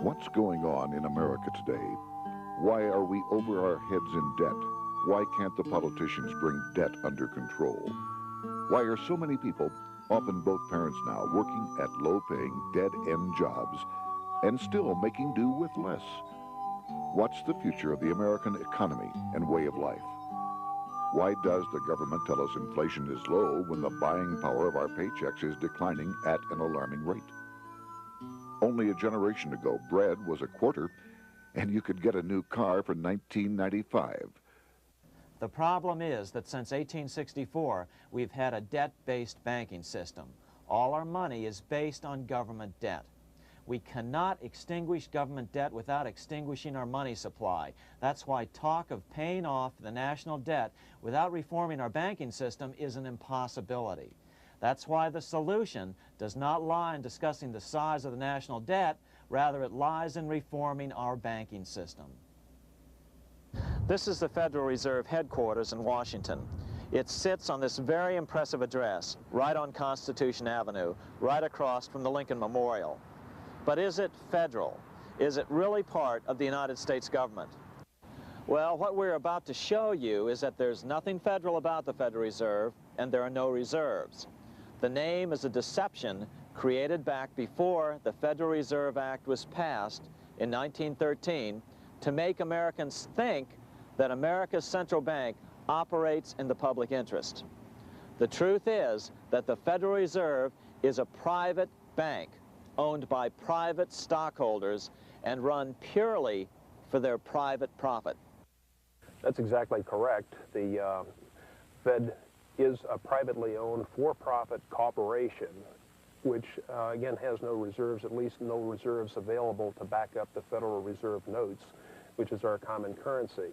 What's going on in America today? Why are we over our heads in debt? Why can't the politicians bring debt under control? Why are so many people, often both parents now, working at low-paying, dead-end jobs and still making do with less? What's the future of the American economy and way of life? Why does the government tell us inflation is low when the buying power of our paychecks is declining at an alarming rate? Only a generation ago, bread was a quarter, and you could get a new car for $19.95. The problem is that since 1864, we've had a debt-based banking system. All our money is based on government debt. We cannot extinguish government debt without extinguishing our money supply. That's why talk of paying off the national debt without reforming our banking system is an impossibility. That's why the solution does not lie in discussing the size of the national debt, rather it lies in reforming our banking system. This is the Federal Reserve headquarters in Washington. It sits on this very impressive address, right on Constitution Avenue, right across from the Lincoln Memorial. But is it federal? Is it really part of the United States government? Well, what we're about to show you is that there's nothing federal about the Federal Reserve, and there are no reserves. The name is a deception created back before the Federal Reserve Act was passed in 1913 to make Americans think that America's central bank operates in the public interest. The truth is that the Federal Reserve is a private bank owned by private stockholders and run purely for their private profit. That's exactly correct. The Fed is a privately owned for-profit corporation which, again, has no reserves, at least no reserves available to back up the Federal Reserve notes, which is our common currency.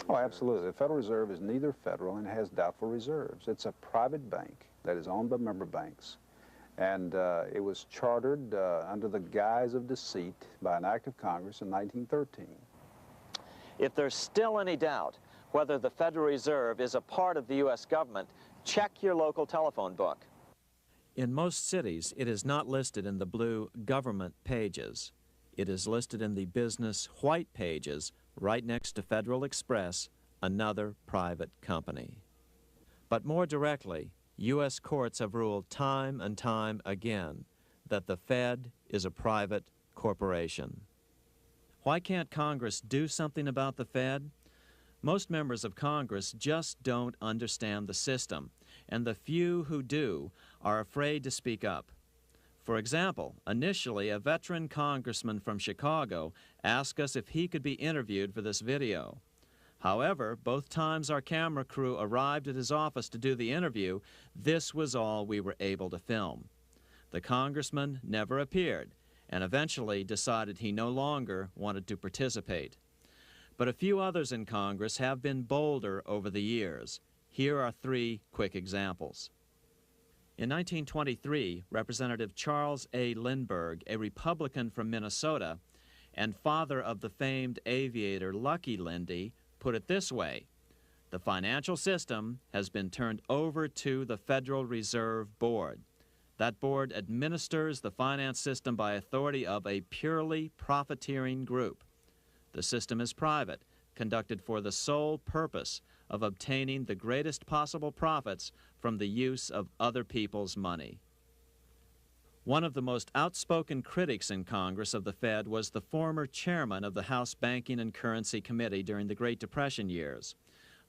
Oh, absolutely. The Federal Reserve is neither federal and has doubtful reserves. It's a private bank that is owned by member banks. And it was chartered under the guise of deceit by an act of Congress in 1913. If there's still any doubt whether the Federal Reserve is a part of the U.S. government, check your local telephone book. In most cities, it is not listed in the blue government pages. It is listed in the business white pages right next to Federal Express, another private company. But more directly, U.S. courts have ruled time and time again that the Fed is a private corporation. Why can't Congress do something about the Fed? Most members of Congress just don't understand the system, and the few who do are afraid to speak up. For example, initially a veteran congressman from Chicago asked us if he could be interviewed for this video. However, both times our camera crew arrived at his office to do the interview, this was all we were able to film. The congressman never appeared and eventually decided he no longer wanted to participate. But a few others in Congress have been bolder over the years. Here are three quick examples. In 1923, Representative Charles A. Lindbergh, a Republican from Minnesota and father of the famed aviator Lucky Lindy, put it this way: the financial system has been turned over to the Federal Reserve Board. That board administers the finance system by authority of a purely profiteering group. The system is private, conducted for the sole purpose of obtaining the greatest possible profits from the use of other people's money. One of the most outspoken critics in Congress of the Fed was the former chairman of the House Banking and Currency Committee during the Great Depression years.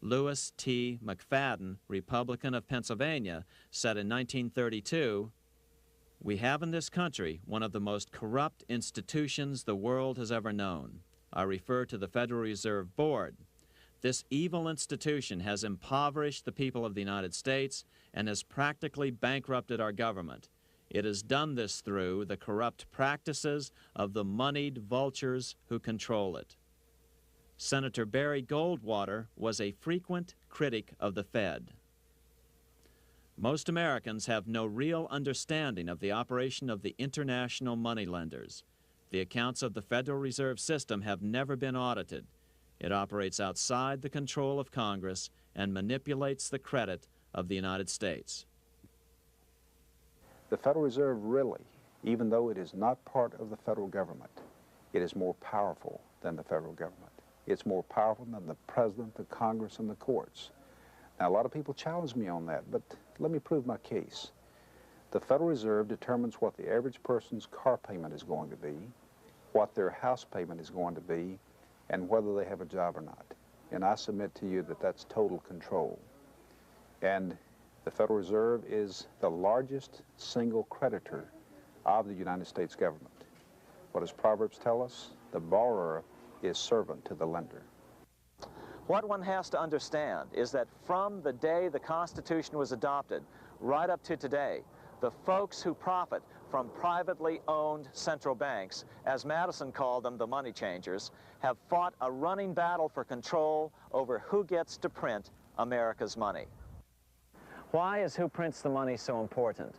Lewis T. McFadden, Republican of Pennsylvania, said in 1932, "We have in this country one of the most corrupt institutions the world has ever known. I refer to the Federal Reserve Board. This evil institution has impoverished the people of the United States and has practically bankrupted our government. It has done this through the corrupt practices of the moneyed vultures who control it." Senator Barry Goldwater was a frequent critic of the Fed. Most Americans have no real understanding of the operation of the international moneylenders. The accounts of the Federal Reserve System have never been audited. It operates outside the control of Congress and manipulates the credit of the United States. The Federal Reserve really even though it is not part of the federal government, it is more powerful than the federal government. It's more powerful than the president, the Congress, and the courts. Now, a lot of people challenge me on that, but let me prove my case. The Federal Reserve determines what the average person's car payment is going to be, what their house payment is going to be, and whether they have a job or not. And I submit to you that that's total control. And the Federal Reserve is the largest single creditor of the United States government. What does Proverbs tell us? The borrower is servant to the lender. What one has to understand is that from the day the Constitution was adopted right up to today, the folks who profit from privately owned central banks, as Madison called them, the money changers, have fought a running battle for control over who gets to print America's money. Why is who prints the money so important?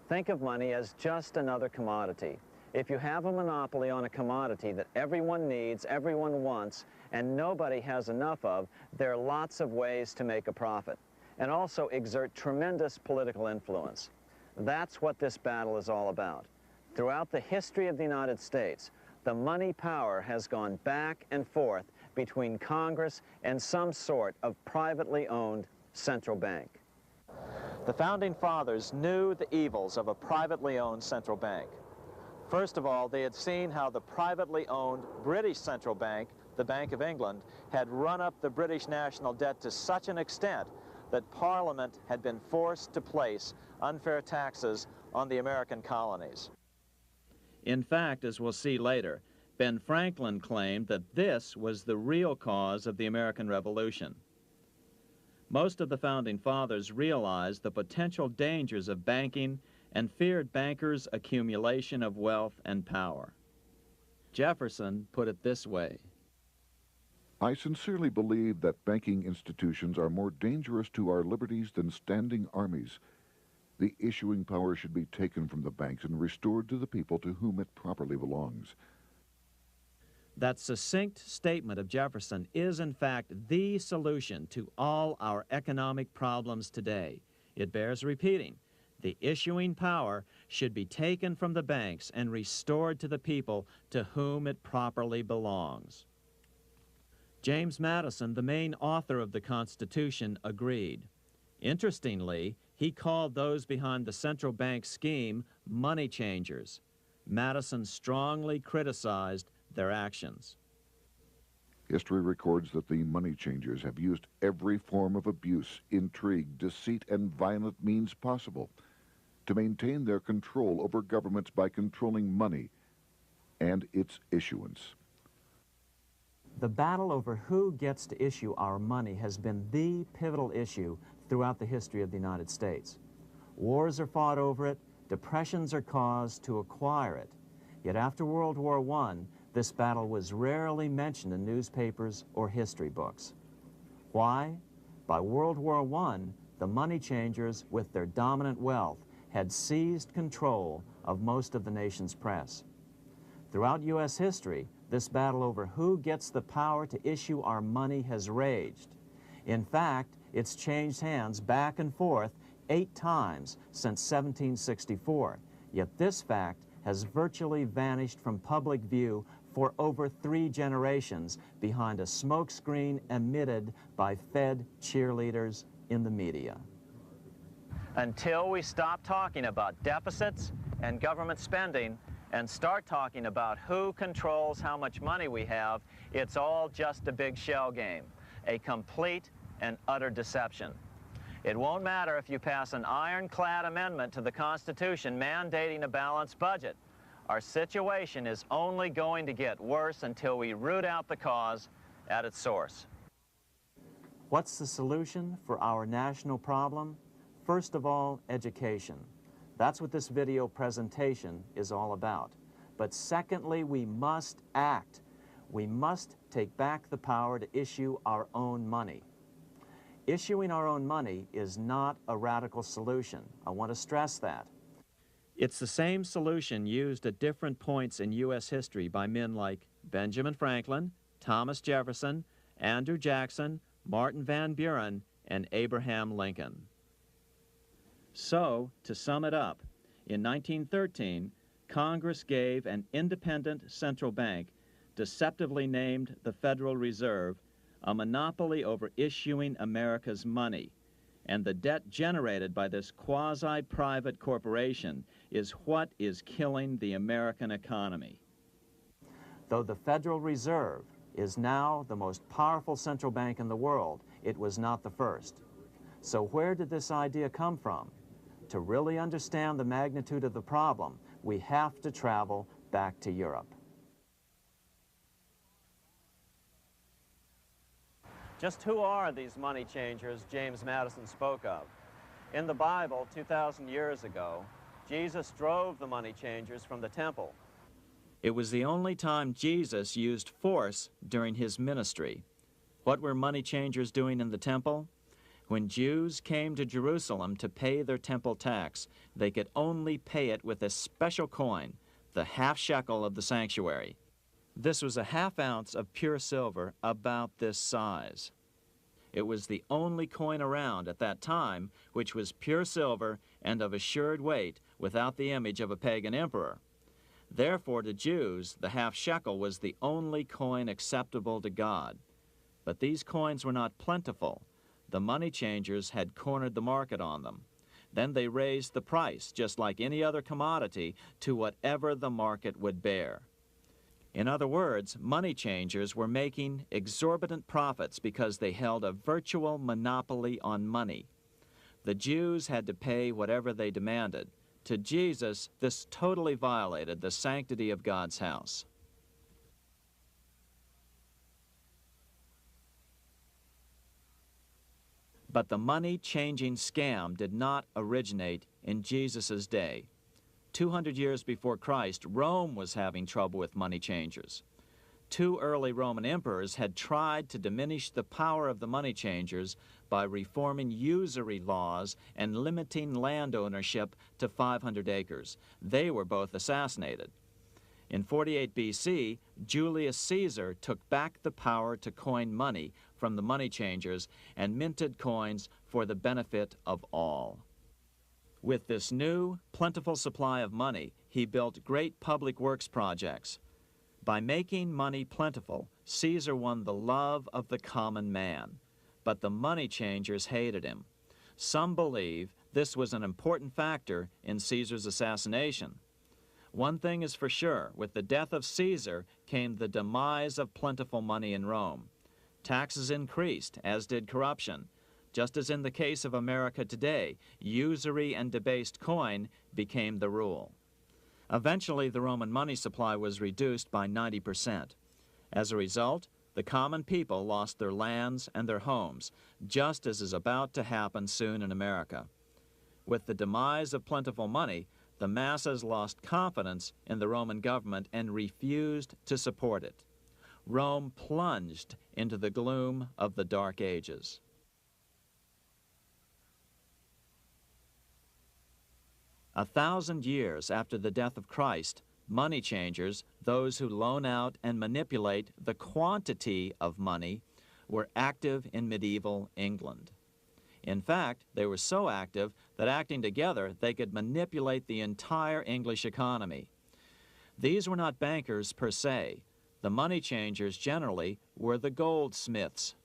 Think of money as just another commodity. If you have a monopoly on a commodity that everyone needs, everyone wants, and nobody has enough of, there are lots of ways to make a profit, and also exert tremendous political influence. That's what this battle is all about. Throughout the history of the United States, the money power has gone back and forth between Congress and some sort of privately owned central bank. The Founding Fathers knew the evils of a privately owned central bank. First of all, they had seen how the privately owned British central bank, the Bank of England, had run up the British national debt to such an extent that Parliament had been forced to place unfair taxes on the American colonies. In fact, as we'll see later, Ben Franklin claimed that this was the real cause of the American Revolution. Most of the Founding Fathers realized the potential dangers of banking and feared bankers' accumulation of wealth and power. Jefferson put it this way: I sincerely believe that banking institutions are more dangerous to our liberties than standing armies. The issuing power should be taken from the banks and restored to the people to whom it properly belongs. That succinct statement of Jefferson is, in fact, the solution to all our economic problems today. It bears repeating. The issuing power should be taken from the banks and restored to the people to whom it properly belongs. James Madison, the main author of the Constitution, agreed. Interestingly, he called those behind the central bank scheme money changers. Madison strongly criticized their actions. History records that the money changers have used every form of abuse, intrigue, deceit, and violent means possible to maintain their control over governments by controlling money and its issuance. The battle over who gets to issue our money has been the pivotal issue throughout the history of the United States. Wars are fought over it, depressions are caused to acquire it. Yet after World War I, this battle was rarely mentioned in newspapers or history books. Why? By World War I, the money changers, with their dominant wealth, had seized control of most of the nation's press. Throughout U.S. history, this battle over who gets the power to issue our money has raged. In fact, it's changed hands back and forth 8 times since 1764, yet this fact has virtually vanished from public view for over 3 generations behind a smokescreen emitted by Fed cheerleaders in the media. Until we stop talking about deficits and government spending and start talking about who controls how much money we have, it's all just a big shell game, a complete and utter deception. It won't matter if you pass an ironclad amendment to the Constitution mandating a balanced budget. Our situation is only going to get worse until we root out the cause at its source. What's the solution for our national problem? First of all, education. That's what this video presentation is all about. But secondly, we must act. We must take back the power to issue our own money. Issuing our own money is not a radical solution. I want to stress that. It's the same solution used at different points in U.S. history by men like Benjamin Franklin, Thomas Jefferson, Andrew Jackson, Martin Van Buren, and Abraham Lincoln. So, to sum it up, in 1913, Congress gave an independent central bank, deceptively named the Federal Reserve, a monopoly over issuing America's money, and the debt generated by this quasi-private corporation is what is killing the American economy. Though the Federal Reserve is now the most powerful central bank in the world, it was not the first. So where did this idea come from? To really understand the magnitude of the problem, we have to travel back to Europe. Just who are these money changers James Madison spoke of? In the Bible, 2,000 years ago, Jesus drove the money changers from the temple. It was the only time Jesus used force during his ministry. What were money changers doing in the temple? When Jews came to Jerusalem to pay their temple tax, they could only pay it with a special coin, the half shekel of the sanctuary. This was a half ounce of pure silver about this size. It was the only coin around at that time which was pure silver and of assured weight without the image of a pagan emperor. Therefore, to Jews, the half shekel was the only coin acceptable to God. But these coins were not plentiful. The money changers had cornered the market on them. Then they raised the price, just like any other commodity, to whatever the market would bear. In other words, money changers were making exorbitant profits because they held a virtual monopoly on money. The Jews had to pay whatever they demanded. To Jesus, this totally violated the sanctity of God's house. But the money-changing scam did not originate in Jesus' day. 200 years before Christ, Rome was having trouble with money changers. 2 early Roman emperors had tried to diminish the power of the money changers by reforming usury laws and limiting land ownership to 500 acres. They were both assassinated. In 48 BC, Julius Caesar took back the power to coin money from the money changers and minted coins for the benefit of all. With this new, plentiful supply of money, he built great public works projects. By making money plentiful, Caesar won the love of the common man. But the money changers hated him. Some believe this was an important factor in Caesar's assassination. One thing is for sure, with the death of Caesar came the demise of plentiful money in Rome. Taxes increased, as did corruption. Just as in the case of America today, usury and debased coin became the rule. Eventually, the Roman money supply was reduced by 90%. As a result, the common people lost their lands and their homes, just as is about to happen soon in America. With the demise of plentiful money, the masses lost confidence in the Roman government and refused to support it. Rome plunged into the gloom of the Dark Ages. A 1,000 years after the death of Christ, money changers, those who loan out and manipulate the quantity of money, were active in medieval England. In fact, they were so active that acting together, they could manipulate the entire English economy. These were not bankers per se. The money changers generally were the goldsmiths.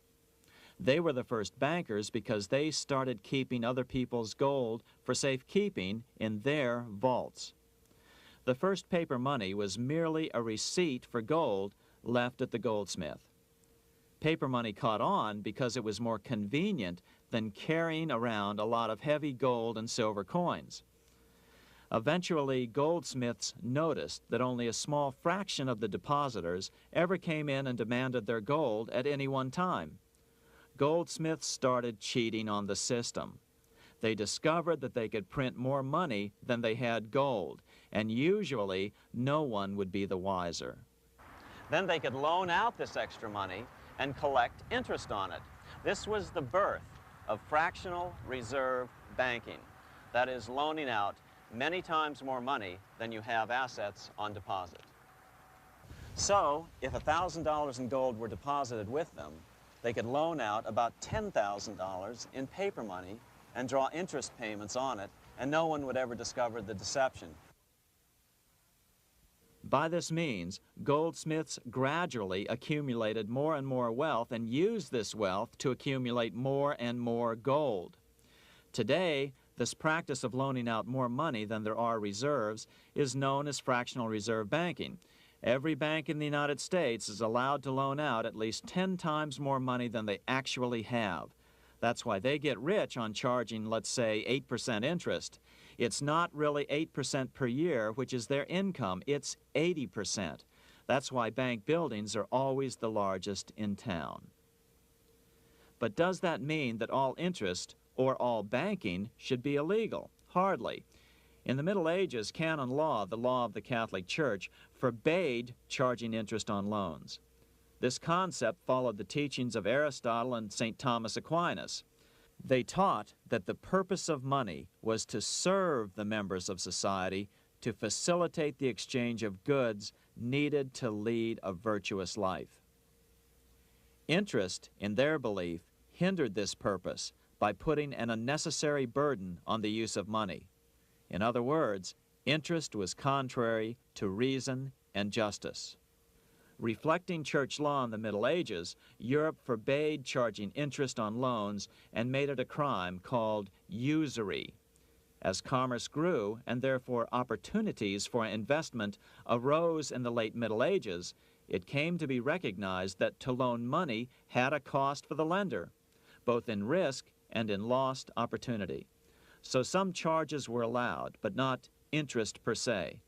They were the first bankers because they started keeping other people's gold for safekeeping in their vaults. The first paper money was merely a receipt for gold left at the goldsmith. Paper money caught on because it was more convenient than carrying around a lot of heavy gold and silver coins. Eventually, goldsmiths noticed that only a small fraction of the depositors ever came in and demanded their gold at any one time. Goldsmiths started cheating on the system. They discovered that they could print more money than they had gold, and usually no one would be the wiser. Then they could loan out this extra money and collect interest on it. This was the birth of fractional reserve banking. That is, loaning out many times more money than you have assets on deposit. So, if $1,000 in gold were deposited with them, they could loan out about $10,000 in paper money and draw interest payments on it, and no one would ever discover the deception. By this means, goldsmiths gradually accumulated more and more wealth and used this wealth to accumulate more and more gold. Today, this practice of loaning out more money than there are reserves is known as fractional reserve banking. Every bank in the United States is allowed to loan out at least 10 times more money than they actually have. That's why they get rich on charging, let's say, 8% interest. It's not really 8% per year, which is their income. It's 80%. That's why bank buildings are always the largest in town. But does that mean that all interest or all banking should be illegal? Hardly. In the Middle Ages, canon law, the law of the Catholic Church, forbade charging interest on loans. This concept followed the teachings of Aristotle and St. Thomas Aquinas. They taught that the purpose of money was to serve the members of society, to facilitate the exchange of goods needed to lead a virtuous life. Interest, in their belief, hindered this purpose by putting an unnecessary burden on the use of money. In other words, interest was contrary to reason and justice. Reflecting church law in the Middle Ages, Europe forbade charging interest on loans and made it a crime called usury. As commerce grew, and therefore opportunities for investment arose in the late Middle Ages, it came to be recognized that to loan money had a cost for the lender, both in risk and in lost opportunity. So some charges were allowed, but not interest per se.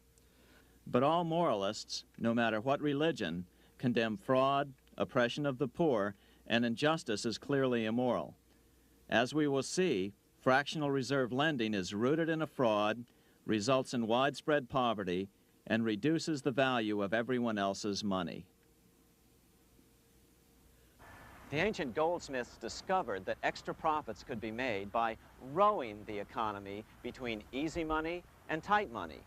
But all moralists, no matter what religion, condemn fraud, oppression of the poor, and injustice as clearly immoral. As we will see, fractional reserve lending is rooted in a fraud, results in widespread poverty, and reduces the value of everyone else's money. The ancient goldsmiths discovered that extra profits could be made by rowing the economy between easy money and tight money.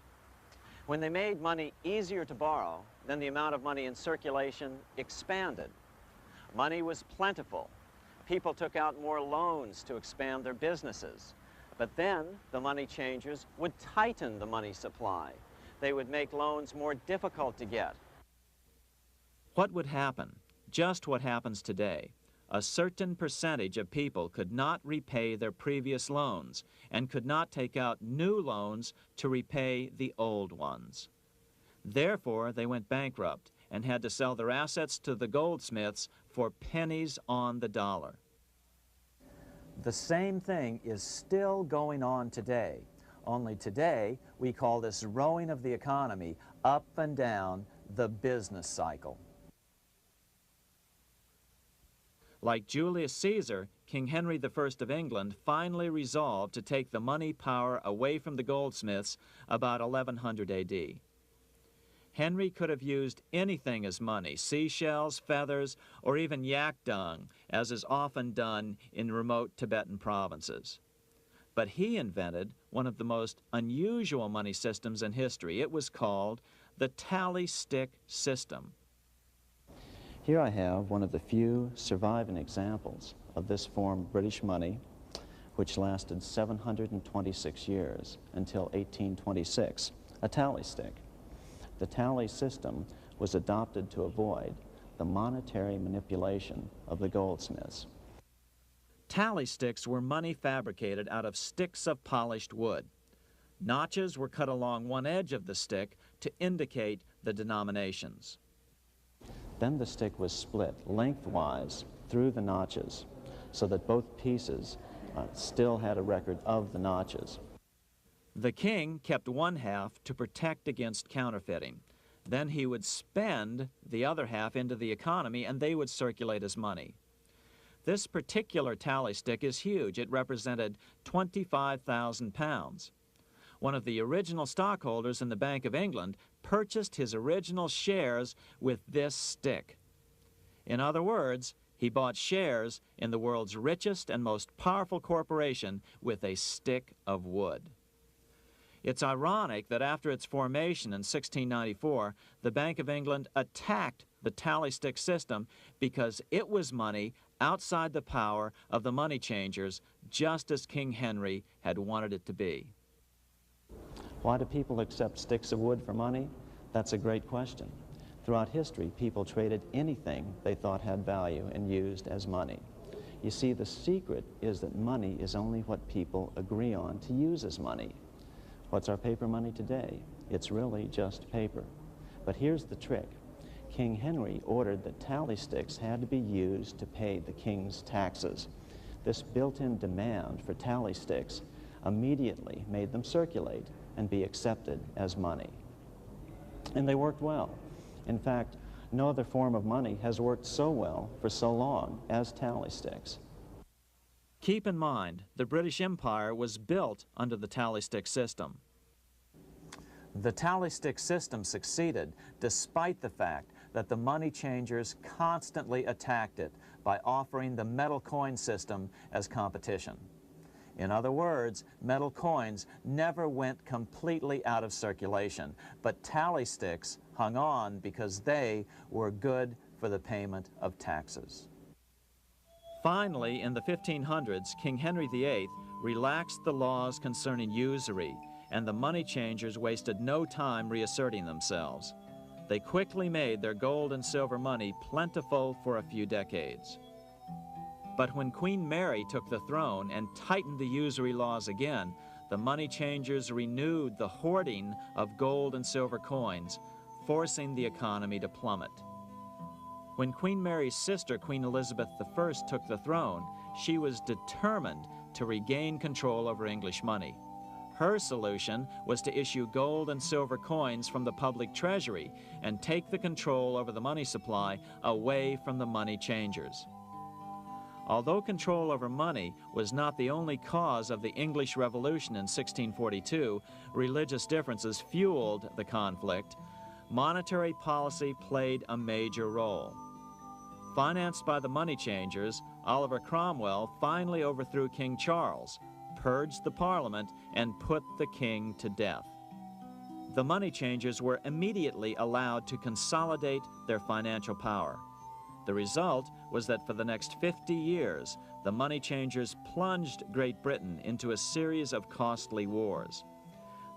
When they made money easier to borrow, then the amount of money in circulation expanded. Money was plentiful. People took out more loans to expand their businesses. But then the money changers would tighten the money supply. They would make loans more difficult to get. What would happen? Just what happens today. A certain percentage of people could not repay their previous loans and could not take out new loans to repay the old ones. Therefore, they went bankrupt and had to sell their assets to the goldsmiths for pennies on the dollar. The same thing is still going on today. Only today, we call this rowing of the economy up and down the business cycle. Like Julius Caesar, King Henry I of England finally resolved to take the money power away from the goldsmiths about 1100 AD. Henry could have used anything as money, seashells, feathers, or even yak dung, as is often done in remote Tibetan provinces. But he invented one of the most unusual money systems in history. It was called the tally stick system. Here I have one of the few surviving examples of this form of British money, which lasted 726 years until 1826, a tally stick. The tally system was adopted to avoid the monetary manipulation of the goldsmiths. Tally sticks were money fabricated out of sticks of polished wood. Notches were cut along one edge of the stick to indicate the denominations. Then the stick was split lengthwise through the notches so that both pieces still had a record of the notches. The king kept one half to protect against counterfeiting. Then he would spend the other half into the economy and they would circulate as money. This particular tally stick is huge. It represented 25,000 pounds. One of the original stockholders in the Bank of England purchased his original shares with this stick. In other words, he bought shares in the world's richest and most powerful corporation with a stick of wood. It's ironic that after its formation in 1694, the Bank of England attacked the tally stick system because it was money outside the power of the money changers, just as King Henry had wanted it to be. Why do people accept sticks of wood for money? That's a great question. Throughout history, people traded anything they thought had value and used as money. You see, the secret is that money is only what people agree on to use as money. What's our paper money today? It's really just paper. But here's the trick. King Henry ordered that tally sticks had to be used to pay the king's taxes. This built-in demand for tally sticks immediately made them circulate and be accepted as money. And they worked well. In fact, no other form of money has worked so well for so long as tally sticks. Keep in mind, the British Empire was built under the tally stick system. The tally stick system succeeded despite the fact that the money changers constantly attacked it by offering the metal coin system as competition. In other words, metal coins never went completely out of circulation, but tally sticks hung on because they were good for the payment of taxes. Finally, in the 1500s, King Henry VIII relaxed the laws concerning usury, and the money changers wasted no time reasserting themselves. They quickly made their gold and silver money plentiful for a few decades. But when Queen Mary took the throne and tightened the usury laws again, the money changers renewed the hoarding of gold and silver coins, forcing the economy to plummet. When Queen Mary's sister, Queen Elizabeth I, took the throne, she was determined to regain control over English money. Her solution was to issue gold and silver coins from the public treasury and take the control over the money supply away from the money changers. Although control over money was not the only cause of the English Revolution in 1642, religious differences fueled the conflict. Monetary policy played a major role. Financed by the money changers, Oliver Cromwell finally overthrew King Charles, purged the Parliament, and put the king to death. The money changers were immediately allowed to consolidate their financial power. The result was that for the next 50 years, the money changers plunged Great Britain into a series of costly wars.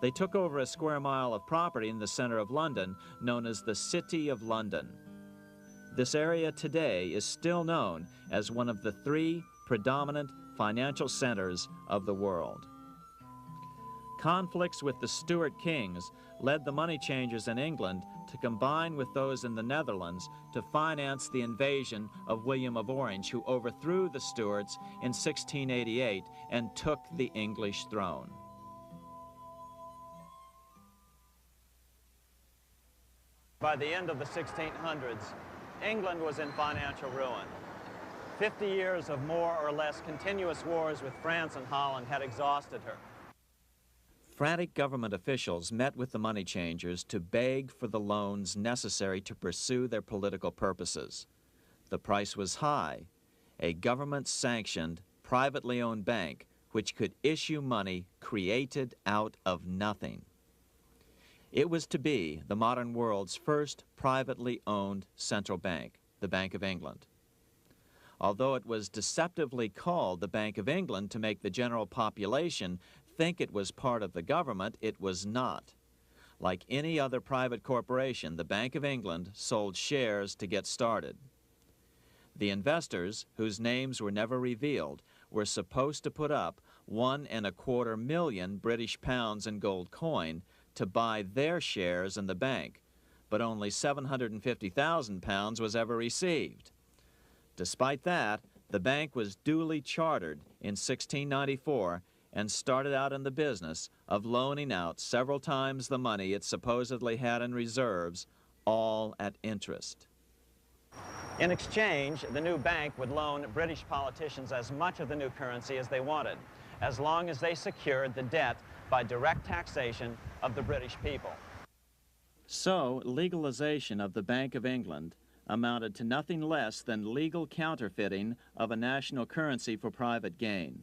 They took over a square mile of property in the center of London, known as the City of London. This area today is still known as one of the 3 predominant financial centers of the world. Conflicts with the Stuart kings led the money changers in England to combine with those in the Netherlands to finance the invasion of William of Orange, who overthrew the Stuarts in 1688 and took the English throne. By the end of the 1600s, England was in financial ruin. 50 years of more or less continuous wars with France and Holland had exhausted her. Frantic government officials met with the money changers to beg for the loans necessary to pursue their political purposes. The price was high: a government-sanctioned, privately owned bank which could issue money created out of nothing. It was to be the modern world's first privately owned central bank, the Bank of England. Although it was deceptively called the Bank of England to make the general population think it was part of the government, it was not. Like any other private corporation, the Bank of England sold shares to get started. The investors, whose names were never revealed, were supposed to put up £1.25 million British pounds in gold coin to buy their shares in the bank, but only £750,000 was ever received. Despite that, the bank was duly chartered in 1694 and started out in the business of loaning out several times the money it supposedly had in reserves, all at interest. In exchange, the new bank would loan British politicians as much of the new currency as they wanted, as long as they secured the debt by direct taxation of the British people. So, legalization of the Bank of England amounted to nothing less than legal counterfeiting of a national currency for private gain.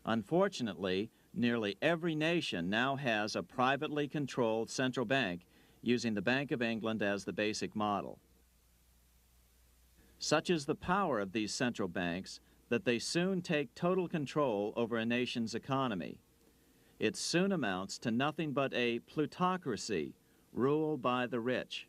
Unfortunately, nearly every nation now has a privately controlled central bank using the Bank of England as the basic model. Such is the power of these central banks that they soon take total control over a nation's economy. It soon amounts to nothing but a plutocracy, rule by the rich.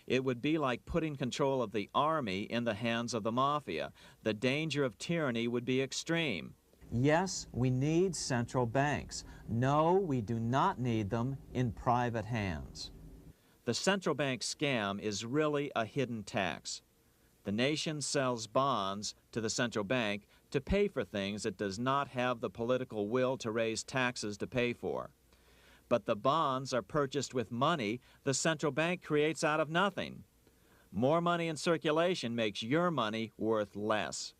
It would be like putting control of the army in the hands of the mafia. The danger of tyranny would be extreme. Yes, we need central banks. No, we do not need them in private hands. The central bank scam is really a hidden tax. The nation sells bonds to the central bank to pay for things it does not have the political will to raise taxes to pay for. But the bonds are purchased with money the central bank creates out of nothing. More money in circulation makes your money worth less.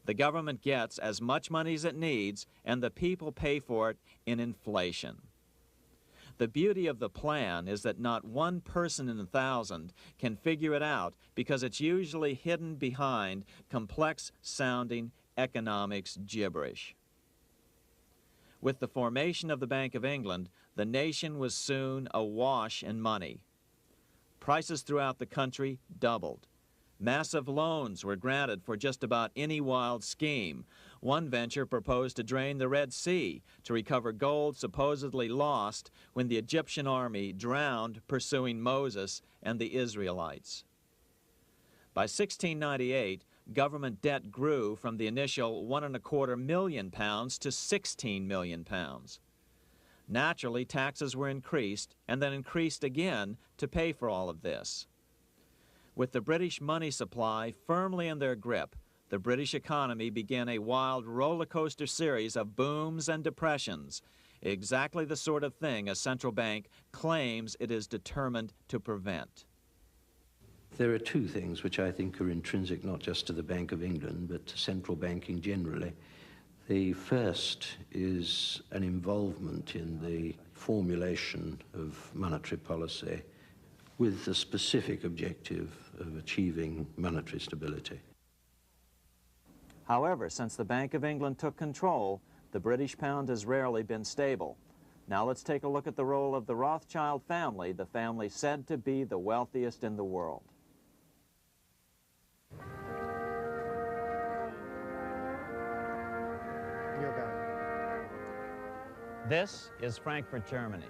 The government gets as much money as it needs, and the people pay for it in inflation. The beauty of the plan is that not one person in 1,000 can figure it out because it's usually hidden behind complex-sounding economics gibberish. With the formation of the Bank of England, the nation was soon awash in money. Prices throughout the country doubled. Massive loans were granted for just about any wild scheme. One venture proposed to drain the Red Sea to recover gold supposedly lost when the Egyptian army drowned pursuing Moses and the Israelites. By 1698, government debt grew from the initial £1.25 million to £16 million. Naturally, taxes were increased and then increased again to pay for all of this. With the British money supply firmly in their grip, the British economy began a wild roller coaster series of booms and depressions, exactly the sort of thing a central bank claims it is determined to prevent. There are two things which I think are intrinsic not just to the Bank of England, but to central banking generally. The first is an involvement in the formulation of monetary policy with the specific objective of achieving monetary stability. However, since the Bank of England took control, the British pound has rarely been stable. Now let's take a look at the role of the Rothschild family, the family said to be the wealthiest in the world. This is Frankfurt, Germany.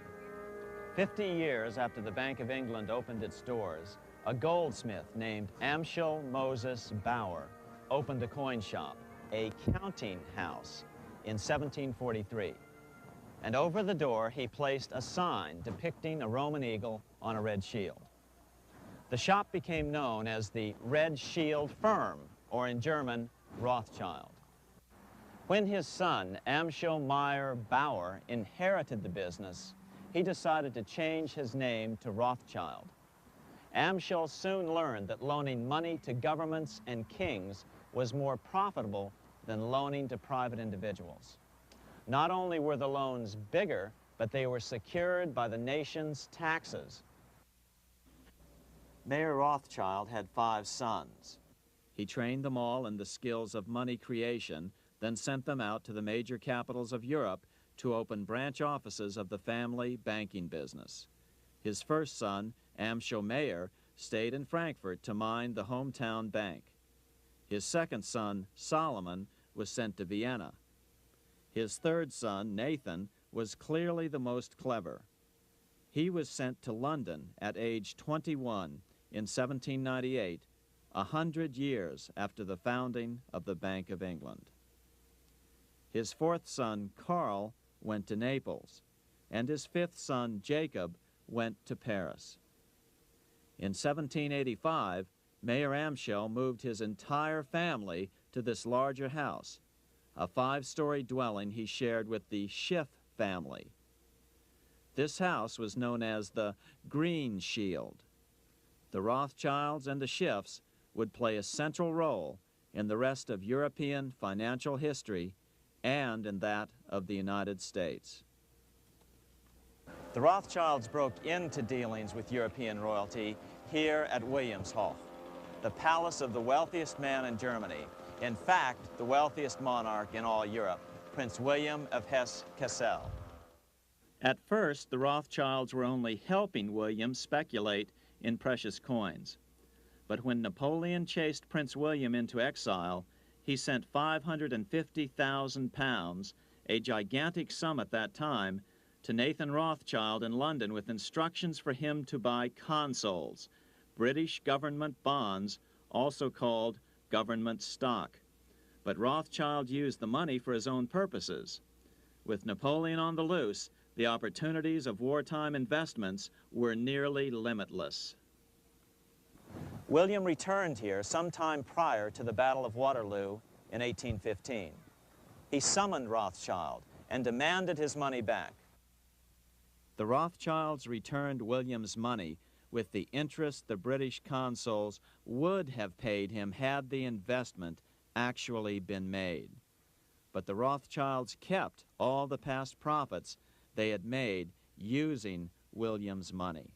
50 years after the Bank of England opened its doors, a goldsmith named Amschel Moses Bauer opened a coin shop, a counting house, in 1743. And over the door, he placed a sign depicting a Roman eagle on a red shield. The shop became known as the Red Shield Firm, or in German, Rothschild. When his son, Amschel Meyer Bauer, inherited the business, he decided to change his name to Rothschild. Amschel soon learned that loaning money to governments and kings was more profitable than loaning to private individuals. Not only were the loans bigger, but they were secured by the nation's taxes. Mayer Rothschild had 5 sons. He trained them all in the skills of money creation, then sent them out to the major capitals of Europe to open branch offices of the family banking business. His first son, Amschel Meyer, stayed in Frankfurt to mind the hometown bank. His second son, Solomon, was sent to Vienna. His third son, Nathan, was clearly the most clever. He was sent to London at age 21 in 1798, 100 years after the founding of the Bank of England. His fourth son, Karl, went to Naples, and his fifth son, Jacob, went to Paris. In 1785, Mayer Amschel moved his entire family to this larger house, a 5-story dwelling he shared with the Schiff family. This house was known as the Green Shield. The Rothschilds and the Schiffs would play a central role in the rest of European financial history and in that of the United States. The Rothschilds broke into dealings with European royalty here at Wilhelmshof, the palace of the wealthiest man in Germany. In fact, the wealthiest monarch in all Europe, Prince William of Hesse-Kassel. At first, the Rothschilds were only helping William speculate in precious coins. But when Napoleon chased Prince William into exile, he sent £550,000, a gigantic sum at that time, to Nathan Rothschild in London with instructions for him to buy consols, British government bonds, also called government stock. But Rothschild used the money for his own purposes. With Napoleon on the loose, the opportunities of wartime investments were nearly limitless. William returned here sometime prior to the Battle of Waterloo in 1815. He summoned Rothschild and demanded his money back. The Rothschilds returned William's money with the interest the British consuls would have paid him had the investment actually been made. But the Rothschilds kept all the past profits they had made using William's money.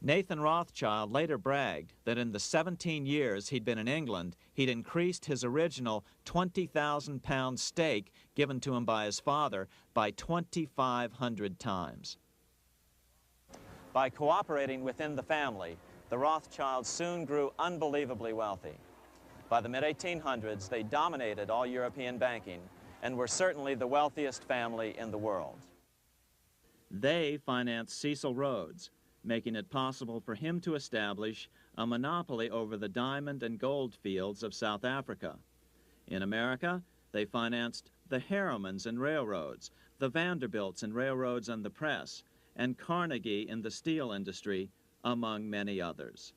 Nathan Rothschild later bragged that in the 17 years he'd been in England, he'd increased his original £20,000 stake given to him by his father by 2,500 times. By cooperating within the family, the Rothschilds soon grew unbelievably wealthy. By the mid-1800s, they dominated all European banking and were certainly the wealthiest family in the world. They financed Cecil Rhodes, making it possible for him to establish a monopoly over the diamond and gold fields of South Africa. In America, they financed the Harrimans and railroads, the Vanderbilts and railroads and the press, and Carnegie in the steel industry, among many others.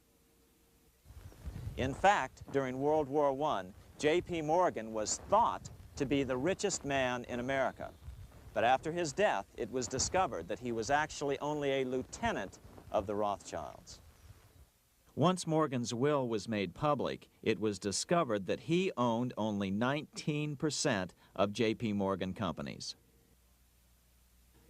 In fact, during World War I, J.P. Morgan was thought to be the richest man in America. But after his death, it was discovered that he was actually only a lieutenant of the Rothschilds. Once Morgan's will was made public, it was discovered that he owned only 19% of J.P. Morgan companies.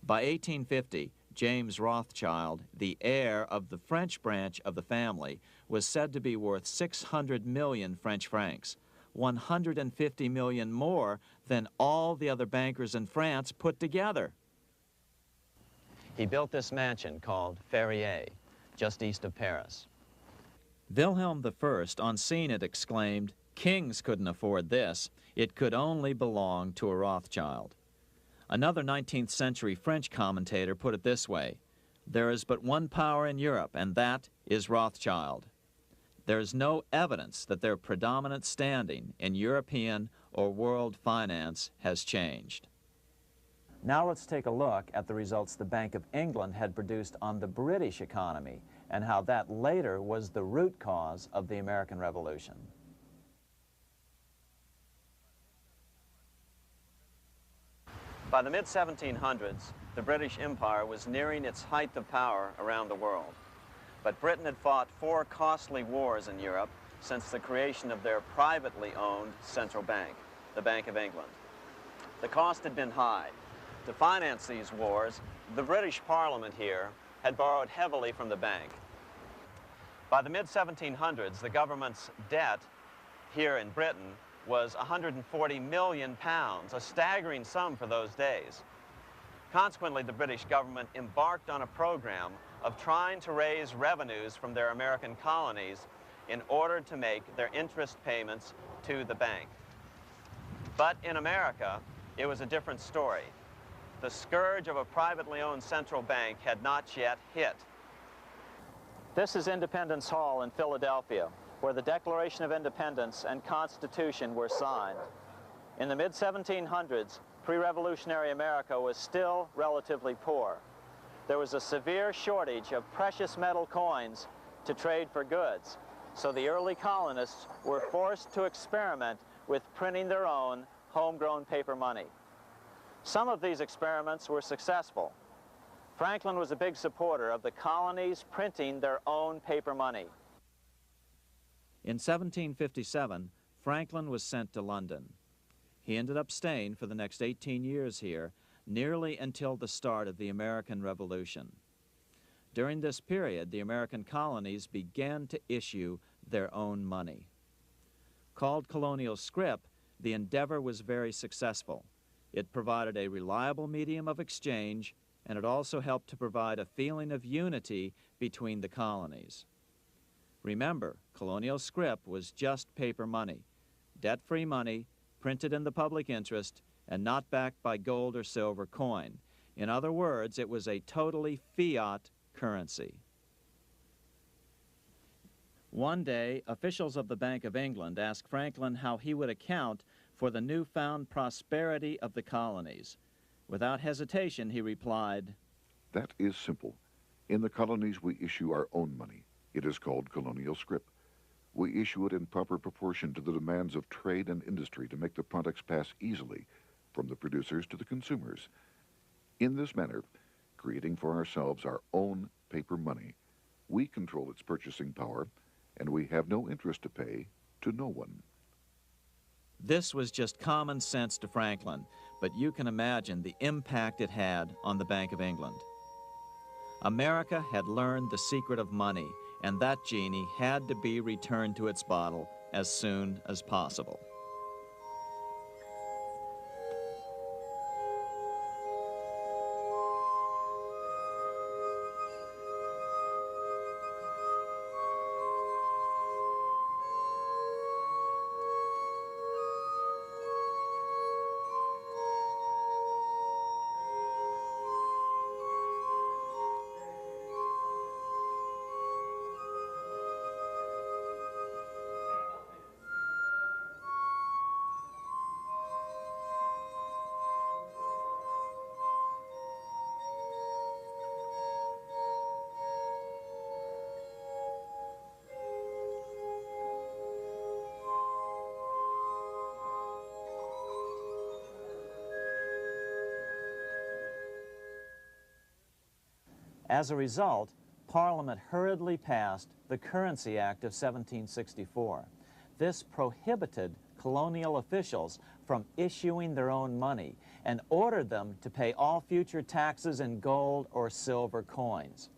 By 1850, James Rothschild, the heir of the French branch of the family, was said to be worth 600 million French francs, 150 million more than all the other bankers in France put together. He built this mansion called Ferrier, just east of Paris. Wilhelm I, on seeing it, exclaimed, "Kings couldn't afford this. It could only belong to a Rothschild." Another 19th century French commentator put it this way: "There is but one power in Europe, and that is Rothschild." There is no evidence that their predominant standing in European or world finance has changed. Now let's take a look at the results the Bank of England had produced on the British economy and how that later was the root cause of the American Revolution. By the mid-1700s, the British Empire was nearing its height of power around the world. But Britain had fought 4 costly wars in Europe since the creation of their privately owned central bank, the Bank of England. The cost had been high. To finance these wars, the British Parliament here had borrowed heavily from the bank. By the mid-1700s, the government's debt here in Britain was £140 million, a staggering sum for those days. Consequently, the British government embarked on a program of trying to raise revenues from their American colonies in order to make their interest payments to the bank. But in America, it was a different story. The scourge of a privately owned central bank had not yet hit. This is Independence Hall in Philadelphia, where the Declaration of Independence and Constitution were signed. In the mid-1700s, pre-revolutionary America was still relatively poor. There was a severe shortage of precious metal coins to trade for goods, so the early colonists were forced to experiment with printing their own homegrown paper money. Some of these experiments were successful. Franklin was a big supporter of the colonies printing their own paper money. In 1757, Franklin was sent to London. He ended up staying for the next 18 years here, nearly until the start of the American Revolution. During this period, the American colonies began to issue their own money. Called colonial scrip, the endeavor was very successful. It provided a reliable medium of exchange, and it also helped to provide a feeling of unity between the colonies. Remember, colonial scrip was just paper money, debt-free money, printed in the public interest, and not backed by gold or silver coin. In other words, it was a totally fiat currency. One day, officials of the Bank of England asked Franklin how he would account for the newfound prosperity of the colonies. Without hesitation, he replied, "That is simple. In the colonies, we issue our own money. It is called colonial scrip. We issue it in proper proportion to the demands of trade and industry to make the products pass easily from the producers to the consumers. In this manner, creating for ourselves our own paper money, we control its purchasing power, and we have no interest to pay to no one." This was just common sense to Franklin, but you can imagine the impact it had on the Bank of England. America had learned the secret of money, and that genie had to be returned to its bottle as soon as possible. As a result, Parliament hurriedly passed the Currency Act of 1764. This prohibited colonial officials from issuing their own money and ordered them to pay all future taxes in gold or silver coins.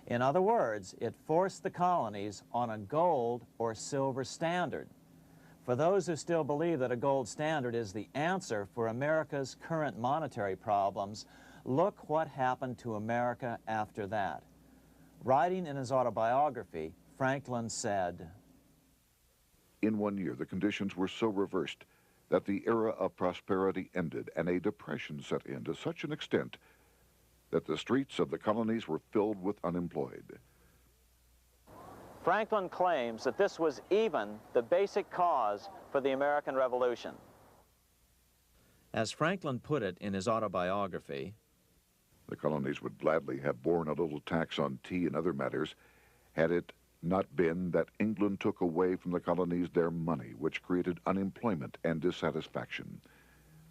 In other words, it forced the colonies on a gold or silver standard. For those who still believe that a gold standard is the answer for America's current monetary problems, look what happened to America after that. Writing in his autobiography, Franklin said, "In 1 year, the conditions were so reversed that the era of prosperity ended and a depression set in to such an extent that the streets of the colonies were filled with unemployed." Franklin claims that this was even the basic cause for the American Revolution. As Franklin put it in his autobiography, "The colonies would gladly have borne a little tax on tea and other matters had it not been that England took away from the colonies their money, which created unemployment and dissatisfaction.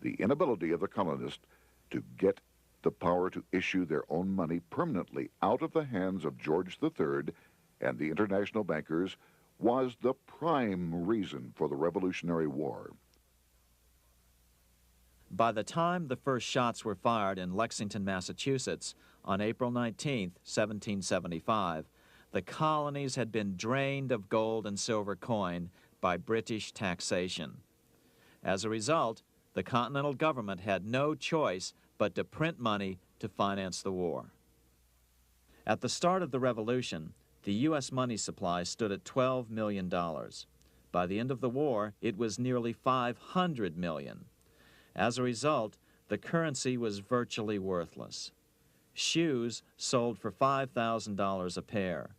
The inability of the colonists to get the power to issue their own money permanently out of the hands of George III and the international bankers was the prime reason for the Revolutionary War." By the time the first shots were fired in Lexington, Massachusetts, on April 19, 1775, the colonies had been drained of gold and silver coin by British taxation. As a result, the Continental government had no choice but to print money to finance the war. At the start of the Revolution, the U.S. money supply stood at $12 million. By the end of the war, it was nearly $500 million. As a result, the currency was virtually worthless. Shoes sold for $5,000 a pair.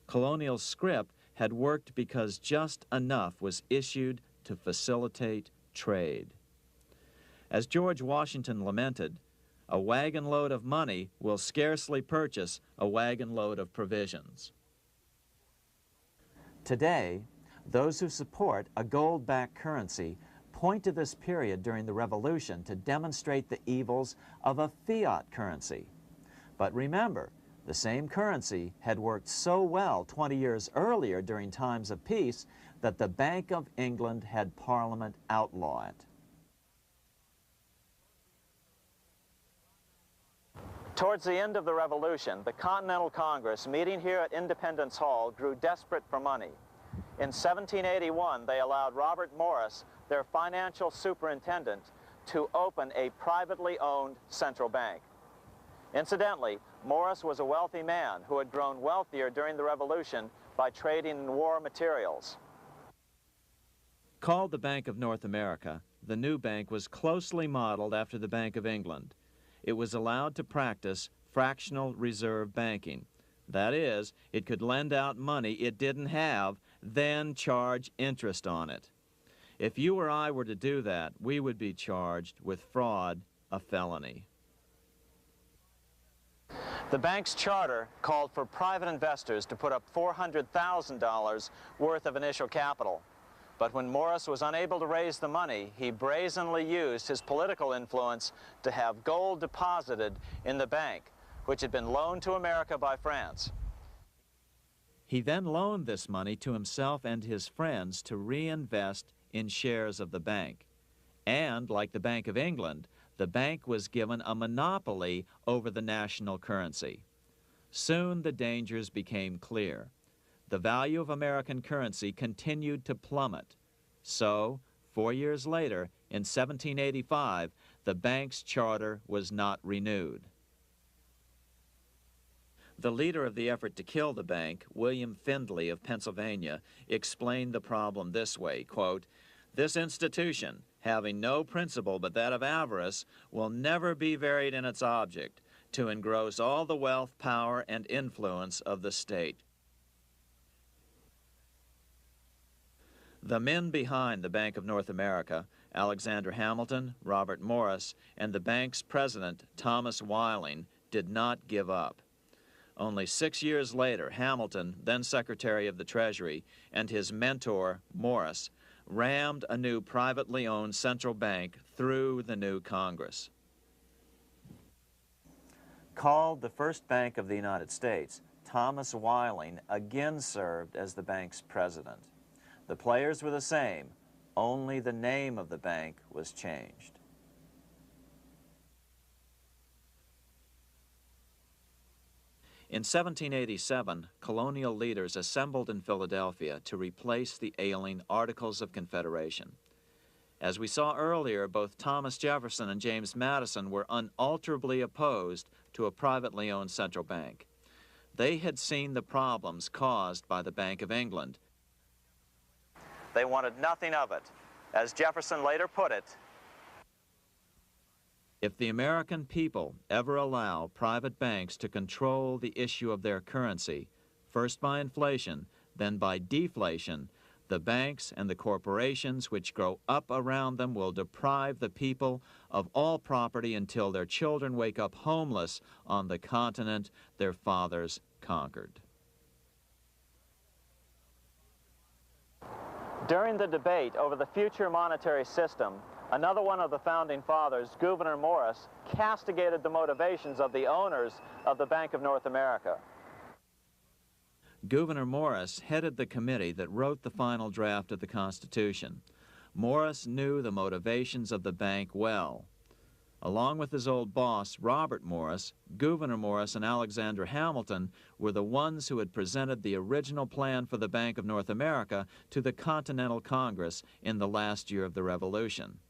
Colonial scrip had worked because just enough was issued to facilitate trade. As George Washington lamented, "A wagon load of money will scarcely purchase a wagon load of provisions." Today, those who support a gold-backed currency point to this period during the Revolution to demonstrate the evils of a fiat currency. But remember, the same currency had worked so well 20 years earlier during times of peace that the Bank of England had Parliament outlaw it. Towards the end of the Revolution, the Continental Congress, meeting here at Independence Hall, grew desperate for money. In 1781, they allowed Robert Morris, their financial superintendent, to open a privately owned central bank. Incidentally, Morris was a wealthy man who had grown wealthier during the Revolution by trading in war materials. Called the Bank of North America, the new bank was closely modeled after the Bank of England. It was allowed to practice fractional reserve banking. That is, it could lend out money it didn't have, then charge interest on it. If you or I were to do that, we would be charged with fraud, a felony. The bank's charter called for private investors to put up $400,000 worth of initial capital. But when Morris was unable to raise the money, he brazenly used his political influence to have gold deposited in the bank, which had been loaned to America by France. He then loaned this money to himself and his friends to reinvest in shares of the bank. And, like the Bank of England, the bank was given a monopoly over the national currency. Soon the dangers became clear. The value of American currency continued to plummet. So, 4 years later, in 1785, the bank's charter was not renewed. The leader of the effort to kill the bank, William Findley of Pennsylvania, explained the problem this way, quote, "This institution, having no principle but that of avarice, will never be varied in its object, to engross all the wealth, power, and influence of the state." The men behind the Bank of North America, Alexander Hamilton, Robert Morris, and the bank's president, Thomas Whiling, did not give up. Only 6 years later, Hamilton, then Secretary of the Treasury, and his mentor, Morris, rammed a new privately owned central bank through the new Congress. Called the first bank of the United States, Thomas Whiling again served as the bank's president. The players were the same, only the name of the bank was changed. In 1787, colonial leaders assembled in Philadelphia to replace the ailing Articles of Confederation. As we saw earlier, both Thomas Jefferson and James Madison were unalterably opposed to a privately owned central bank. They had seen the problems caused by the Bank of England. They wanted nothing of it. As Jefferson later put it, "If the American people ever allow private banks to control the issue of their currency, first by inflation, then by deflation, the banks and the corporations which grow up around them will deprive the people of all property until their children wake up homeless on the continent their fathers conquered." During the debate over the future monetary system, another one of the founding fathers, Gouverneur Morris, castigated the motivations of the owners of the Bank of North America. Gouverneur Morris headed the committee that wrote the final draft of the Constitution. Morris knew the motivations of the bank well. Along with his old boss, Robert Morris, Gouverneur Morris and Alexander Hamilton were the ones who had presented the original plan for the Bank of North America to the Continental Congress in the last year of the Revolution.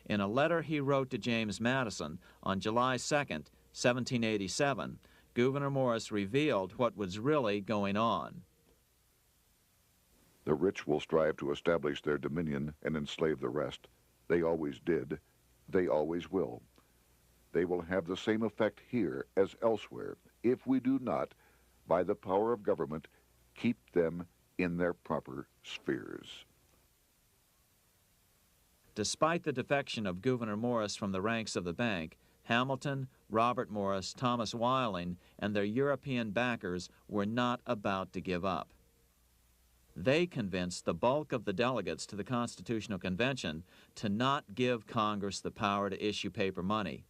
In a letter he wrote to James Madison on July 2nd, 1787, Gouverneur Morris revealed what was really going on. "The rich will strive to establish their dominion and enslave the rest. They always did. They always will. They will have the same effect here as elsewhere if we do not, by the power of government, keep them in their proper spheres." Despite the defection of Gouverneur Morris from the ranks of the bank, Hamilton, Robert Morris, Thomas Whiling, and their European backers were not about to give up. They convinced the bulk of the delegates to the Constitutional Convention to not give Congress the power to issue paper money.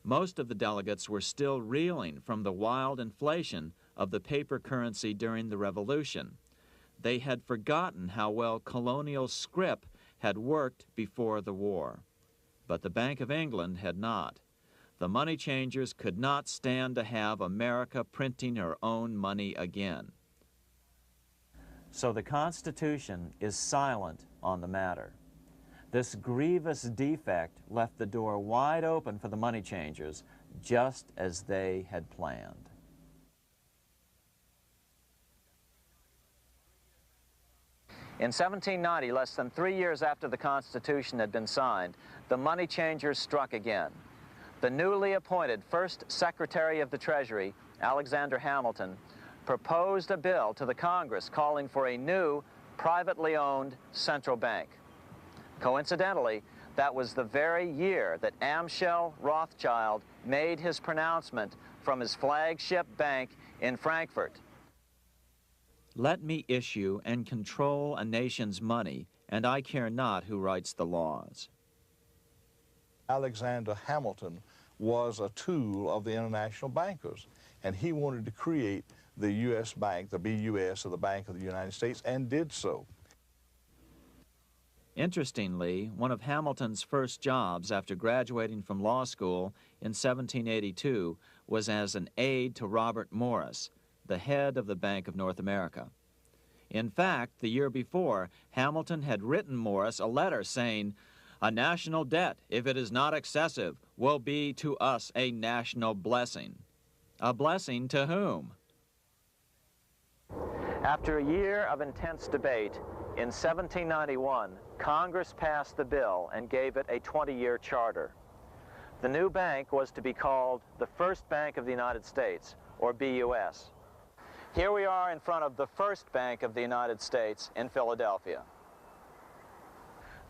Most of the delegates were still reeling from the wild inflation of the paper currency during the Revolution. They had forgotten how well colonial scrip had worked before the war. But the Bank of England had not. The money changers could not stand to have America printing her own money again. So the Constitution is silent on the matter. This grievous defect left the door wide open for the money changers, just as they had planned. In 1790, less than 3 years after the Constitution had been signed, the money changers struck again. The newly appointed first Secretary of the Treasury, Alexander Hamilton, proposed a bill to the Congress calling for a new, privately owned central bank. Coincidentally, that was the very year that Amschel Rothschild made his pronouncement from his flagship bank in Frankfurt. Let me issue and control a nation's money, and I care not who writes the laws. Alexander Hamilton was a tool of the international bankers, and he wanted to create the U.S. Bank, the BUS, or the Bank of the United States, and did so. Interestingly, one of Hamilton's first jobs after graduating from law school in 1782 was as an aide to Robert Morris, the head of the Bank of North America. In fact, the year before, Hamilton had written Morris a letter saying, "A national debt, if it is not excessive, will be to us a national blessing." A blessing to whom? After a year of intense debate, in 1791, Congress passed the bill and gave it a 20-year charter. The new bank was to be called the First Bank of the United States, or BUS. Here we are in front of the First Bank of the United States in Philadelphia.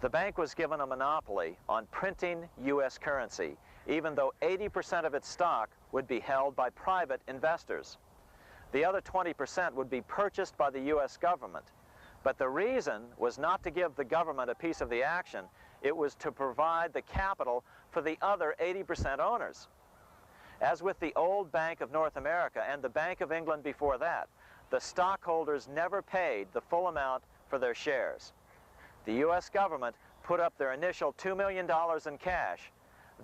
The bank was given a monopoly on printing U.S. currency, even though 80% of its stock would be held by private investors. The other 20% would be purchased by the U.S. government. But the reason was not to give the government a piece of the action, it was to provide the capital for the other 80% owners. As with the old Bank of North America and the Bank of England before that, the stockholders never paid the full amount for their shares. The U.S. government put up their initial $2 million in cash.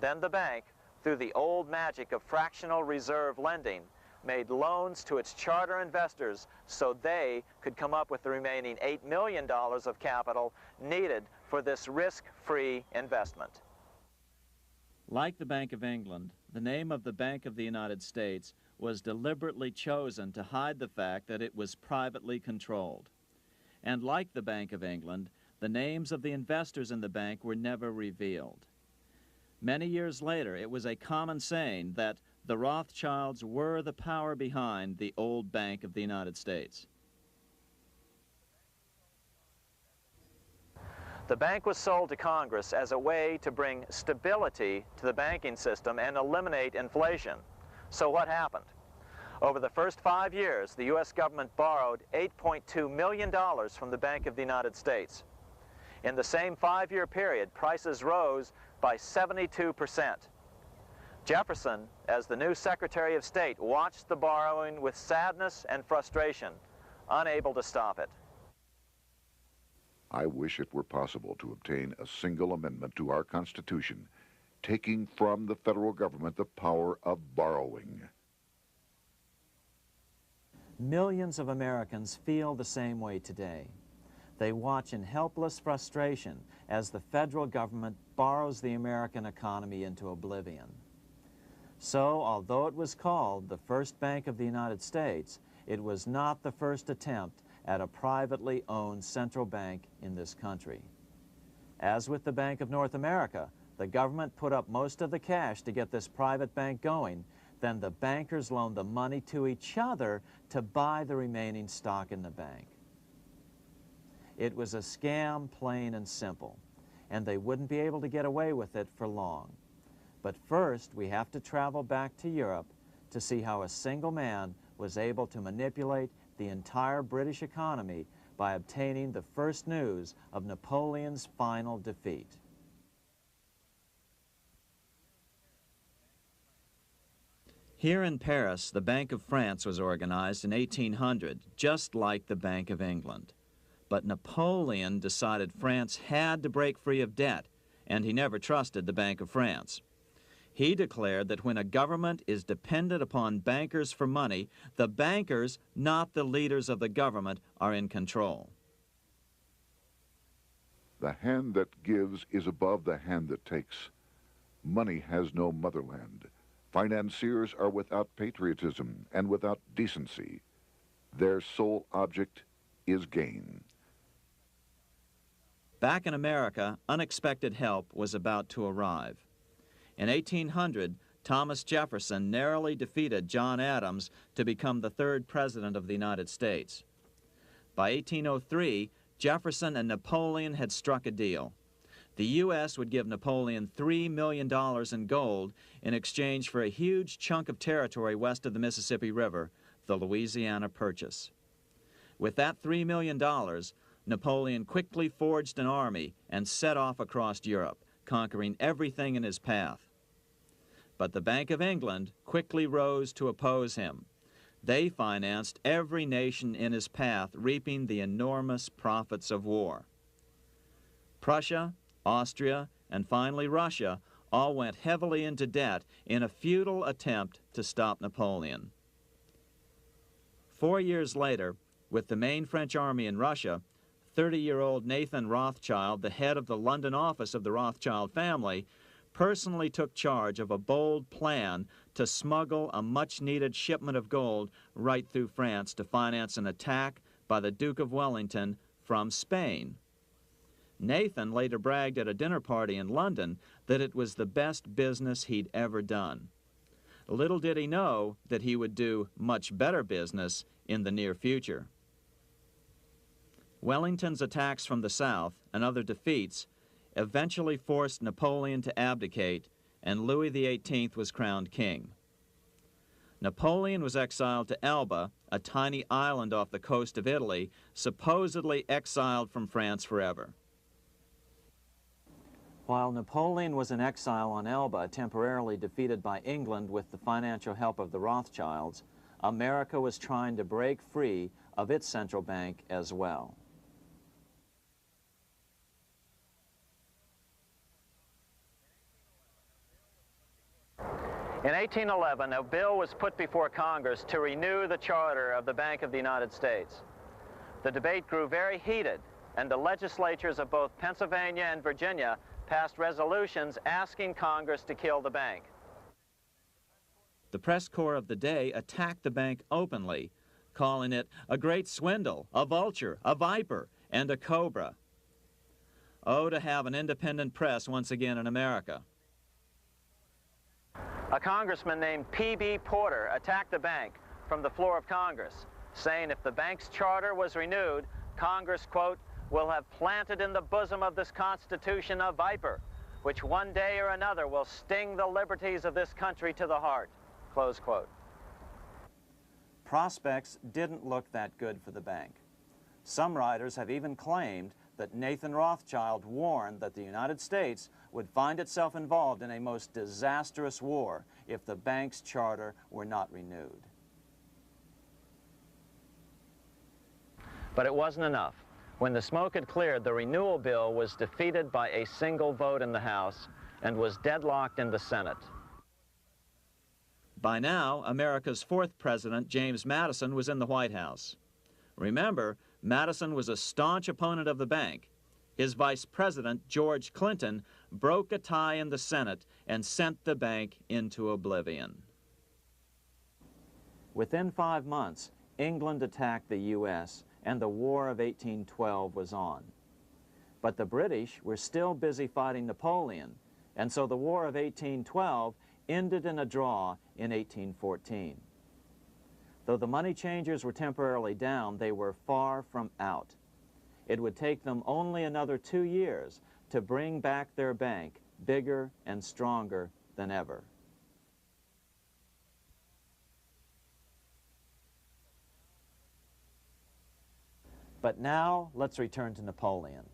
Then the bank, through the old magic of fractional reserve lending, made loans to its charter investors so they could come up with the remaining $8 million of capital needed for this risk-free investment. Like the Bank of England, the name of the Bank of the United States was deliberately chosen to hide the fact that it was privately controlled. And like the Bank of England, the names of the investors in the bank were never revealed. Many years later, it was a common saying that the Rothschilds were the power behind the old Bank of the United States. The bank was sold to Congress as a way to bring stability to the banking system and eliminate inflation. So what happened? Over the first 5 years, the U.S. government borrowed $8.2 million from the Bank of the United States. In the same 5-year period, prices rose by 72%. Jefferson, as the new Secretary of State, watched the borrowing with sadness and frustration, unable to stop it. I wish it were possible to obtain a single amendment to our Constitution, taking from the federal government the power of borrowing. Millions of Americans feel the same way today. They watch in helpless frustration as the federal government borrows the American economy into oblivion. So, although it was called the First Bank of the United States, it was not the first attempt at a privately owned central bank in this country. As with the Bank of North America, the government put up most of the cash to get this private bank going, then the bankers loaned the money to each other to buy the remaining stock in the bank. It was a scam, plain and simple, and they wouldn't be able to get away with it for long. But first, we have to travel back to Europe to see how a single man was able to manipulate the entire British economy by obtaining the first news of Napoleon's final defeat. Here in Paris, the Bank of France was organized in 1800, just like the Bank of England. But Napoleon decided France had to break free of debt, and he never trusted the Bank of France. He declared that when a government is dependent upon bankers for money, the bankers, not the leaders of the government, are in control. The hand that gives is above the hand that takes. Money has no motherland. Financiers are without patriotism and without decency. Their sole object is gain. Back in America, unexpected help was about to arrive. In 1800, Thomas Jefferson narrowly defeated John Adams to become the third president of the United States. By 1803, Jefferson and Napoleon had struck a deal. The U.S. would give Napoleon $3 million in gold in exchange for a huge chunk of territory west of the Mississippi River, the Louisiana Purchase. With that $3 million, Napoleon quickly forged an army and set off across Europe, conquering everything in his path. But the Bank of England quickly rose to oppose him. They financed every nation in his path, reaping the enormous profits of war. Prussia, Austria, and finally Russia all went heavily into debt in a futile attempt to stop Napoleon. 4 years later, with the main French army in Russia, 30-year-old Nathan Rothschild, the head of the London office of the Rothschild family, personally took charge of a bold plan to smuggle a much-needed shipment of gold right through France to finance an attack by the Duke of Wellington from Spain. Nathan later bragged at a dinner party in London that it was the best business he'd ever done. Little did he know that he would do much better business in the near future. Wellington's attacks from the south and other defeats eventually forced Napoleon to abdicate, and Louis XVIII was crowned king. Napoleon was exiled to Elba, a tiny island off the coast of Italy, supposedly exiled from France forever. While Napoleon was in exile on Elba, temporarily defeated by England with the financial help of the Rothschilds, America was trying to break free of its central bank as well. In 1811, a bill was put before Congress to renew the charter of the Bank of the United States. The debate grew very heated, and the legislatures of both Pennsylvania and Virginia passed resolutions asking Congress to kill the bank. The press corps of the day attacked the bank openly, calling it a great swindle, a vulture, a viper, and a cobra. Oh, to have an independent press once again in America. A congressman named P.B. Porter attacked the bank from the floor of Congress, saying if the bank's charter was renewed, Congress, quote, will have planted in the bosom of this Constitution a viper, which one day or another will sting the liberties of this country to the heart, close quote. Prospects didn't look that good for the bank. Some writers have even claimed that Nathan Rothschild warned that the United States would find itself involved in a most disastrous war if the bank's charter were not renewed. But it wasn't enough. When the smoke had cleared, the renewal bill was defeated by a single vote in the House and was deadlocked in the Senate. By now, America's fourth president, James Madison, was in the White House. Remember, Madison was a staunch opponent of the bank. His vice president, George Clinton, broke a tie in the Senate and sent the bank into oblivion. Within 5 months, England attacked the U.S., and the War of 1812 was on. But the British were still busy fighting Napoleon, and so the War of 1812 ended in a draw in 1814. Though the money changers were temporarily down, they were far from out. It would take them only another 2 years to bring back their bank bigger and stronger than ever. But now let's return to Napoleon,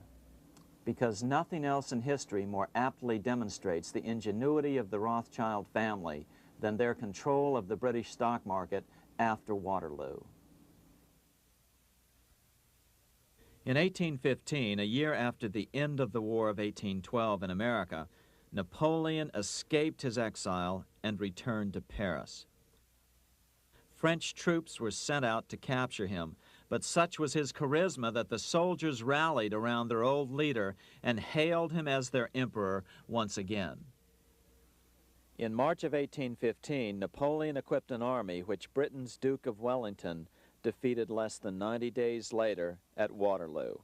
because nothing else in history more aptly demonstrates the ingenuity of the Rothschild family than their control of the British stock market after Waterloo. In 1815, a year after the end of the War of 1812 in America, Napoleon escaped his exile and returned to Paris. French troops were sent out to capture him, but such was his charisma that the soldiers rallied around their old leader and hailed him as their emperor once again. In March of 1815, Napoleon equipped an army which Britain's Duke of Wellington defeated less than 90 days later at Waterloo.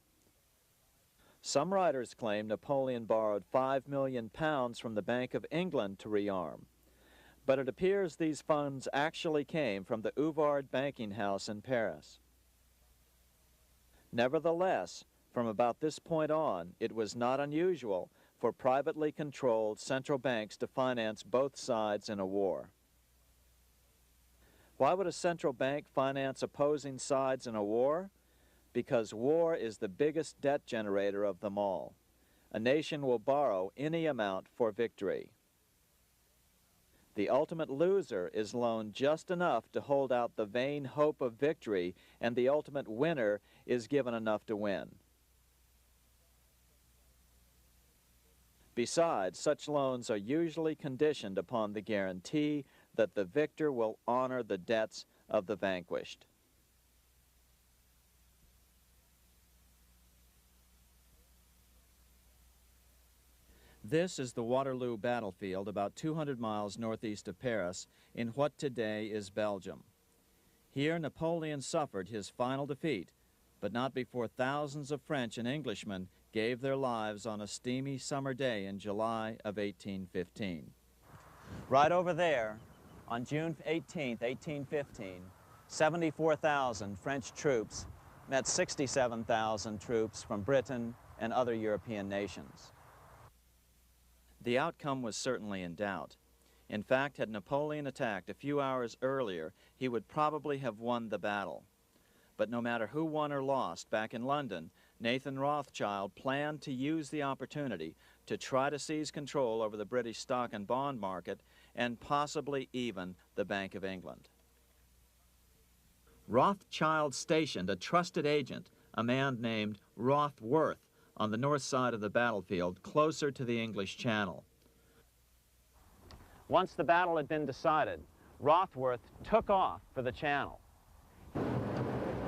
Some writers claim Napoleon borrowed £5 million from the Bank of England to rearm, but it appears these funds actually came from the Ouvard banking house in Paris. Nevertheless, from about this point on, it was not unusual for privately controlled central banks to finance both sides in a war. Why would a central bank finance opposing sides in a war? Because war is the biggest debt generator of them all. A nation will borrow any amount for victory. The ultimate loser is loaned just enough to hold out the vain hope of victory, and the ultimate winner is given enough to win. Besides, such loans are usually conditioned upon the guarantee that the victor will honor the debts of the vanquished. This is the Waterloo battlefield about 200 miles northeast of Paris in what today is Belgium. Here Napoleon suffered his final defeat, but not before thousands of French and Englishmen gave their lives on a steamy summer day in July of 1815. Right over there, on June 18, 1815, 74,000 French troops met 67,000 troops from Britain and other European nations. The outcome was certainly in doubt. In fact, had Napoleon attacked a few hours earlier, he would probably have won the battle. But no matter who won or lost, back in London, Nathan Rothschild planned to use the opportunity to try to seize control over the British stock and bond market and possibly even the Bank of England. Rothschild stationed a trusted agent, a man named Rothworth, on the north side of the battlefield, closer to the English Channel. Once the battle had been decided, Rothworth took off for the Channel.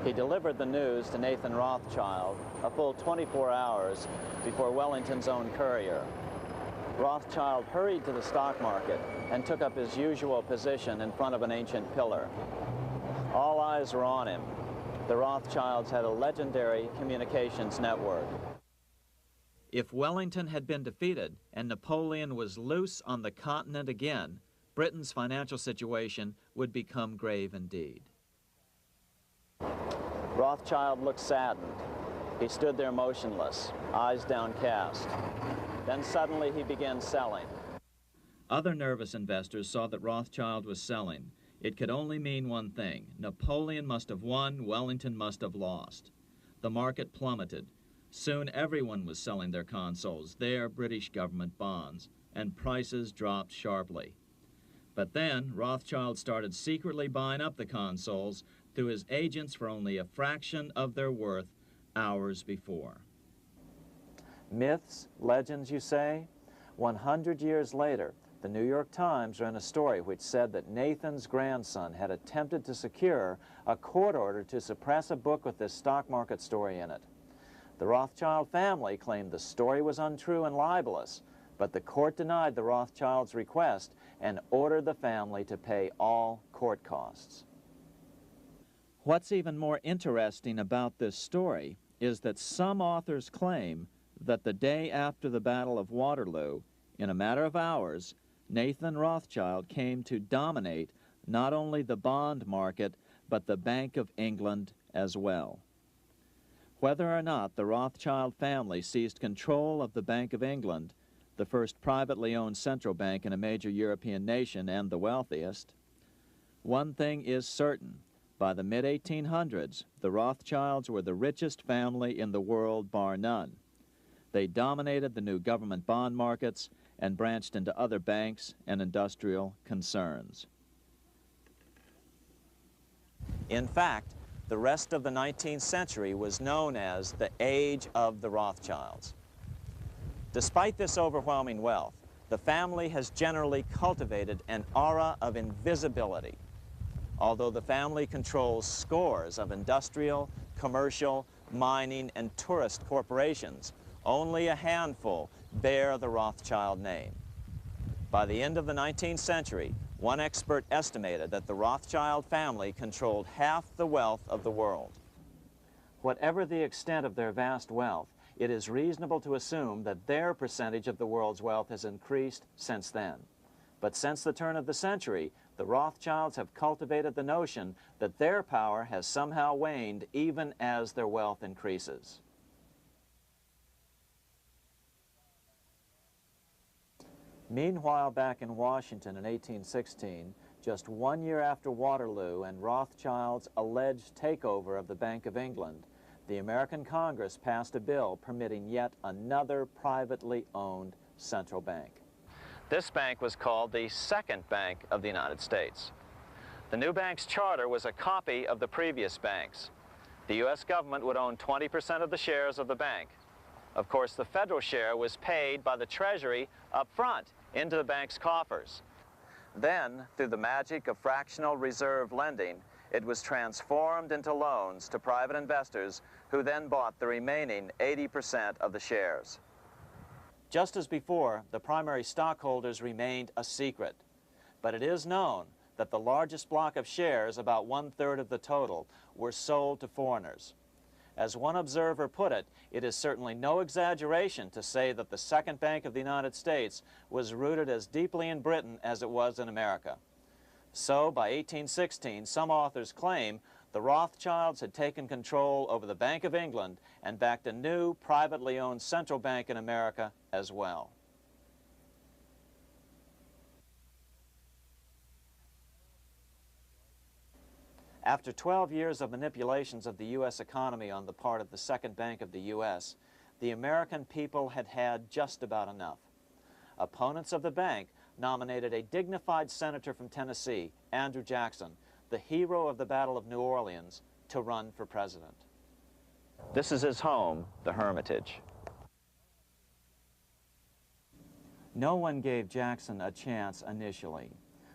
He delivered the news to Nathan Rothschild a full 24 hours before Wellington's own courier. Rothschild hurried to the stock market and took up his usual position in front of an ancient pillar. All eyes were on him. The Rothschilds had a legendary communications network. If Wellington had been defeated and Napoleon was loose on the continent again, Britain's financial situation would become grave indeed. Rothschild looked saddened. He stood there motionless, eyes downcast. Then suddenly he began selling. Other nervous investors saw that Rothschild was selling. It could only mean one thing. Napoleon must have won, Wellington must have lost. The market plummeted. Soon everyone was selling their consols, their British government bonds, and prices dropped sharply. But then Rothschild started secretly buying up the consols through his agents for only a fraction of their worth hours before. Myths, legends, you say? 100 years later, the New York Times ran a story which said that Nathan's grandson had attempted to secure a court order to suppress a book with this stock market story in it. The Rothschild family claimed the story was untrue and libelous, but the court denied the Rothschilds' request and ordered the family to pay all court costs. What's even more interesting about this story is that some authors claim that the day after the Battle of Waterloo, in a matter of hours, Nathan Rothschild came to dominate not only the bond market, but the Bank of England as well. Whether or not the Rothschild family seized control of the Bank of England, the first privately owned central bank in a major European nation and the wealthiest, one thing is certain. By the mid-1800s, the Rothschilds were the richest family in the world, bar none. They dominated the new government bond markets and branched into other banks and industrial concerns. In fact, the rest of the 19th century was known as the Age of the Rothschilds. Despite this overwhelming wealth, the family has generally cultivated an aura of invisibility. Although the family controls scores of industrial, commercial, mining, and tourist corporations, only a handful bear the Rothschild name. By the end of the 19th century, one expert estimated that the Rothschild family controlled half the wealth of the world. Whatever the extent of their vast wealth, it is reasonable to assume that their percentage of the world's wealth has increased since then. But since the turn of the century, the Rothschilds have cultivated the notion that their power has somehow waned even as their wealth increases. Meanwhile, back in Washington in 1816, just 1 year after Waterloo and Rothschild's alleged takeover of the Bank of England, the American Congress passed a bill permitting yet another privately owned central bank. This bank was called the Second Bank of the United States. The new bank's charter was a copy of the previous bank's. The U.S. government would own 20% of the shares of the bank. Of course, the federal share was paid by the Treasury up front into the bank's coffers. Then, through the magic of fractional reserve lending, it was transformed into loans to private investors who then bought the remaining 80% of the shares. Just as before, the primary stockholders remained a secret. But it is known that the largest block of shares, about 1/3 of the total, were sold to foreigners. As one observer put it, it is certainly no exaggeration to say that the Second Bank of the United States was rooted as deeply in Britain as it was in America. So, by 1816, some authors claim the Rothschilds had taken control over the Bank of England and backed a new, privately owned central bank in America as well. After 12 years of manipulations of the U.S. economy on the part of the Second Bank of the U.S., the American people had had just about enough. Opponents of the bank nominated a dignified senator from Tennessee, Andrew Jackson, the hero of the Battle of New Orleans, to run for president. This is his home, the Hermitage. No one gave Jackson a chance initially.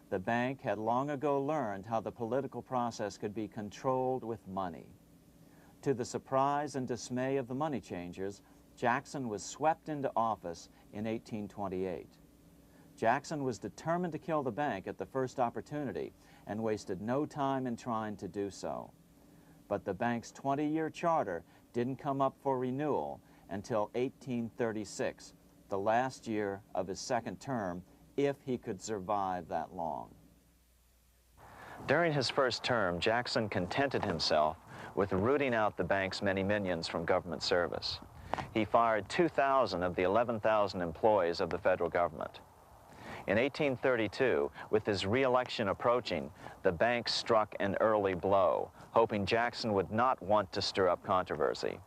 The bank had long ago learned how the political process could be controlled with money. To the surprise and dismay of the money changers, Jackson was swept into office in 1828. Jackson was determined to kill the bank at the first opportunity and wasted no time in trying to do so. But the bank's 20-year charter didn't come up for renewal until 1836, the last year of his second term, if he could survive that long. During his first term, Jackson contented himself with rooting out the bank's many minions from government service. He fired 2,000 of the 11,000 employees of the federal government. In 1832, with his re-election approaching, the bank struck an early blow, hoping Jackson would not want to stir up controversy.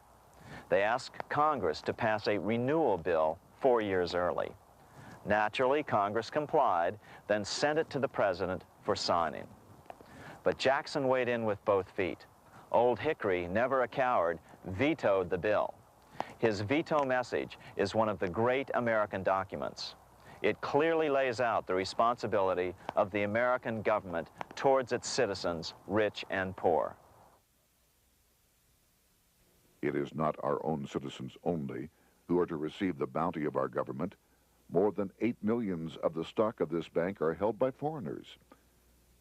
They asked Congress to pass a renewal bill 4 years early. Naturally, Congress complied, then sent it to the president for signing. But Jackson weighed in with both feet. Old Hickory, never a coward, vetoed the bill. His veto message is one of the great American documents. It clearly lays out the responsibility of the American government towards its citizens, rich and poor. It is not our own citizens only who are to receive the bounty of our government. More than 8 million of the stock of this bank are held by foreigners.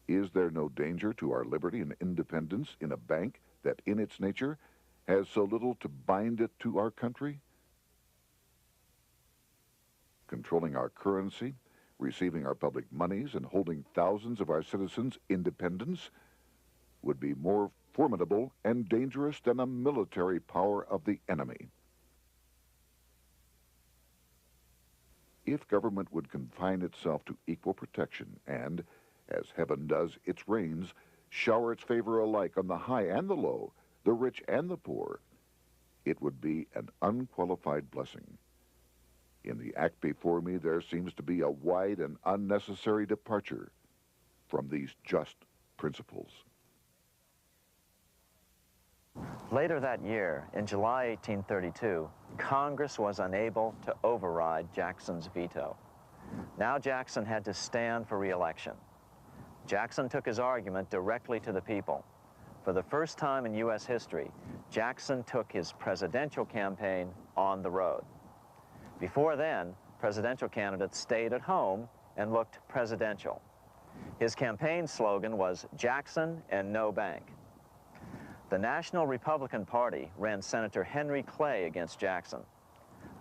Is there no danger to our liberty and independence in a bank that in its nature has so little to bind it to our country? Controlling our currency, receiving our public monies, and holding thousands of our citizens' independence would be more formidable and dangerous than a military power of the enemy. If government would confine itself to equal protection and, as heaven does its rains, shower its favor alike on the high and the low, the rich and the poor, it would be an unqualified blessing. In the act before me, there seems to be a wide and unnecessary departure from these just principles. Later that year, in July 1832, Congress was unable to override Jackson's veto. Now Jackson had to stand for re-election. Jackson took his argument directly to the people. For the first time in U.S. history, Jackson took his presidential campaign on the road. Before then, presidential candidates stayed at home and looked presidential. His campaign slogan was "Jackson and no bank." The National Republican Party ran Senator Henry Clay against Jackson.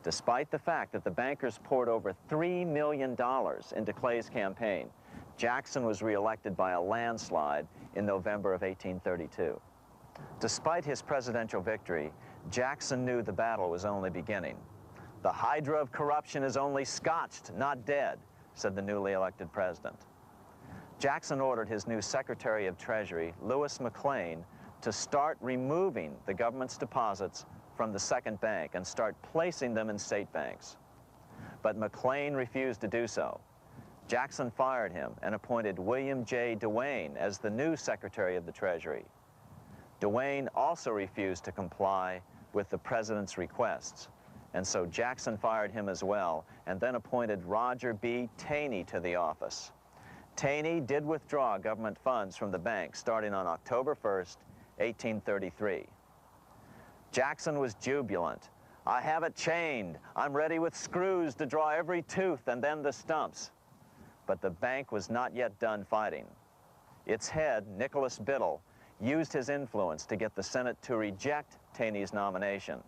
Despite the fact that the bankers poured over $3 million into Clay's campaign, Jackson was reelected by a landslide in November of 1832. Despite his presidential victory, Jackson knew the battle was only beginning. "The hydra of corruption is only scotched, not dead," said the newly elected president. Jackson ordered his new Secretary of Treasury, Lewis McLean, to start removing the government's deposits from the second bank and start placing them in state banks. But McLean refused to do so. Jackson fired him and appointed William J. Duane as the new Secretary of the Treasury. Duane also refused to comply with the president's requests, and so Jackson fired him as well and then appointed Roger B. Taney to the office. Taney did withdraw government funds from the bank starting on October 1st, 1833. Jackson was jubilant. "I have it chained. I'm ready with screws to draw every tooth and then the stumps." But the bank was not yet done fighting. Its head, Nicholas Biddle, used his influence to get the Senate to reject Taney's nomination.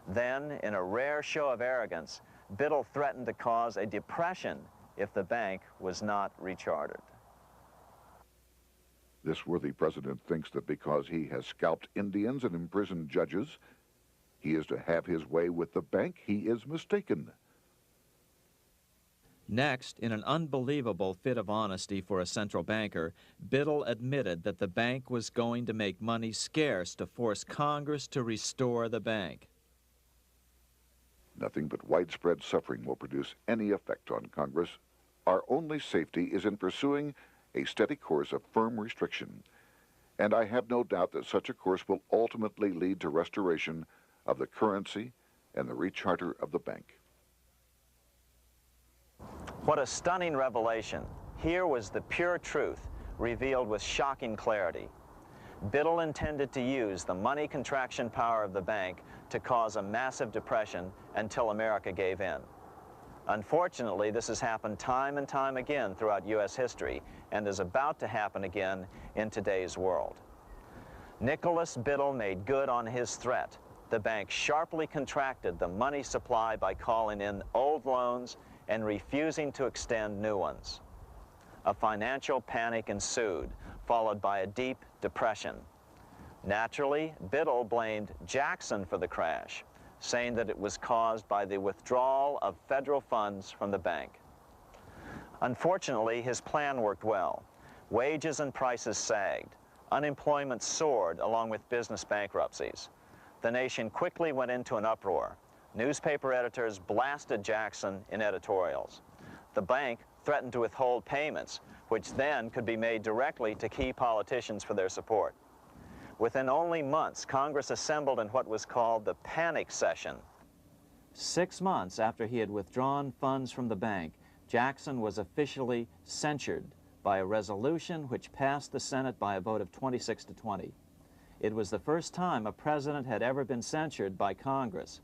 Then, in a rare show of arrogance, Biddle threatened to cause a depression if the bank was not rechartered. This worthy president thinks that because he has scalped Indians and imprisoned judges, he is to have his way with the bank. He is mistaken. Next, in an unbelievable fit of honesty for a central banker, Biddle admitted that the bank was going to make money scarce to force Congress to restore the bank. Nothing but widespread suffering will produce any effect on Congress. Our only safety is in pursuing a steady course of firm restriction, and I have no doubt that such a course will ultimately lead to restoration of the currency and the recharter of the bank. What a stunning revelation. Here was the pure truth, revealed with shocking clarity. Biddle intended to use the money contraction power of the bank to cause a massive depression until America gave in. Unfortunately, this has happened time and time again throughout U.S. history and is about to happen again in today's world. Nicholas Biddle made good on his threat. The bank sharply contracted the money supply by calling in old loans and refusing to extend new ones. A financial panic ensued, followed by a deep depression. Naturally, Biddle blamed Jackson for the crash, saying that it was caused by the withdrawal of federal funds from the bank. Unfortunately, his plan worked well. Wages and prices sagged. Unemployment soared along with business bankruptcies. The nation quickly went into an uproar. Newspaper editors blasted Jackson in editorials. The bank threatened to withhold payments, which then could be made directly to key politicians for their support. Within only months, Congress assembled in what was called the panic session. 6 months after he had withdrawn funds from the bank, Jackson was officially censured by a resolution which passed the Senate by a vote of 26 to 20. It was the first time a president had ever been censured by Congress.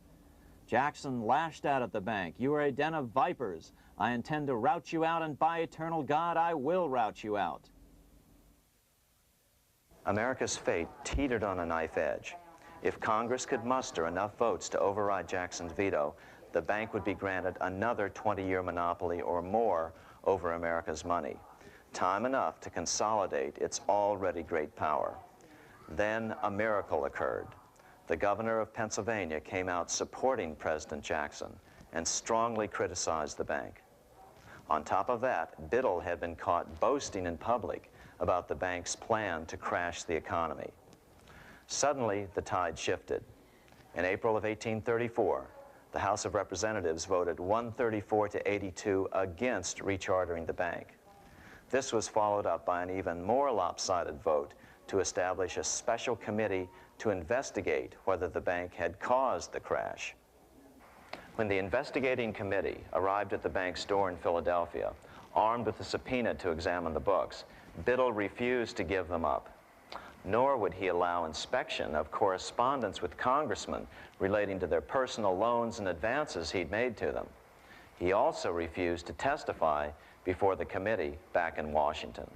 Jackson lashed out at the bank. "You are a den of vipers. I intend to rout you out, and by eternal God, I will rout you out." America's fate teetered on a knife edge. If Congress could muster enough votes to override Jackson's veto, the bank would be granted another 20-year monopoly or more over America's money, time enough to consolidate its already great power. Then a miracle occurred. The governor of Pennsylvania came out supporting President Jackson and strongly criticized the bank. On top of that, Biddle had been caught boasting in public about the bank's plan to crash the economy. Suddenly, the tide shifted. In April of 1834, the House of Representatives voted 134 to 82 against rechartering the bank. This was followed up by an even more lopsided vote to establish a special committee to investigate whether the bank had caused the crash. When the investigating committee arrived at the bank's door in Philadelphia, armed with a subpoena to examine the books, Biddle refused to give them up. Nor would he allow inspection of correspondence with congressmen relating to their personal loans and advances he'd made to them. He also refused to testify before the committee back in Washington.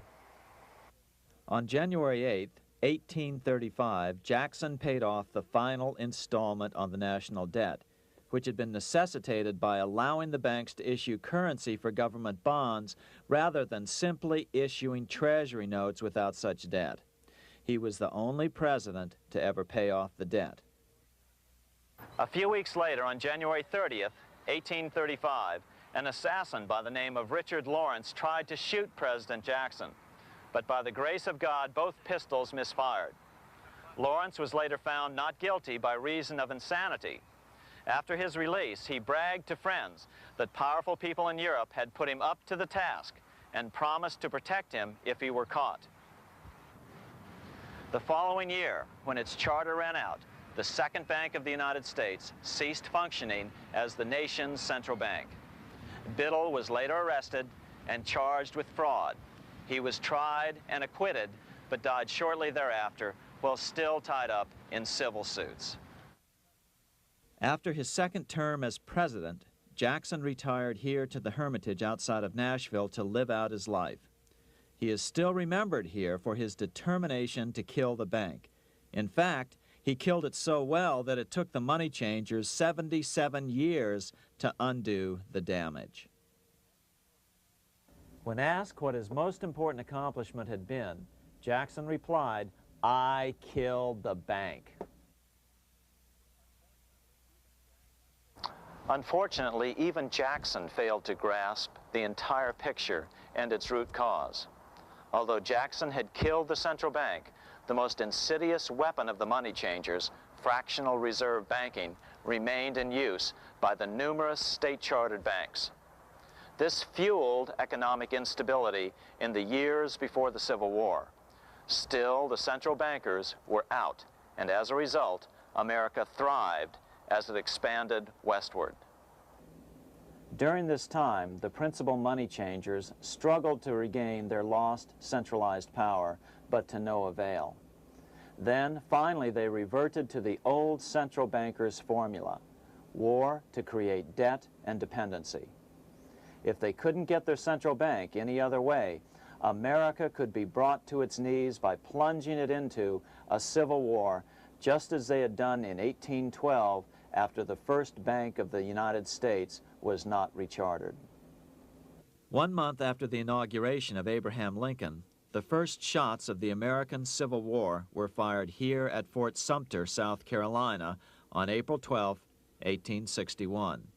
On January 8th, 1835, Jackson paid off the final installment on the national debt, which had been necessitated by allowing the banks to issue currency for government bonds rather than simply issuing treasury notes without such debt. He was the only president to ever pay off the debt. A few weeks later, on January 30th, 1835, an assassin by the name of Richard Lawrence tried to shoot President Jackson, but by the grace of God, both pistols misfired. Lawrence was later found not guilty by reason of insanity. After his release, he bragged to friends that powerful people in Europe had put him up to the task and promised to protect him if he were caught. The following year, when its charter ran out, the Second Bank of the United States ceased functioning as the nation's central bank. Biddle was later arrested and charged with fraud. He was tried and acquitted, but died shortly thereafter while still tied up in civil suits. After his second term as president, Jackson retired here to the Hermitage outside of Nashville to live out his life. He is still remembered here for his determination to kill the bank. In fact, he killed it so well that it took the money changers 77 years to undo the damage. When asked what his most important accomplishment had been, Jackson replied, "I killed the bank." Unfortunately, even Jackson failed to grasp the entire picture and its root cause. Although Jackson had killed the central bank, the most insidious weapon of the money changers, fractional reserve banking, remained in use by the numerous state-chartered banks. This fueled economic instability in the years before the Civil War. Still, the central bankers were out, and as a result, America thrived as it expanded westward. During this time, the principal money changers struggled to regain their lost centralized power, but to no avail. Then, finally, they reverted to the old central bankers' formula: war to create debt and dependency. If they couldn't get their central bank any other way, America could be brought to its knees by plunging it into a civil war, just as they had done in 1812 after the first Bank of the United States was not rechartered. 1 month after the inauguration of Abraham Lincoln, the first shots of the American Civil War were fired here at Fort Sumter, South Carolina, on April 12, 1861.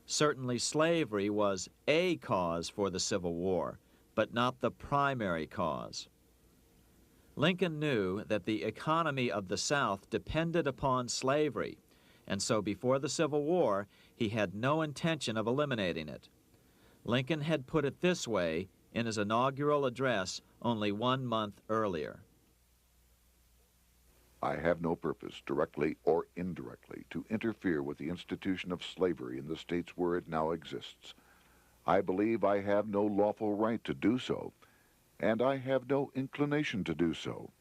Certainly slavery was a cause for the Civil War, but not the primary cause. Lincoln knew that the economy of the South depended upon slavery, and so before the Civil War, he had no intention of eliminating it. Lincoln had put it this way in his inaugural address only 1 month earlier. I have no purpose, directly or indirectly, to interfere with the institution of slavery in the states where it now exists. I believe I have no lawful right to do so, and I have no inclination to do so.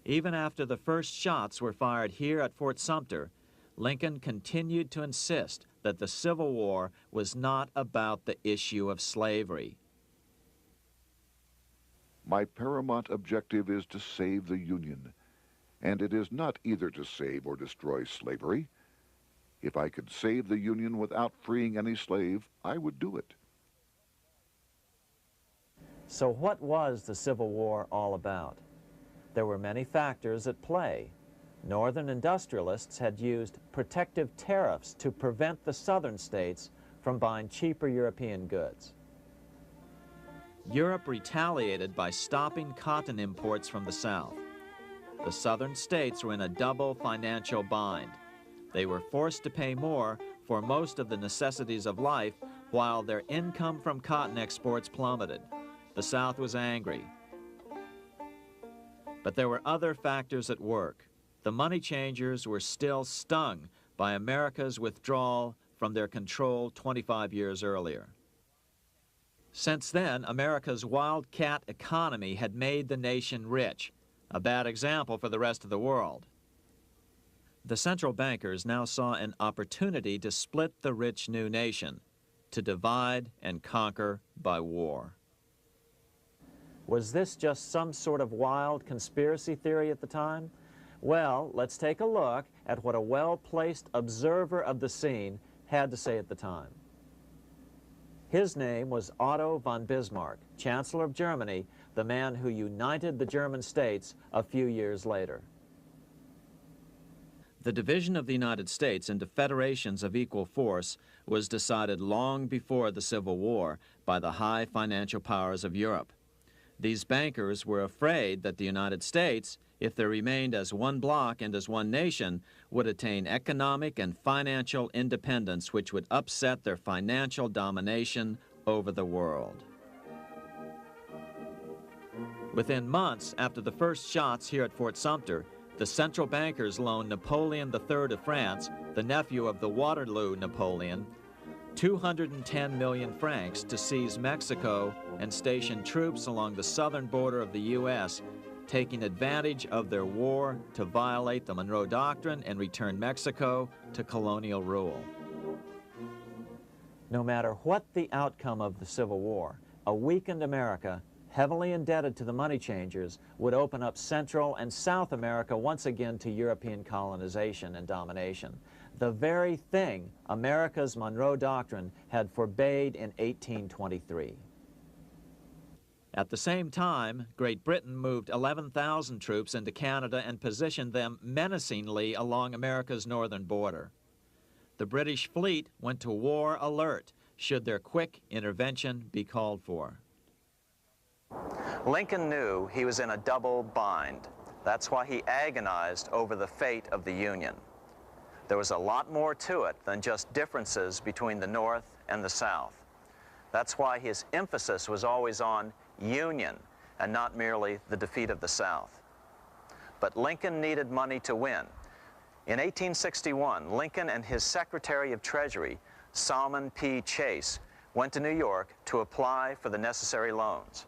Even after the first shots were fired here at Fort Sumter, Lincoln continued to insist that the Civil War was not about the issue of slavery. My paramount objective is to save the Union, and it is not either to save or destroy slavery. If I could save the Union without freeing any slave, I would do it. So what was the Civil War all about? There were many factors at play. Northern industrialists had used protective tariffs to prevent the southern states from buying cheaper European goods. Europe retaliated by stopping cotton imports from the South. The southern states were in a double financial bind. They were forced to pay more for most of the necessities of life, while their income from cotton exports plummeted. The South was angry. But there were other factors at work. The money changers were still stung by America's withdrawal from their control 25 years earlier. Since then, America's wildcat economy had made the nation rich, a bad example for the rest of the world. The central bankers now saw an opportunity to split the rich new nation, to divide and conquer by war. Was this just some sort of wild conspiracy theory at the time? Well, let's take a look at what a well-placed observer of the scene had to say at the time. His name was Otto von Bismarck, Chancellor of Germany, the man who united the German states a few years later. The division of the United States into federations of equal force was decided long before the Civil War by the high financial powers of Europe. These bankers were afraid that the United States, if they remained as one bloc and as one nation, would attain economic and financial independence which would upset their financial domination over the world. Within months after the first shots here at Fort Sumter, the central bankers loaned Napoleon III of France, the nephew of the Waterloo Napoleon, 210 million francs to seize Mexico and station troops along the southern border of the U.S., taking advantage of their war to violate the Monroe Doctrine and return Mexico to colonial rule. No matter what the outcome of the Civil War, a weakened America, heavily indebted to the money changers, would open up Central and South America once again to European colonization and domination. The very thing America's Monroe Doctrine had forbade in 1823. At the same time, Great Britain moved 11,000 troops into Canada and positioned them menacingly along America's northern border. The British fleet went to war alert should their quick intervention be called for. Lincoln knew he was in a double bind. That's why he agonized over the fate of the Union. There was a lot more to it than just differences between the North and the South. That's why his emphasis was always on union and not merely the defeat of the South. But Lincoln needed money to win. In 1861, Lincoln and his Secretary of Treasury, Salmon P. Chase, went to New York to apply for the necessary loans.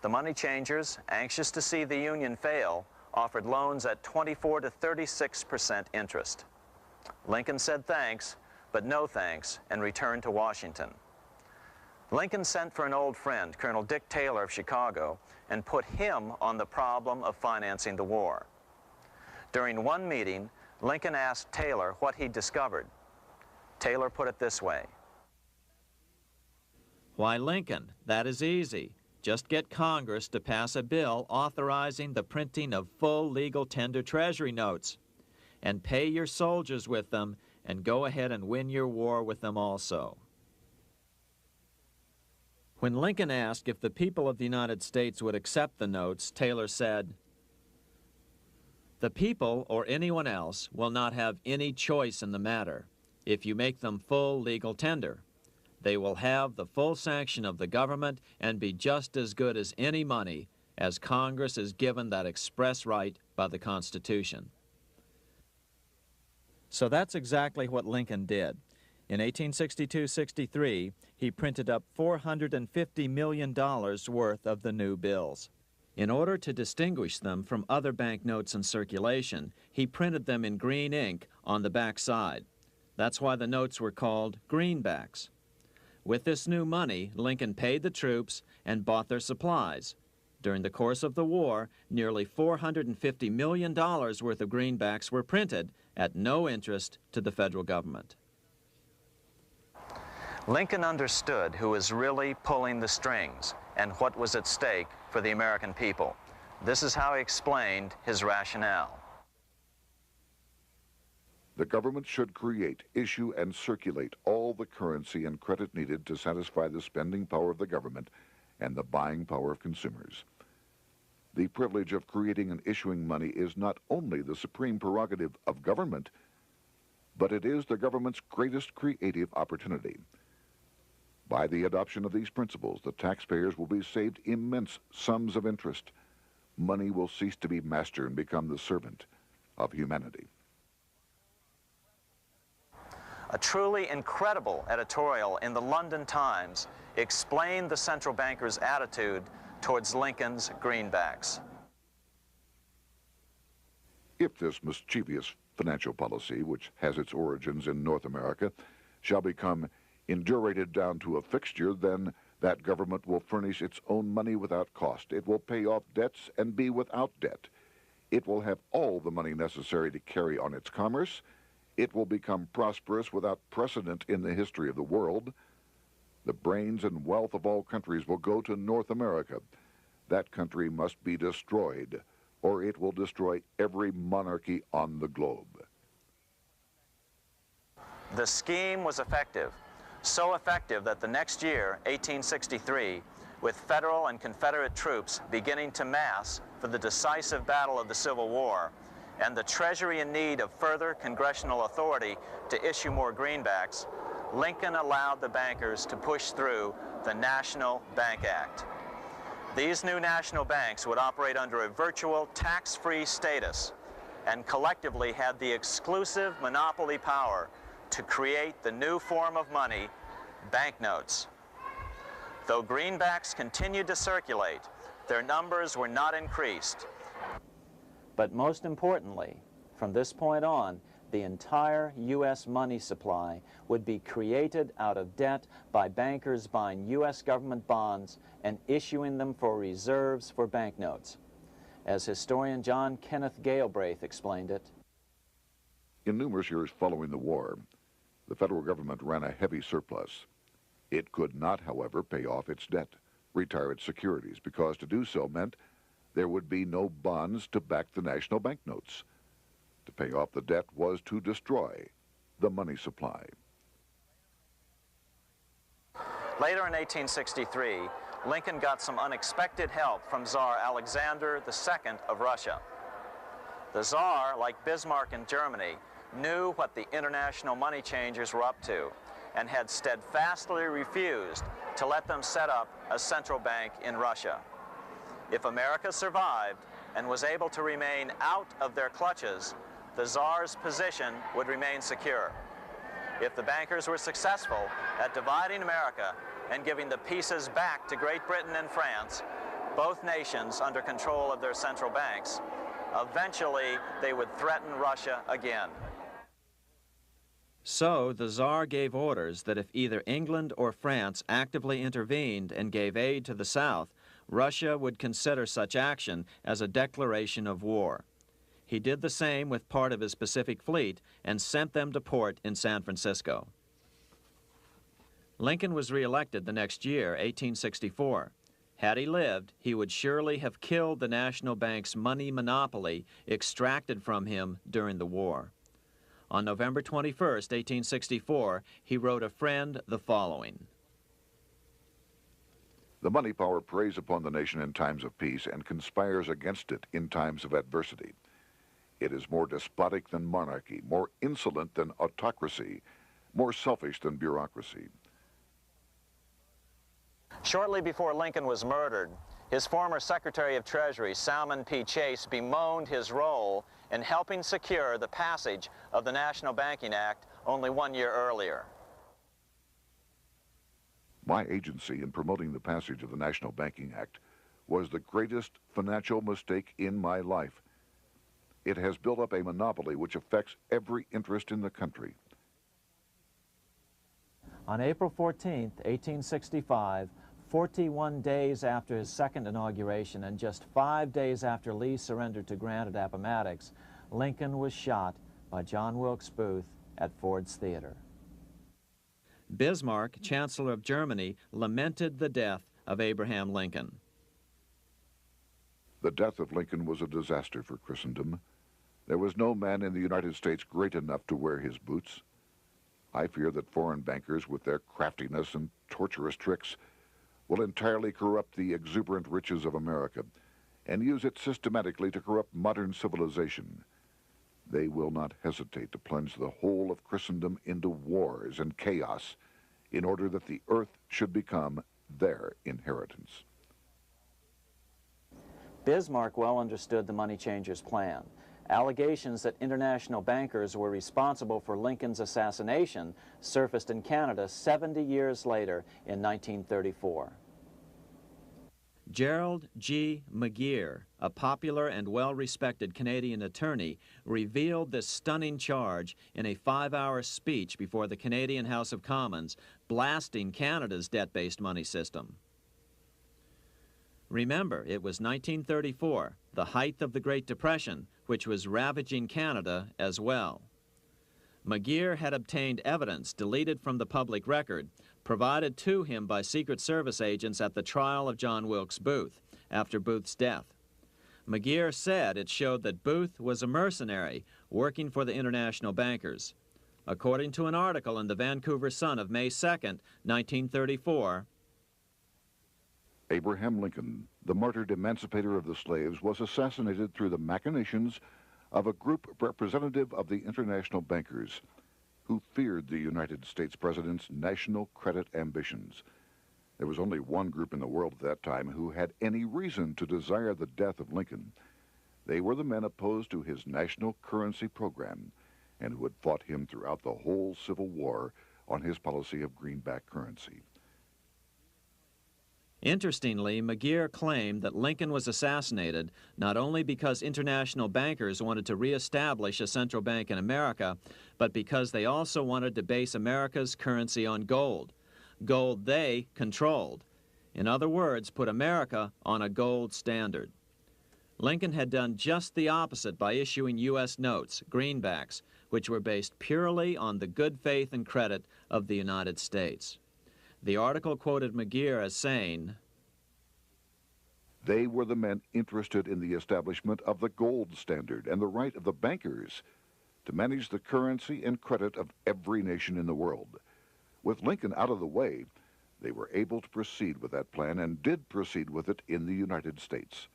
The money changers, anxious to see the Union fail, offered loans at 24 to 36% interest. Lincoln said thanks, but no thanks, and returned to Washington. Lincoln sent for an old friend, Colonel Dick Taylor of Chicago, and put him on the problem of financing the war. During one meeting, Lincoln asked Taylor what he'd discovered. Taylor put it this way. Why, Lincoln, that is easy. Just get Congress to pass a bill authorizing the printing of full legal tender treasury notes, and pay your soldiers with them, and go ahead and win your war with them also. When Lincoln asked if the people of the United States would accept the notes, Taylor said, "The people, or anyone else, will not have any choice in the matter if you make them full legal tender. They will have the full sanction of the government and be just as good as any money, as Congress is given that express right by the Constitution." So that's exactly what Lincoln did. In 1862-63, he printed up $450 million worth of the new bills. In order to distinguish them from other banknotes in circulation, he printed them in green ink on the back side. That's why the notes were called greenbacks. With this new money, Lincoln paid the troops and bought their supplies. During the course of the war, nearly $450 million worth of greenbacks were printed at no interest to the federal government. Lincoln understood who was really pulling the strings and what was at stake for the American people. This is how he explained his rationale. The government should create, issue, and circulate all the currency and credit needed to satisfy the spending power of the government and the buying power of consumers. The privilege of creating and issuing money is not only the supreme prerogative of government, but it is the government's greatest creative opportunity. By the adoption of these principles, the taxpayers will be saved immense sums of interest. Money will cease to be master and become the servant of humanity. A truly incredible editorial in the London Times explained the central bankers' attitude towards Lincoln's greenbacks. If this mischievous financial policy, which has its origins in North America, shall become indurated down to a fixture, then That government will furnish its own money without cost. It will pay off debts and be without debt. It will have all the money necessary to carry on its commerce. It will become prosperous without precedent in the history of the world. The brains and wealth of all countries will go to North America. That country must be destroyed, or it will destroy every monarchy on the globe. The scheme was effective, so effective that the next year, 1863, with Federal and Confederate troops beginning to mass for the decisive battle of the Civil War, and the Treasury in need of further congressional authority to issue more greenbacks, Lincoln allowed the bankers to push through the National Bank Act. These new national banks would operate under a virtual tax-free status and collectively had the exclusive monopoly power to create the new form of money, banknotes. Though greenbacks continued to circulate, their numbers were not increased. But most importantly, from this point on, the entire U.S. money supply would be created out of debt by bankers buying U.S. government bonds and issuing them for reserves for banknotes. As historian John Kenneth Galbraith explained it, in numerous years following the war, the federal government ran a heavy surplus. It could not, however, pay off its debt, retire its securities, because to do so meant there would be no bonds to back the national banknotes. To pay off the debt was to destroy the money supply. Later in 1863, Lincoln got some unexpected help from Tsar Alexander II of Russia. The Tsar, like Bismarck in Germany, knew what the international money changers were up to and had steadfastly refused to let them set up a central bank in Russia. If America survived and was able to remain out of their clutches, the Tsar's position would remain secure. If the bankers were successful at dividing America and giving the pieces back to Great Britain and France, both nations under control of their central banks, eventually they would threaten Russia again. So the Tsar gave orders that if either England or France actively intervened and gave aid to the South, Russia would consider such action as a declaration of war. He did the same with part of his Pacific Fleet and sent them to port in San Francisco. Lincoln was reelected the next year, 1864. Had he lived, he would surely have killed the national bank's money monopoly extracted from him during the war. On November 21, 1864, he wrote a friend the following: The money power preys upon the nation in times of peace and conspires against it in times of adversity. It is more despotic than monarchy, more insolent than autocracy, more selfish than bureaucracy. Shortly before Lincoln was murdered, his former Secretary of Treasury, Salmon P. Chase, bemoaned his role in helping secure the passage of the National Banking Act only 1 year earlier. My agency in promoting the passage of the National Banking Act was the greatest financial mistake in my life. It has built up a monopoly which affects every interest in the country. On April 14, 1865, 41 days after his second inauguration and just 5 days after Lee surrendered to Grant at Appomattox, Lincoln was shot by John Wilkes Booth at Ford's Theater. Bismarck, Chancellor of Germany, lamented the death of Abraham Lincoln. The death of Lincoln was a disaster for Christendom. There was no man in the United States great enough to wear his boots. I fear that foreign bankers, with their craftiness and torturous tricks, will entirely corrupt the exuberant riches of America and use it systematically to corrupt modern civilization. They will not hesitate to plunge the whole of Christendom into wars and chaos in order that the earth should become their inheritance. Bismarck well understood the money changers' plan. Allegations that international bankers were responsible for Lincoln's assassination surfaced in Canada 70 years later in 1934. Gerald G. McGeer, a popular and well-respected Canadian attorney, revealed this stunning charge in a 5-hour speech before the Canadian House of Commons, blasting Canada's debt-based money system. Remember, it was 1934, the height of the Great Depression, which was ravaging Canada as well. McGeer had obtained evidence deleted from the public record, provided to him by Secret Service agents at the trial of John Wilkes Booth after Booth's death. McGeer said it showed that Booth was a mercenary working for the international bankers. According to an article in the Vancouver Sun of May 2nd, 1934, Abraham Lincoln, the martyred emancipator of the slaves, was assassinated through the machinations of a group representative of the international bankers who feared the United States president's national credit ambitions. There was only one group in the world at that time who had any reason to desire the death of Lincoln. They were the men opposed to his national currency program and who had fought him throughout the whole Civil War on his policy of greenback currency. Interestingly, McGeer claimed that Lincoln was assassinated not only because international bankers wanted to reestablish a central bank in America, but because they also wanted to base America's currency on gold. Gold they controlled. In other words, put America on a gold standard. Lincoln had done just the opposite by issuing U.S. notes, greenbacks, which were based purely on the good faith and credit of the United States. The article quoted McGeer as saying, "They were the men interested in the establishment of the gold standard and the right of the bankers to manage the currency and credit of every nation in the world. With Lincoln out of the way, they were able to proceed with that plan and did proceed with it in the United States.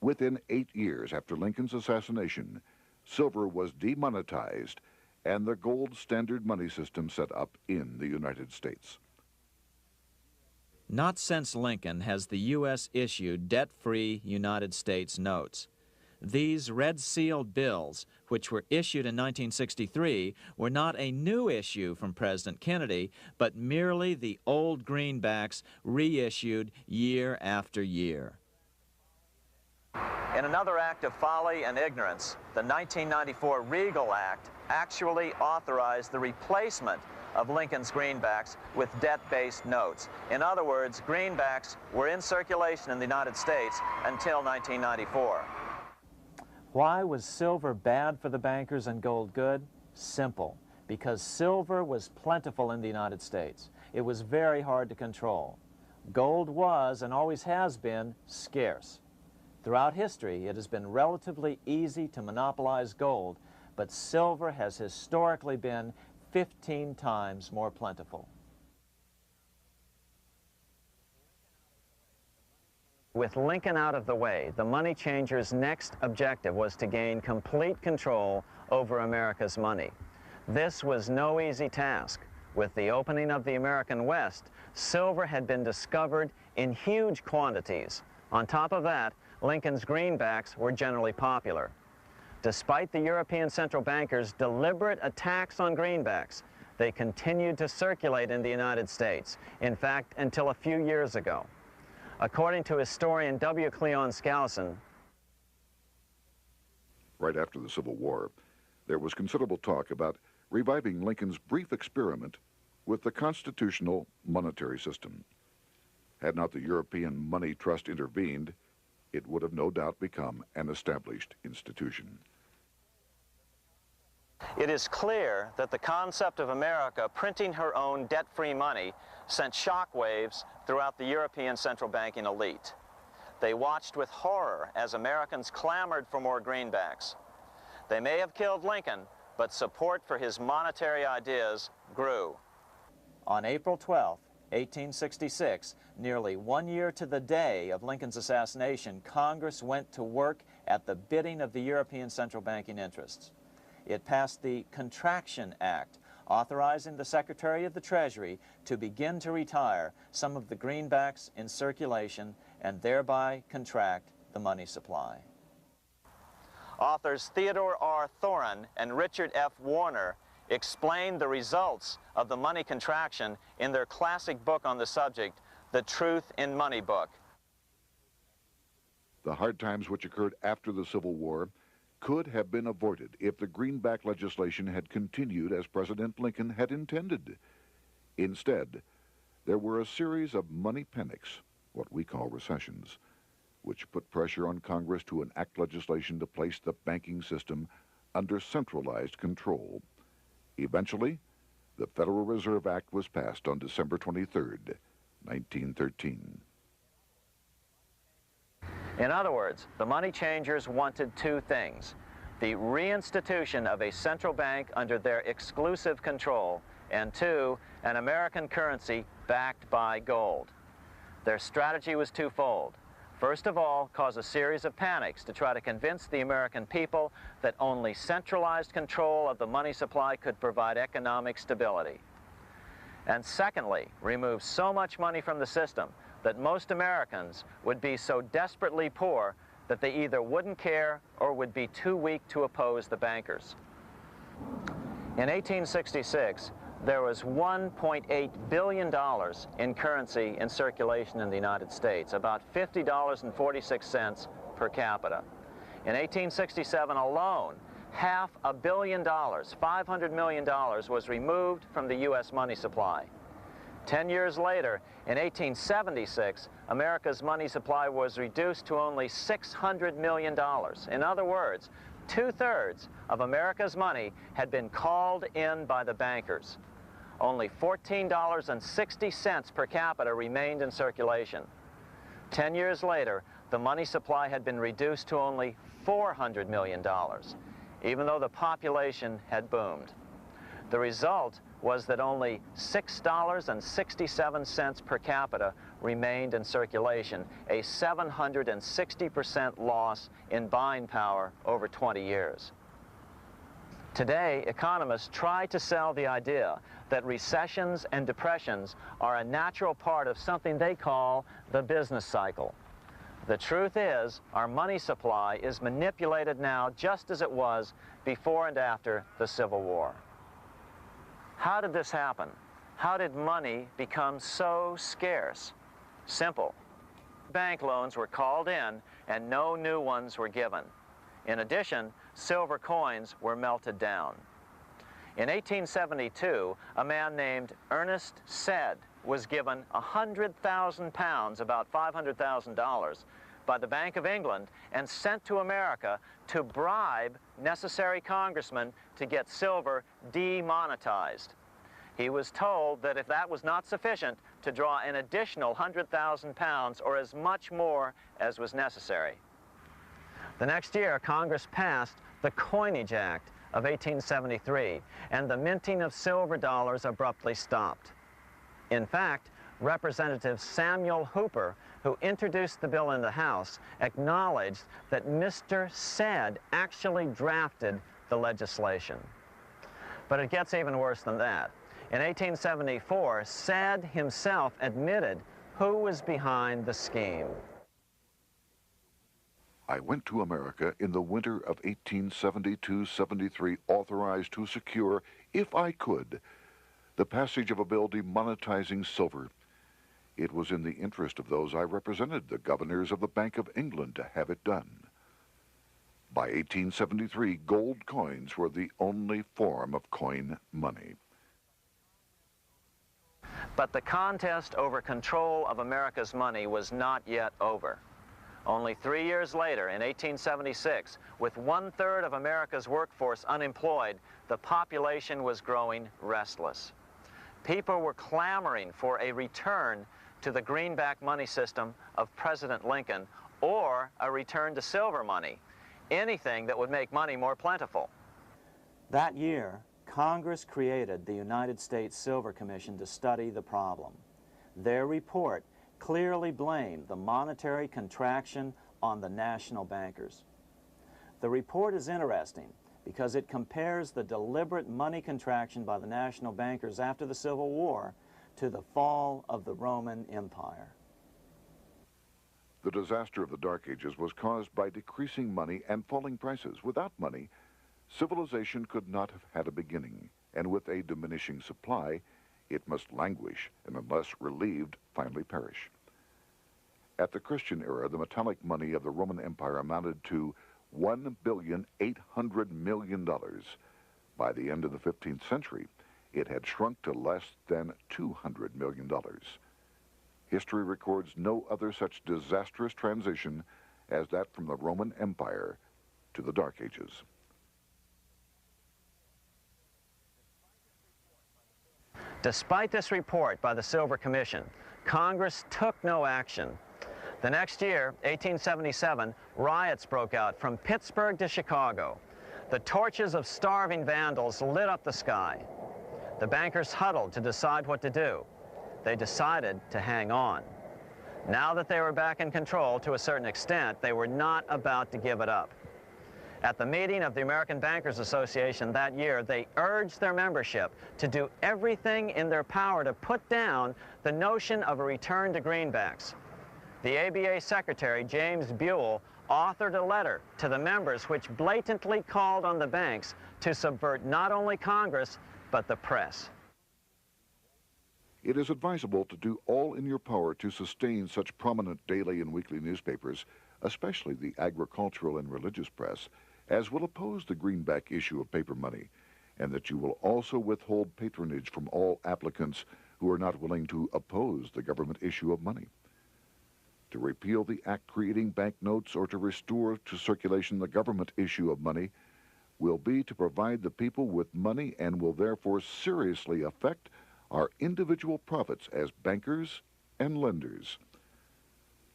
Within 8 years after Lincoln's assassination, silver was demonetized and the gold standard money system set up in the United States." Not since Lincoln has the U.S. issued debt-free United States notes. These red-sealed bills, which were issued in 1963, were not a new issue from President Kennedy, but merely the old greenbacks reissued year after year. In another act of folly and ignorance, the 1994 Regal Act actually authorized the replacement of Lincoln's greenbacks with debt-based notes. In other words, greenbacks were in circulation in the United States until 1994. Why was silver bad for the bankers and gold good? Simple. Because silver was plentiful in the United States. It was very hard to control. Gold was, and always has been, scarce. Throughout history, it has been relatively easy to monopolize gold, but silver has historically been 15 times more plentiful. With Lincoln out of the way, the money changers' next objective was to gain complete control over America's money. This was no easy task. With the opening of the American West, silver had been discovered in huge quantities. On top of that, Lincoln's greenbacks were generally popular. Despite the European central bankers' deliberate attacks on greenbacks, they continued to circulate in the United States, in fact, until a few years ago. According to historian W. Cleon Skousen, right after the Civil War, there was considerable talk about reviving Lincoln's brief experiment with the constitutional monetary system. Had not the European Money Trust intervened, it would have no doubt become an established institution. it is clear that the concept of America printing her own debt-free money sent shockwaves throughout the European central banking elite. They watched with horror as Americans clamored for more greenbacks. They may have killed Lincoln, but support for his monetary ideas grew. On April 12, 1866, nearly 1 year to the day of Lincoln's assassination, Congress went to work at the bidding of the European central banking interests. It passed the Contraction Act, authorizing the Secretary of the Treasury to begin to retire some of the greenbacks in circulation and thereby contract the money supply. Authors Theodore R. Thorin and Richard F. Warner explained the results of the money contraction in their classic book on the subject, The Truth in Money Book. The hard times which occurred after the Civil War could have been avoided if the greenback legislation had continued as President Lincoln had intended. Instead, there were a series of money panics, what we call recessions, which put pressure on Congress to enact legislation to place the banking system under centralized control. Eventually, the Federal Reserve Act was passed on December 23, 1913. In other words, the money changers wanted two things: the reinstitution of a central bank under their exclusive control, and two, an American currency backed by gold. Their strategy was twofold. First of all, cause a series of panics to try to convince the American people that only centralized control of the money supply could provide economic stability. And secondly, remove so much money from the system that most Americans would be so desperately poor that they either wouldn't care or would be too weak to oppose the bankers. In 1866, there was $1.8 billion in currency in circulation in the United States, about $50.46 per capita. In 1867 alone, $500 million, $500 million, was removed from the U.S. money supply. 10 years later, in 1876, America's money supply was reduced to only $600 million. In other words, 2/3 of America's money had been called in by the bankers. Only $14.60 per capita remained in circulation. 10 years later, the money supply had been reduced to only $400 million, even though the population had boomed. The result was that only $6.67 per capita remained in circulation, a 760% loss in buying power over 20 years. Today, economists try to sell the idea that recessions and depressions are a natural part of something they call the business cycle. The truth is, our money supply is manipulated now just as it was before and after the Civil War. How did this happen? How did money become so scarce? Simple. Bank loans were called in and no new ones were given. In addition, silver coins were melted down. In 1872, a man named Ernest Sed was given 100,000 pounds, about $500,000, by the Bank of England and sent to America to bribe necessary congressmen to get silver demonetized. He was told that if that was not sufficient, to draw an additional 100,000 pounds or as much more as was necessary. The next year, Congress passed the Coinage Act of 1873, and the minting of silver dollars abruptly stopped. In fact, Representative Samuel Hooper, who introduced the bill in the House, acknowledged that Mr. Sed actually drafted the legislation. But it gets even worse than that. In 1874, Sed himself admitted who was behind the scheme. I went to America in the winter of 1872-73, authorized to secure, if I could, the passage of a bill demonetizing silver. It was in the interest of those I represented, the governors of the Bank of England, to have it done. By 1873, gold coins were the only form of coin money. But the contest over control of America's money was not yet over. Only 3 years later, in 1876, with 1/3 of America's workforce unemployed, the population was growing restless. People were clamoring for a return to the greenback money system of President Lincoln or a return to silver money, anything that would make money more plentiful. That year, Congress created the United States Silver Commission to study the problem. Their report clearly blamed the monetary contraction on the national bankers. The report is interesting because it compares the deliberate money contraction by the national bankers after the Civil War to the fall of the Roman Empire. The disaster of the Dark Ages was caused by decreasing money and falling prices. Without money, civilization could not have had a beginning, and with a diminishing supply, it must languish and unless relieved, finally perish. At the Christian era, the metallic money of the Roman Empire amounted to $1,800,000,000. By the end of the 15th century, it had shrunk to less than $200 million. History records no other such disastrous transition as that from the Roman Empire to the Dark Ages. Despite this report by the Silver Commission, Congress took no action. The next year, 1877, riots broke out from Pittsburgh to Chicago. The torches of starving vandals lit up the sky. The bankers huddled to decide what to do. They decided to hang on. Now that they were back in control to a certain extent, they were not about to give it up. At the meeting of the American Bankers Association that year, they urged their membership to do everything in their power to put down the notion of a return to greenbacks. The ABA Secretary, James Buell, authored a letter to the members which blatantly called on the banks to subvert not only Congress, but the press. It is advisable to do all in your power to sustain such prominent daily and weekly newspapers, especially the agricultural and religious press, as will oppose the greenback issue of paper money, and that you will also withhold patronage from all applicants who are not willing to oppose the government issue of money. To repeal the act creating banknotes or to restore to circulation the government issue of money will be to provide the people with money and will therefore seriously affect our individual profits as bankers and lenders.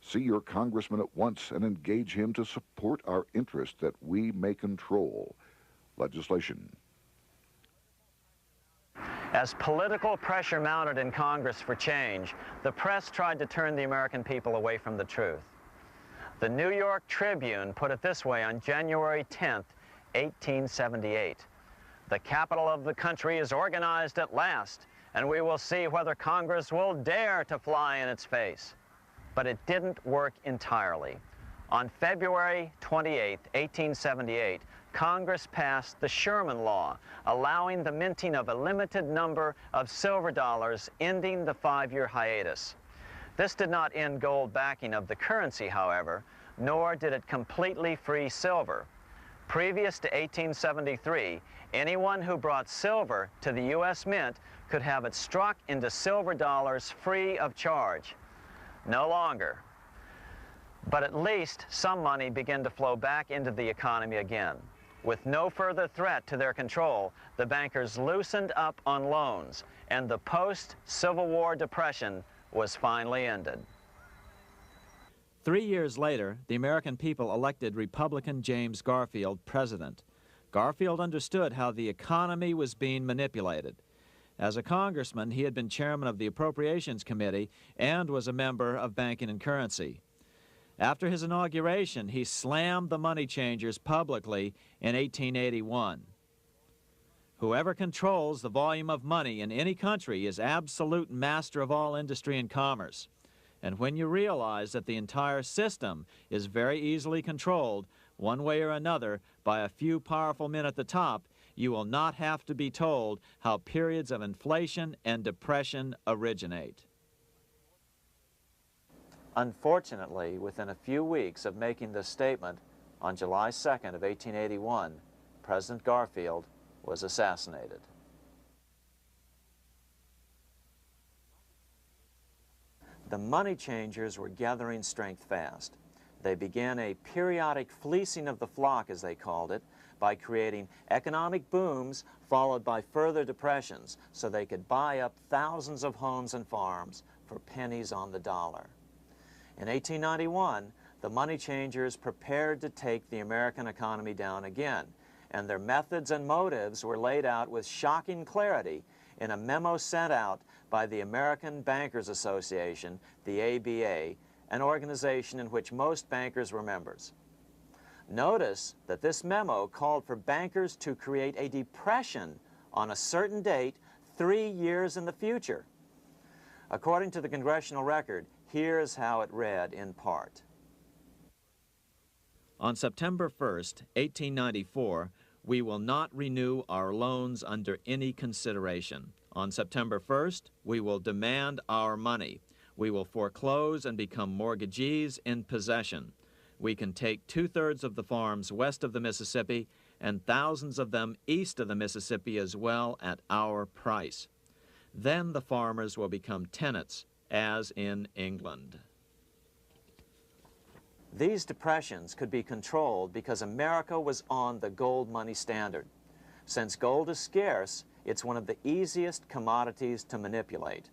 See your congressman at once and engage him to support our interest that we may control legislation. As political pressure mounted in Congress for change, the press tried to turn the American people away from the truth. The New York Tribune put it this way on January 10th, 1878. "The capital of the country is organized at last, and we will see whether Congress will dare to fly in its face." But it didn't work entirely. On February 28, 1878, Congress passed the Sherman Law, allowing the minting of a limited number of silver dollars, ending the 5-year hiatus. This did not end gold backing of the currency, however, nor did it completely free silver. Previous to 1873, anyone who brought silver to the U.S. Mint could have it struck into silver dollars free of charge. No longer. But at least some money began to flow back into the economy again. With no further threat to their control, the bankers loosened up on loans, and the post-Civil War depression was finally ended. 3 years later, the American people elected Republican James Garfield president. Garfield understood how the economy was being manipulated. As a congressman, he had been chairman of the Appropriations Committee and was a member of Banking and Currency. After his inauguration, he slammed the money changers publicly in 1881. Whoever controls the volume of money in any country is absolute master of all industry and commerce. And when you realize that the entire system is very easily controlled, one way or another, by a few powerful men at the top, you will not have to be told how periods of inflation and depression originate. Unfortunately, within a few weeks of making this statement, on July 2nd of 1881, President Garfield was assassinated. The money changers were gathering strength fast. They began a periodic fleecing of the flock, as they called it, by creating economic booms followed by further depressions so they could buy up thousands of homes and farms for pennies on the dollar. In 1891, the money changers prepared to take the American economy down again, and their methods and motives were laid out with shocking clarity in a memo sent out by the American Bankers Association, the ABA, an organization in which most bankers were members. Notice that this memo called for bankers to create a depression on a certain date 3 years in the future. According to the congressional record, here's how it read in part. On September 1st, 1894, we will not renew our loans under any consideration. On September 1st, we will demand our money. We will foreclose and become mortgagees in possession. We can take 2/3 of the farms west of the Mississippi and thousands of them east of the Mississippi as well at our price. Then the farmers will become tenants, as in England. These depressions could be controlled because America was on the gold money standard. Since gold is scarce, it's one of the easiest commodities to manipulate.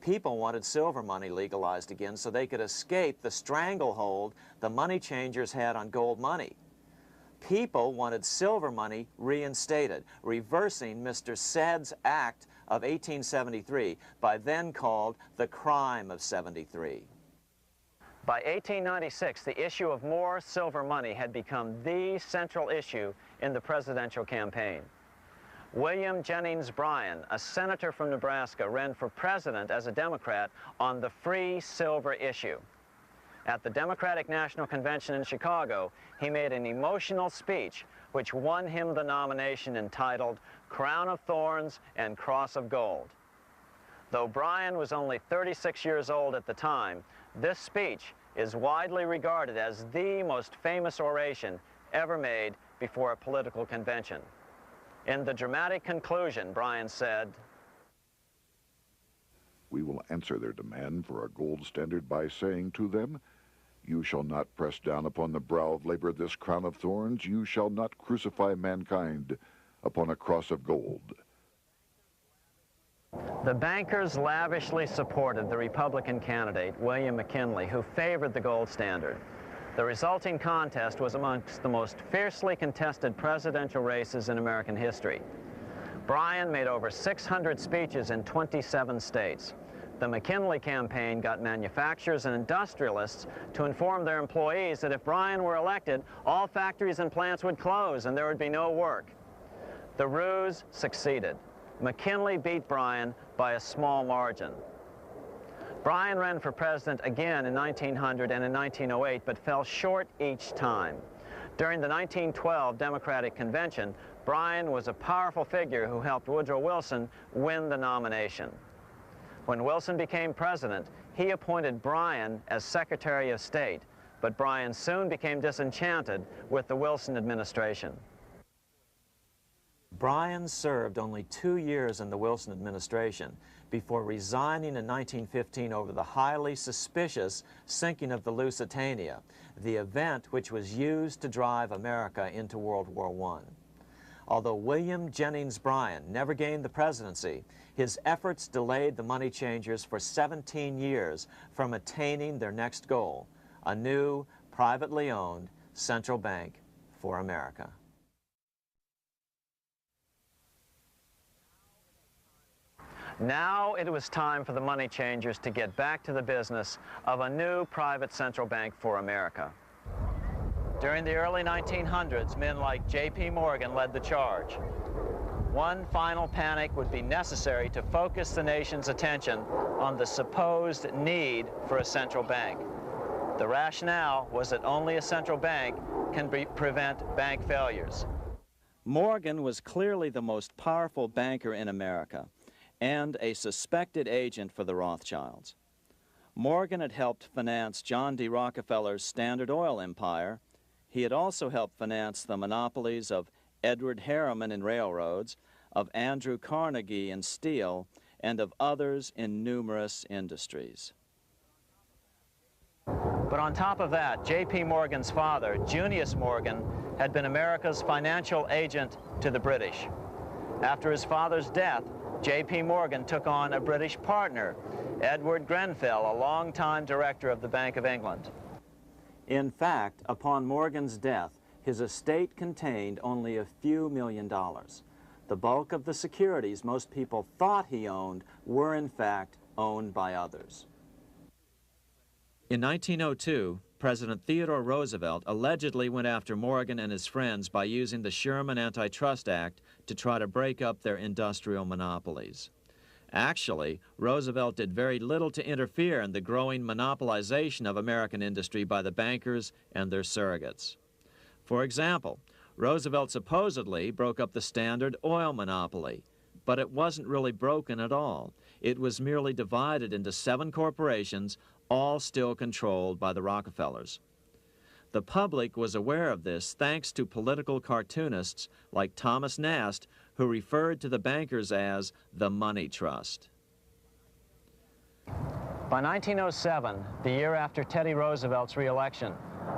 People wanted silver money legalized again so they could escape the stranglehold the money changers had on gold money. People wanted silver money reinstated, reversing Mr. Said's Act of 1873, by then called the Crime of '73. By 1896, the issue of more silver money had become the central issue in the presidential campaign. William Jennings Bryan, a senator from Nebraska, ran for president as a Democrat on the free silver issue. At the Democratic National Convention in Chicago, he made an emotional speech which won him the nomination entitled Crown of Thorns and Cross of Gold. Though Bryan was only 36 years old at the time, this speech is widely regarded as the most famous oration ever made before a political convention. In the dramatic conclusion, Bryan said, "We will answer their demand for a gold standard by saying to them, you shall not press down upon the brow of labor this crown of thorns. You shall not crucify mankind upon a cross of gold." The bankers lavishly supported the Republican candidate, William McKinley, who favored the gold standard. The resulting contest was amongst the most fiercely contested presidential races in American history. Bryan made over 600 speeches in 27 states. The McKinley campaign got manufacturers and industrialists to inform their employees that if Bryan were elected, all factories and plants would close and there would be no work. The ruse succeeded. McKinley beat Bryan by a small margin. Bryan ran for president again in 1900 and in 1908, but fell short each time. During the 1912 Democratic Convention, Bryan was a powerful figure who helped Woodrow Wilson win the nomination. When Wilson became president, he appointed Bryan as Secretary of State, but Bryan soon became disenchanted with the Wilson administration. Bryan served only 2 years in the Wilson administration before resigning in 1915 over the highly suspicious sinking of the Lusitania, the event which was used to drive America into World War I. Although William Jennings Bryan never gained the presidency, his efforts delayed the money changers for 17 years from attaining their next goal, a new, privately owned central bank for America. Now it was time for the money changers to get back to the business of a new private central bank for America. During the early 1900s, men like J.P. Morgan led the charge. One final panic would be necessary to focus the nation's attention on the supposed need for a central bank. The rationale was that only a central bank can prevent bank failures. Morgan was clearly the most powerful banker in America and a suspected agent for the Rothschilds. Morgan had helped finance John D. Rockefeller's Standard Oil empire. He had also helped finance the monopolies of Edward Harriman in railroads, of Andrew Carnegie in steel, and of others in numerous industries. But on top of that, J.P. Morgan's father, Junius Morgan, had been America's financial agent to the British. After his father's death, J.P. Morgan took on a British partner, Edward Grenfell, a longtime director of the Bank of England. In fact, upon Morgan's death, his estate contained only a few $1 million. The bulk of the securities most people thought he owned were, in fact, owned by others. In 1902, President Theodore Roosevelt allegedly went after Morgan and his friends by using the Sherman Antitrust Act to try to break up their industrial monopolies. Actually, Roosevelt did very little to interfere in the growing monopolization of American industry by the bankers and their surrogates. For example, Roosevelt supposedly broke up the Standard Oil monopoly, But it wasn't really broken at all. It was merely divided into 7 corporations, all still controlled by the Rockefellers. The public was aware of this thanks to political cartoonists like Thomas Nast, who referred to the bankers as the money trust. By 1907, the year after Teddy Roosevelt's re-election,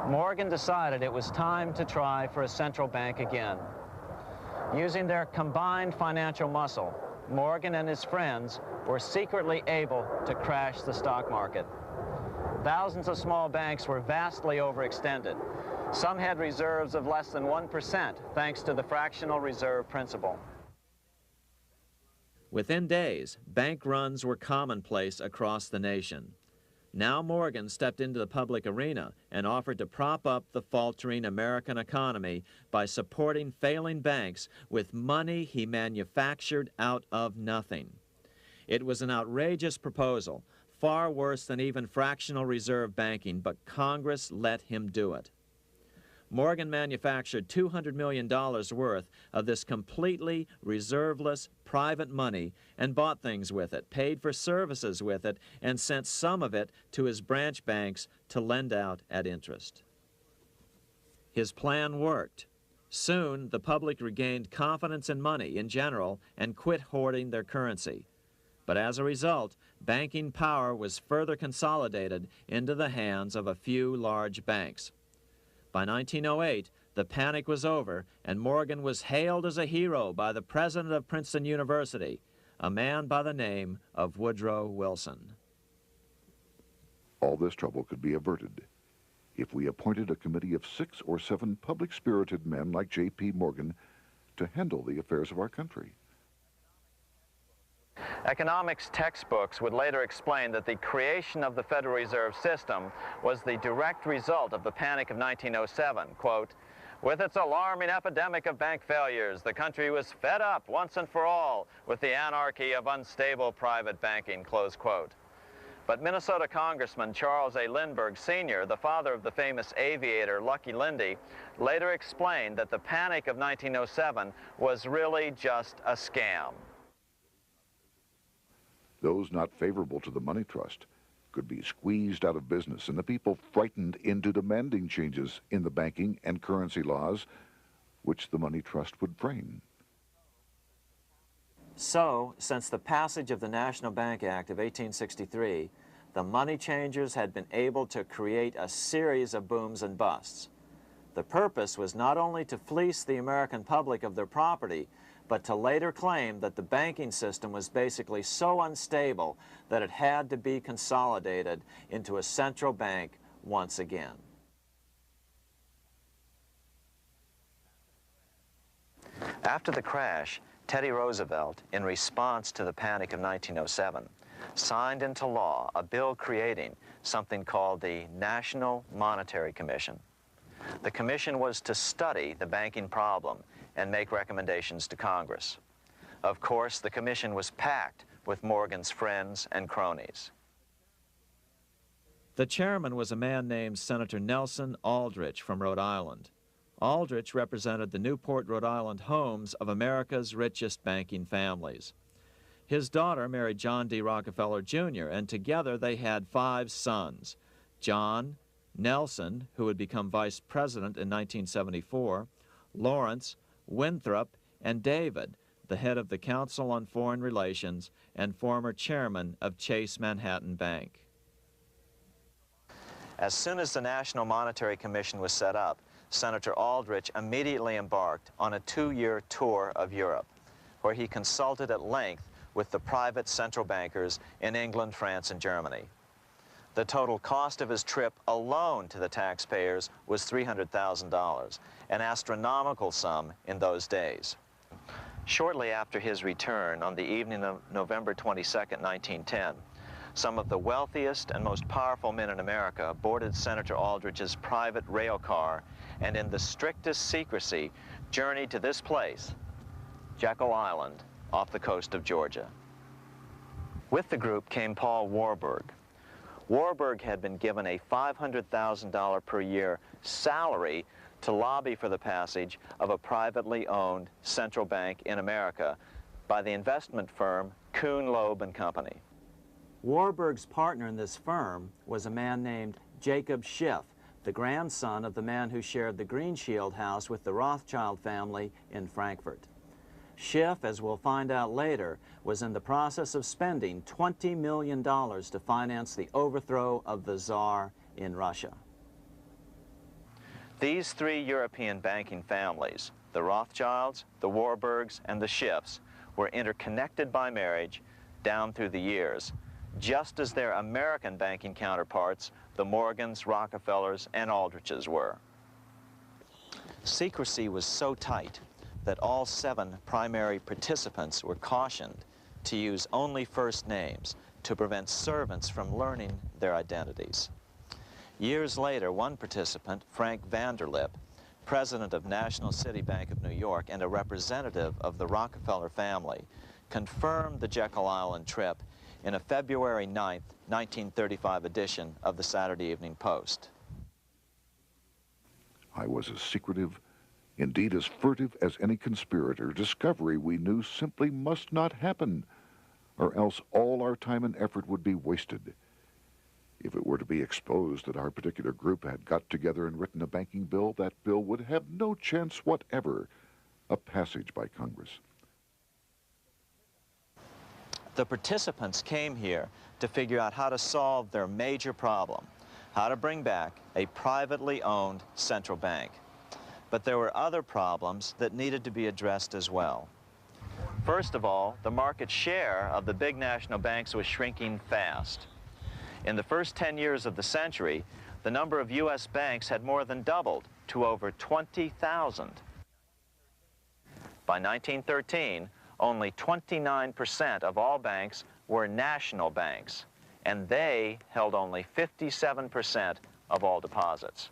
Morgan decided it was time to try for a central bank again. Using their combined financial muscle, Morgan and his friends were secretly able to crash the stock market. Thousands of small banks were vastly overextended. Some had reserves of less than 1% thanks to the fractional reserve principle. Within days, bank runs were commonplace across the nation. Now Morgan stepped into the public arena and offered to prop up the faltering American economy by supporting failing banks with money he manufactured out of nothing. It was an outrageous proposal, far worse than even fractional reserve banking, but Congress let him do it. Morgan manufactured $200 million worth of this completely reserveless private money and bought things with it, paid for services with it, and sent some of it to his branch banks to lend out at interest. His plan worked. Soon, the public regained confidence in money in general and quit hoarding their currency. But as a result, banking power was further consolidated into the hands of a few large banks. By 1908, the panic was over, and Morgan was hailed as a hero by the president of Princeton University, a man by the name of Woodrow Wilson. All this trouble could be averted if we appointed a committee of 6 or 7 public-spirited men like J.P. Morgan to handle the affairs of our country. Economics textbooks would later explain that the creation of the Federal Reserve System was the direct result of the panic of 1907. Quote, "With its alarming epidemic of bank failures, the country was fed up once and for all with the anarchy of unstable private banking," close quote. But Minnesota Congressman Charles A. Lindbergh Sr., the father of the famous aviator Lucky Lindy, later explained that the panic of 1907 was really just a scam. Those not favorable to the money trust could be squeezed out of business, and the people frightened into demanding changes in the banking and currency laws which the money trust would frame. So, since the passage of the National Bank Act of 1863, the money changers had been able to create a series of booms and busts. The purpose was not only to fleece the American public of their property, but to later claim that the banking system was basically so unstable that it had to be consolidated into a central bank once again. After the crash, Teddy Roosevelt, in response to the panic of 1907, signed into law a bill creating something called the National Monetary Commission. The commission was to study the banking problem and make recommendations to Congress. Of course, the commission was packed with Morgan's friends and cronies. The chairman was a man named Senator Nelson Aldrich from Rhode Island. Aldrich represented the Newport, Rhode Island homes of America's richest banking families. His daughter married John D. Rockefeller Jr., and together they had 5 sons: John, Nelson, who would become vice president in 1974, Lawrence, Winthrop, and David, the head of the Council on Foreign Relations and former chairman of Chase Manhattan Bank. As soon as the National Monetary Commission was set up, Senator Aldrich immediately embarked on a 2-year tour of Europe, where he consulted at length with the private central bankers in England, France, and Germany. The total cost of his trip alone to the taxpayers was $300,000, an astronomical sum in those days. Shortly after his return, on the evening of November 22, 1910, some of the wealthiest and most powerful men in America boarded Senator Aldrich's private rail car and in the strictest secrecy journeyed to this place, Jekyll Island, off the coast of Georgia. With the group came Paul Warburg. Warburg had been given a $500,000 per year salary to lobby for the passage of a privately owned central bank in America by the investment firm Kuhn, Loeb and Company. Warburg's partner in this firm was a man named Jacob Schiff, the grandson of the man who shared the Greenshield house with the Rothschild family in Frankfurt. Schiff, as we'll find out later, was in the process of spending $20 million to finance the overthrow of the Tsar in Russia. These three European banking families, the Rothschilds, the Warburgs, and the Schiffs, were interconnected by marriage down through the years, just as their American banking counterparts, the Morgans, Rockefellers, and Aldriches were. Secrecy was so tight that all 7 primary participants were cautioned to use only first names to prevent servants from learning their identities. Years later, one participant, Frank Vanderlip, president of National City Bank of New York and a representative of the Rockefeller family, confirmed the Jekyll Island trip in a February 9, 1935 edition of the Saturday Evening Post. I was as secretive, indeed as furtive as any conspirator. Discovery, we knew, simply must not happen, or else all our time and effort would be wasted. If it were to be exposed that our particular group had got together and written a banking bill, that bill would have no chance whatever of passage by Congress. The participants came here to figure out how to solve their major problem, how to bring back a privately owned central bank. But there were other problems that needed to be addressed as well. First of all, the market share of the big national banks was shrinking fast. In the first 10 years of the century, the number of U.S. banks had more than doubled to over 20,000. By 1913, only 29% of all banks were national banks, and they held only 57% of all deposits.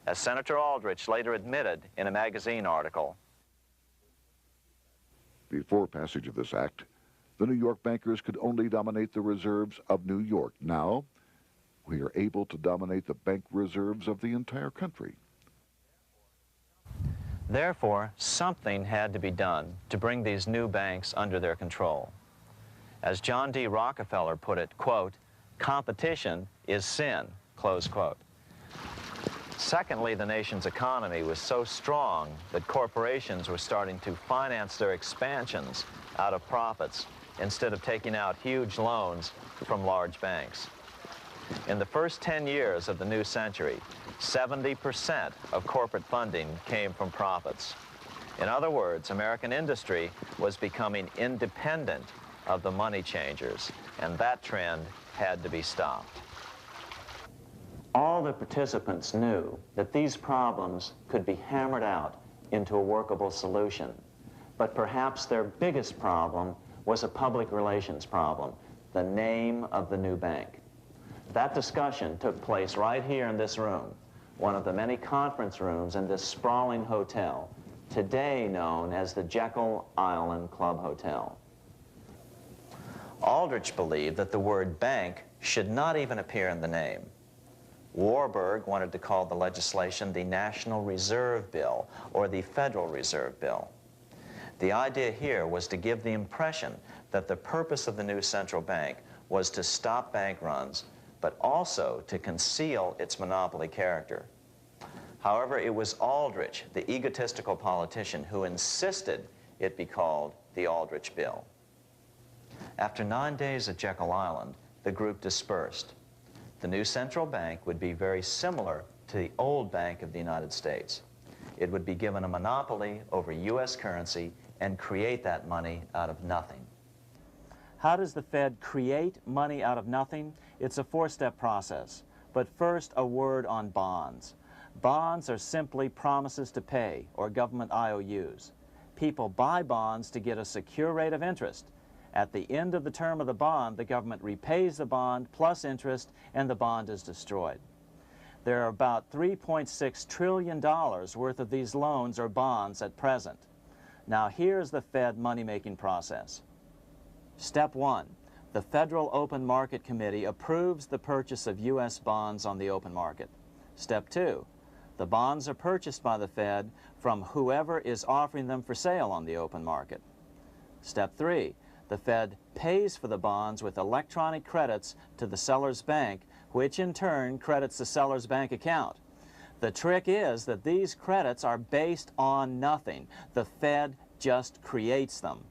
As Senator Aldrich later admitted in a magazine article, before passage of this act, the New York bankers could only dominate the reserves of New York. Now, we are able to dominate the bank reserves of the entire country. Therefore, something had to be done to bring these new banks under their control. As John D. Rockefeller put it, quote, "Competition is sin," close quote. Secondly, the nation's economy was so strong that corporations were starting to finance their expansions out of profits instead of taking out huge loans from large banks. In the first 10 years of the new century, 70% of corporate funding came from profits. In other words, American industry was becoming independent of the money changers, and that trend had to be stopped. All the participants knew that these problems could be hammered out into a workable solution, but perhaps their biggest problem was a public relations problem, the name of the new bank. That discussion took place right here in this room, one of the many conference rooms in this sprawling hotel, today known as the Jekyll Island Club Hotel. Aldrich believed that the word bank should not even appear in the name. Warburg wanted to call the legislation the National Reserve Bill or the Federal Reserve Bill. The idea here was to give the impression that the purpose of the new central bank was to stop bank runs, but also to conceal its monopoly character. However, it was Aldrich, the egotistical politician, who insisted it be called the Aldrich Bill. After 9 days at Jekyll Island, the group dispersed. The new central bank would be very similar to the old Bank of the United States. It would be given a monopoly over U.S. currency and create that money out of nothing. How does the Fed create money out of nothing? It's a four-step process. But first, a word on bonds. Bonds are simply promises to pay, or government IOUs. People buy bonds to get a secure rate of interest. At the end of the term of the bond, the government repays the bond plus interest, and the bond is destroyed. There are about $3.6 trillion worth of these loans or bonds at present. Now here's the Fed money-making process. Step 1. The Federal Open Market Committee approves the purchase of U.S. bonds on the open market. Step 2. The bonds are purchased by the Fed from whoever is offering them for sale on the open market. Step 3, the Fed pays for the bonds with electronic credits to the seller's bank, which in turn credits the seller's bank account. The trick is that these credits are based on nothing. The Fed just creates them.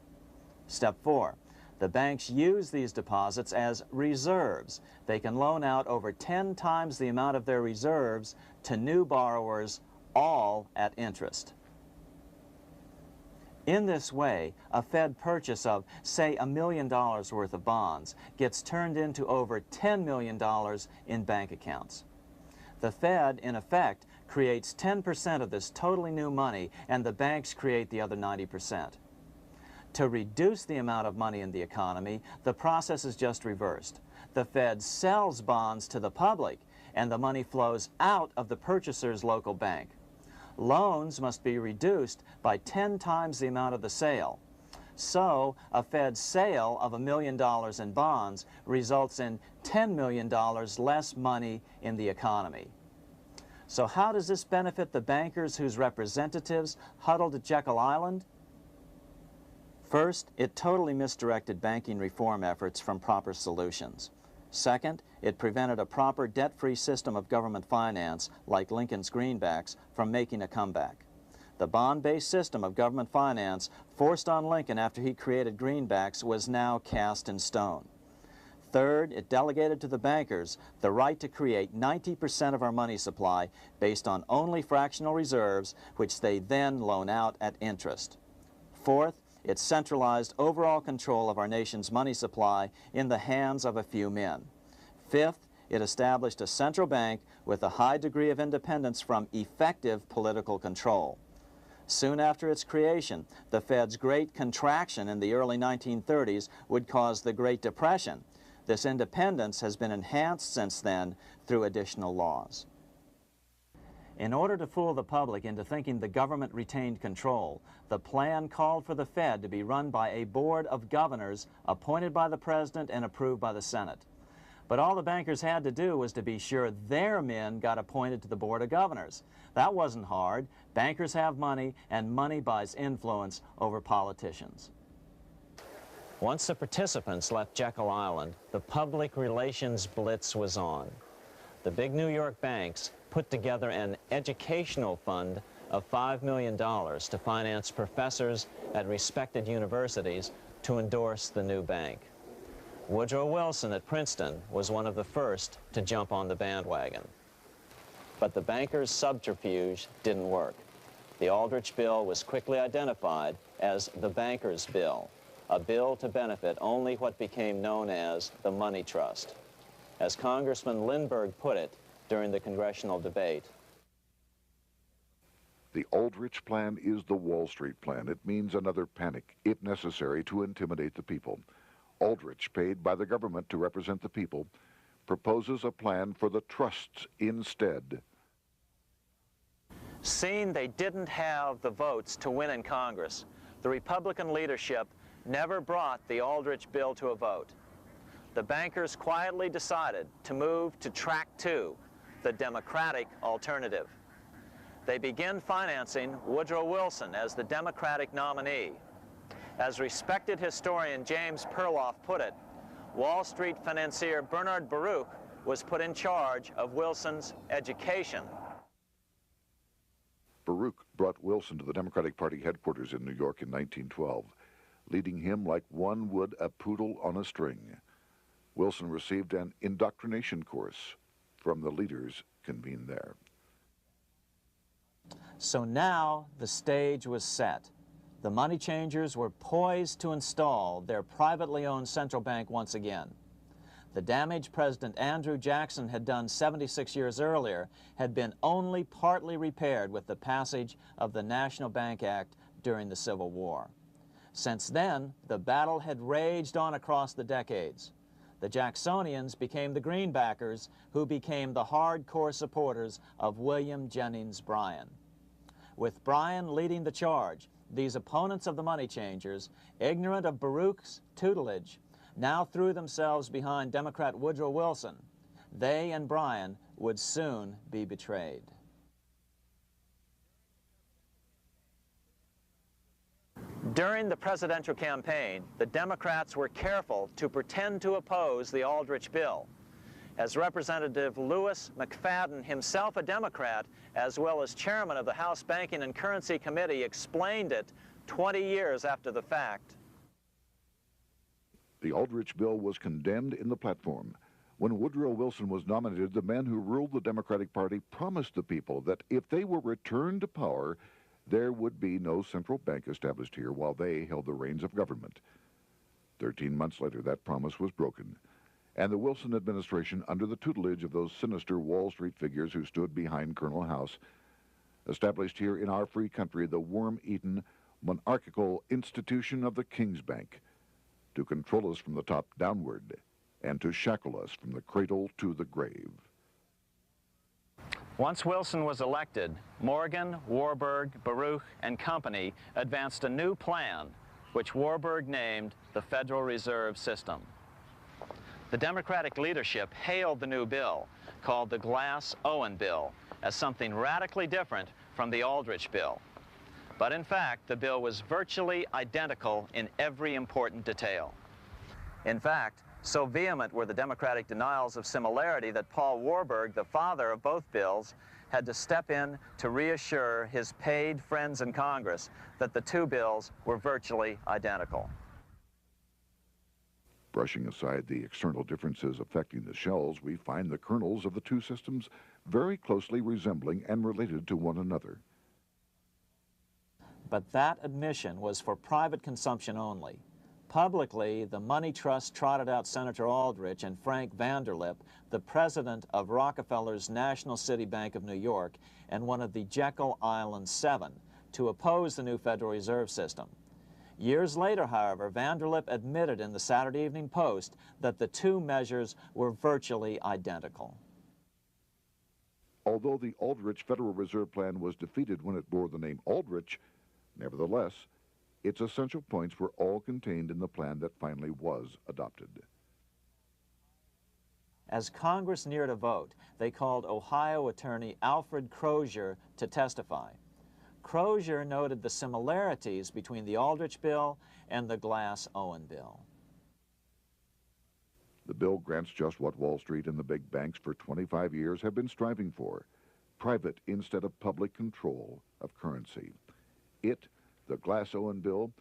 Step 4, the banks use these deposits as reserves. They can loan out over 10 times the amount of their reserves to new borrowers, all at interest. In this way, a Fed purchase of, say, $1 million worth of bonds gets turned into over $10 million in bank accounts. The Fed, in effect, creates 10% of this totally new money, and the banks create the other 90%. To reduce the amount of money in the economy, the process is just reversed. The Fed sells bonds to the public, and the money flows out of the purchaser's local bank. Loans must be reduced by 10 times the amount of the sale. So, a Fed sale of $1 million in bonds results in $10 million less money in the economy. So how does this benefit the bankers whose representatives huddled at Jekyll Island? First, it totally misdirected banking reform efforts from proper solutions. Second, it prevented a proper debt-free system of government finance, like Lincoln's greenbacks, from making a comeback. The bond-based system of government finance forced on Lincoln after he created greenbacks was now cast in stone. Third, it delegated to the bankers the right to create 90% of our money supply based on only fractional reserves, which they then loan out at interest. Fourth, it centralized overall control of our nation's money supply in the hands of a few men. Fifth, it established a central bank with a high degree of independence from effective political control. Soon after its creation, the Fed's great contraction in the early 1930s would cause the Great Depression. This independence has been enhanced since then through additional laws. In order to fool the public into thinking the government retained control, the plan called for the Fed to be run by a board of governors appointed by the President and approved by the Senate. But all the bankers had to do was to be sure their men got appointed to the board of governors. That wasn't hard. Bankers have money, and money buys influence over politicians. Once the participants left Jekyll Island, the public relations blitz was on. The big New York banks put together an educational fund of $5 million to finance professors at respected universities to endorse the new bank. Woodrow Wilson at Princeton was one of the first to jump on the bandwagon. But the bankers' subterfuge didn't work. The Aldrich Bill was quickly identified as the bankers' bill, a bill to benefit only what became known as the money trust. As Congressman Lindbergh put it during the congressional debate, the Aldrich Plan is the Wall Street plan. It means another panic, if necessary, to intimidate the people. Aldrich, paid by the government to represent the people, proposes a plan for the trusts instead. seeing they didn't have the votes to win in Congress, the Republican leadership never brought the Aldrich bill to a vote. The bankers quietly decided to move to Track 2, the Democratic alternative. They began financing Woodrow Wilson as the Democratic nominee. As respected historian James Perloff put it, Wall Street financier Bernard Baruch was put in charge of Wilson's education. Baruch brought Wilson to the Democratic Party headquarters in New York in 1912, leading him like one would a poodle on a string. Wilson received an indoctrination course from the leaders convened there. So now the stage was set. The money changers were poised to install their privately owned central bank once again. The damage President Andrew Jackson had done 76 years earlier had been only partly repaired with the passage of the National Bank Act during the Civil War. Since then, the battle had raged on across the decades. The Jacksonians became the Greenbackers, who became the hardcore supporters of William Jennings Bryan. With Bryan leading the charge, these opponents of the money changers, ignorant of Baruch's tutelage, now threw themselves behind Democrat Woodrow Wilson. They and Bryan would soon be betrayed. During the presidential campaign, the Democrats were careful to pretend to oppose the Aldrich bill. As Representative Lewis McFadden, himself a Democrat, as well as chairman of the House Banking and Currency Committee, explained it 20 years after the fact. The Aldrich bill was condemned in the platform. When Woodrow Wilson was nominated, the man who ruled the Democratic Party promised the people that if they were returned to power, there would be no central bank established here while they held the reins of government. 13 months later, that promise was broken, and the Wilson administration, under the tutelage of those sinister Wall Street figures who stood behind Colonel House, established here in our free country the worm-eaten, monarchical institution of the King's Bank, to control us from the top downward and to shackle us from the cradle to the grave. Once Wilson was elected, Morgan, Warburg, Baruch, and company advanced a new plan, which Warburg named the Federal Reserve System. The Democratic leadership hailed the new bill, called the Glass-Owen Bill, as something radically different from the Aldrich bill. But in fact, the bill was virtually identical in every important detail. In fact, so vehement were the Democratic denials of similarity that Paul Warburg, the father of both bills, had to step in to reassure his paid friends in Congress that the two bills were virtually identical. Brushing aside the external differences affecting the shells, we find the kernels of the two systems very closely resembling and related to one another. But that admission was for private consumption only. Publicly, the money trust trotted out Senator Aldrich and Frank Vanderlip, the president of Rockefeller's National City Bank of New York and one of the Jekyll Island Seven, to oppose the new Federal Reserve System. Years later, however, Vanderlip admitted in the Saturday Evening Post that the two measures were virtually identical. Although the Aldrich Federal Reserve Plan was defeated when it bore the name Aldrich, nevertheless, its essential points were all contained in the plan that finally was adopted. As Congress neared a vote, they called Ohio attorney Alfred Crozier to testify. Crozier noted the similarities between the Aldrich bill and the Glass-Owen bill. The bill grants just what Wall Street and the big banks for 25 years have been striving for: private instead of public control of currency. It, the Glass-Owen bill,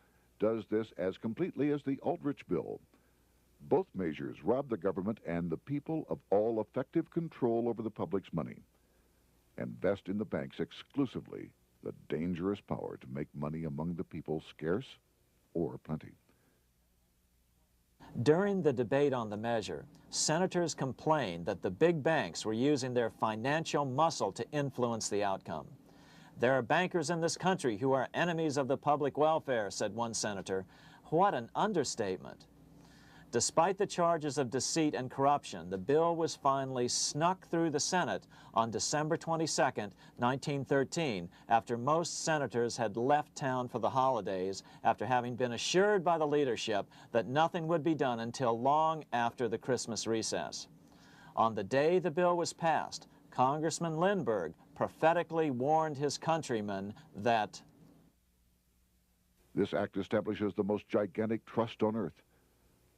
does this as completely as the Aldrich bill. Both measures rob the government and the people of all effective control over the public's money and vest in the banks exclusively the dangerous power to make money among the people scarce or plenty. During the debate on the measure, senators complained that the big banks were using their financial muscle to influence the outcome. "There are bankers in this country who are enemies of the public welfare," said one senator. What an understatement. Despite the charges of deceit and corruption, the bill was finally snuck through the Senate on December 22, 1913, after most senators had left town for the holidays, after having been assured by the leadership that nothing would be done until long after the Christmas recess. On the day the bill was passed, Congressman Lindbergh prophetically warned his countrymen that this act establishes the most gigantic trust on earth.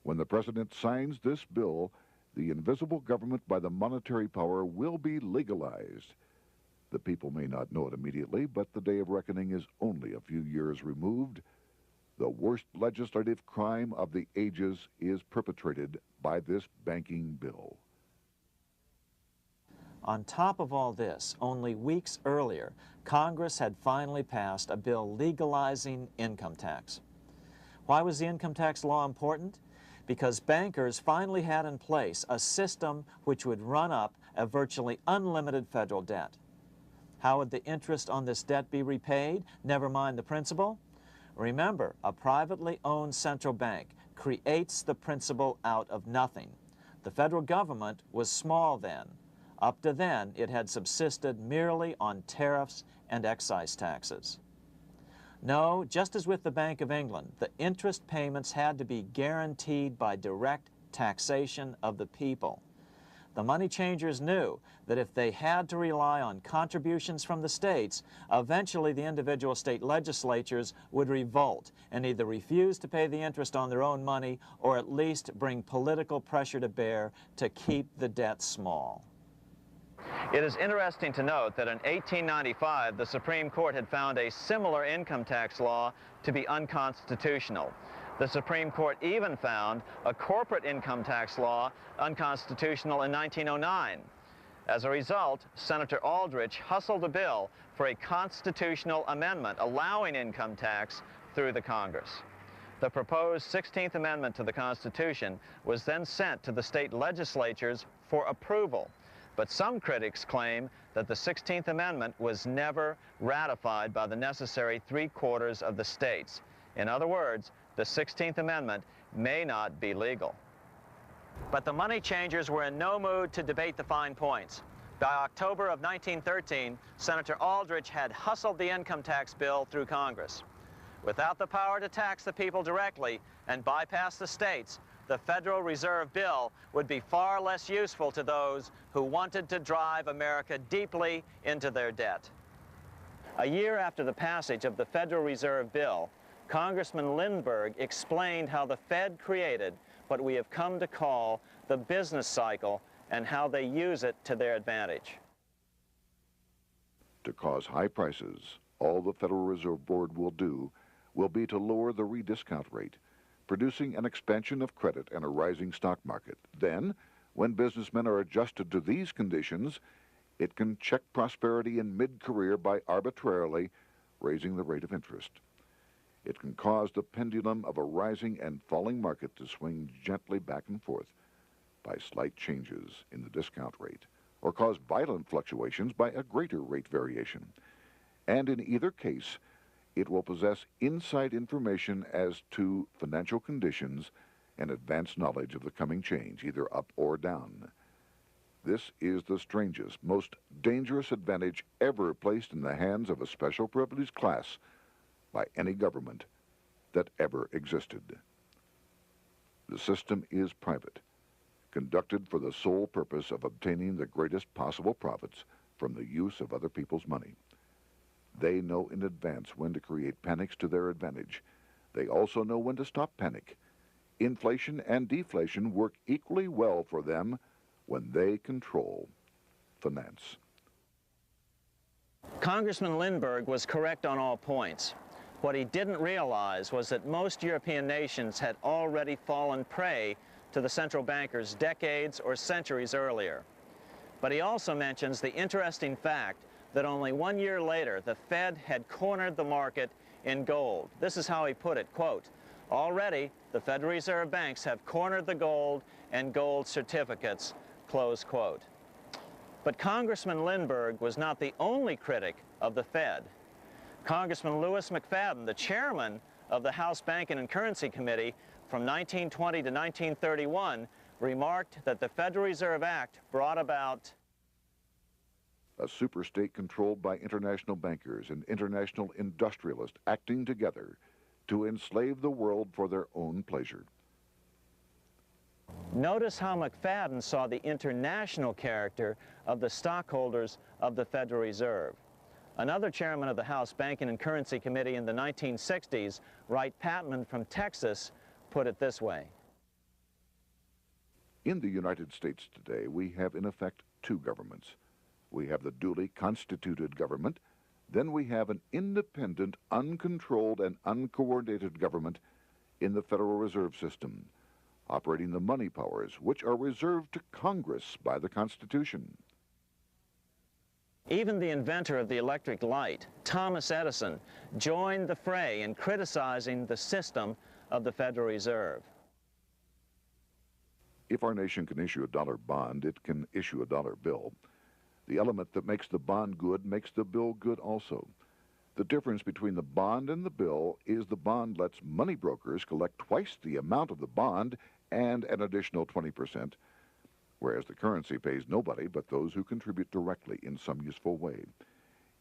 When the president signs this bill, the invisible government by the monetary power will be legalized. The people may not know it immediately, but the day of reckoning is only a few years removed. The worst legislative crime of the ages is perpetrated by this banking bill. On top of all this, only weeks earlier, Congress had finally passed a bill legalizing income tax. Why was the income tax law important? Because bankers finally had in place a system which would run up a virtually unlimited federal debt. How would the interest on this debt be repaid? Never mind the principal. Remember, a privately owned central bank creates the principal out of nothing. The federal government was small then. Up to then, it had subsisted merely on tariffs and excise taxes. No, just as with the Bank of England, the interest payments had to be guaranteed by direct taxation of the people. the money changers knew that if they had to rely on contributions from the states, eventually the individual state legislatures would revolt and either refuse to pay the interest on their own money or at least bring political pressure to bear to keep the debt small. It is interesting to note that in 1895, the Supreme Court had found a similar income tax law to be unconstitutional. The Supreme Court even found a corporate income tax law unconstitutional in 1909. As a result, Senator Aldrich hustled a bill for a constitutional amendment allowing income tax through the Congress. The proposed 16th Amendment to the Constitution was then sent to the state legislatures for approval. But some critics claim that the 16th Amendment was never ratified by the necessary 3/4 of the states. In other words, the 16th Amendment may not be legal. But the money changers were in no mood to debate the fine points. By October of 1913, Senator Aldrich had hustled the income tax bill through Congress. Without the power to tax the people directly and bypass the states, the Federal Reserve Bill would be far less useful to those who wanted to drive America deeply into their debt. A year after the passage of the Federal Reserve Bill, Congressman Lindbergh explained how the Fed created what we have come to call the business cycle and how they use it to their advantage. To cause high prices, all the Federal Reserve Board will do will be to lower the rediscount rate, producing an expansion of credit and a rising stock market. Then, when businessmen are adjusted to these conditions, it can check prosperity in mid-career by arbitrarily raising the rate of interest. It can cause the pendulum of a rising and falling market to swing gently back and forth by slight changes in the discount rate, or cause violent fluctuations by a greater rate variation. And in either case, it will possess inside information as to financial conditions and advanced knowledge of the coming change, either up or down. This is the strangest, most dangerous advantage ever placed in the hands of a special privileged class by any government that ever existed. The system is private, conducted for the sole purpose of obtaining the greatest possible profits from the use of other people's money. They know in advance when to create panics to their advantage. They also know when to stop panic. Inflation and deflation work equally well for them when they control finance. Congressman Lindbergh was correct on all points. What he didn't realize was that most European nations had already fallen prey to the central bankers decades or centuries earlier. But he also mentions the interesting fact that only 1 year later, the Fed had cornered the market in gold. This is how he put it, quote, "Already, the Federal Reserve banks have cornered the gold and gold certificates," close quote. But Congressman Lindbergh was not the only critic of the Fed. Congressman Lewis McFadden, the chairman of the House Banking and Currency Committee from 1920 to 1931, remarked that the Federal Reserve Act brought about a superstate controlled by international bankers and international industrialists acting together to enslave the world for their own pleasure. Notice how McFadden saw the international character of the stockholders of the Federal Reserve. Another chairman of the House Banking and Currency Committee in the 1960s, Wright Patman from Texas, put it this way. In the United States today, we have in effect two governments. We have the duly constituted government, then we have an independent, uncontrolled, and uncoordinated government in the Federal Reserve System, operating the money powers which are reserved to Congress by the Constitution. Even the inventor of the electric light, Thomas Edison, joined the fray in criticizing the system of the Federal Reserve. If our nation can issue a dollar bond, it can issue a dollar bill. The element that makes the bond good makes the bill good also. The difference between the bond and the bill is the bond lets money brokers collect twice the amount of the bond and an additional 20%, whereas the currency pays nobody but those who contribute directly in some useful way.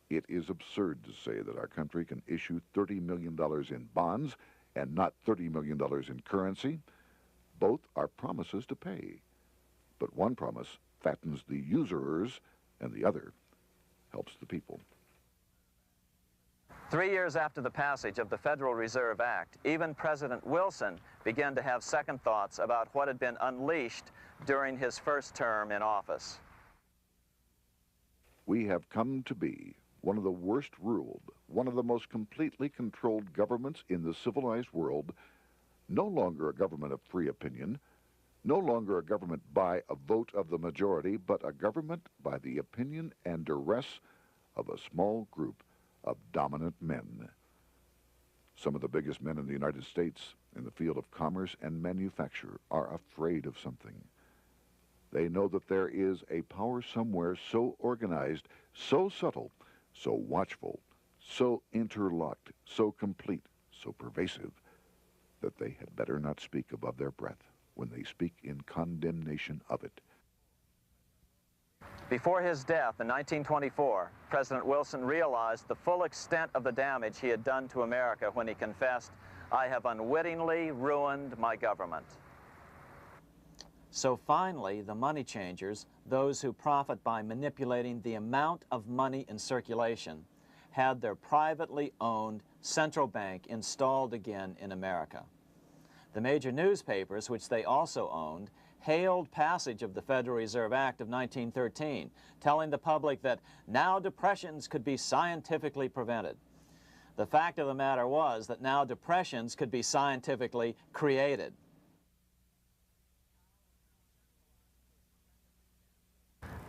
It is absurd to say that our country can issue $30 million in bonds and not $30 million in currency. Both are promises to pay, but one promise fattens the usurers, and the other helps the people. 3 years after the passage of the Federal Reserve Act, even President Wilson began to have second thoughts about what had been unleashed during his first term in office. We have come to be one of the worst ruled, one of the most completely controlled governments in the civilized world, no longer a government of free opinion, no longer a government by a vote of the majority, but a government by the opinion and duress of a small group of dominant men. Some of the biggest men in the United States in the field of commerce and manufacture are afraid of something. They know that there is a power somewhere so organized, so subtle, so watchful, so interlocked, so complete, so pervasive, that they had better not speak above their breath when they speak in condemnation of it. Before his death in 1924, President Wilson realized the full extent of the damage he had done to America when he confessed, "I have unwittingly ruined my government." So finally, the money changers, those who profit by manipulating the amount of money in circulation, had their privately owned central bank installed again in America. The major newspapers, which they also owned, hailed passage of the Federal Reserve Act of 1913, telling the public that now depressions could be scientifically prevented. The fact of the matter was that now depressions could be scientifically created.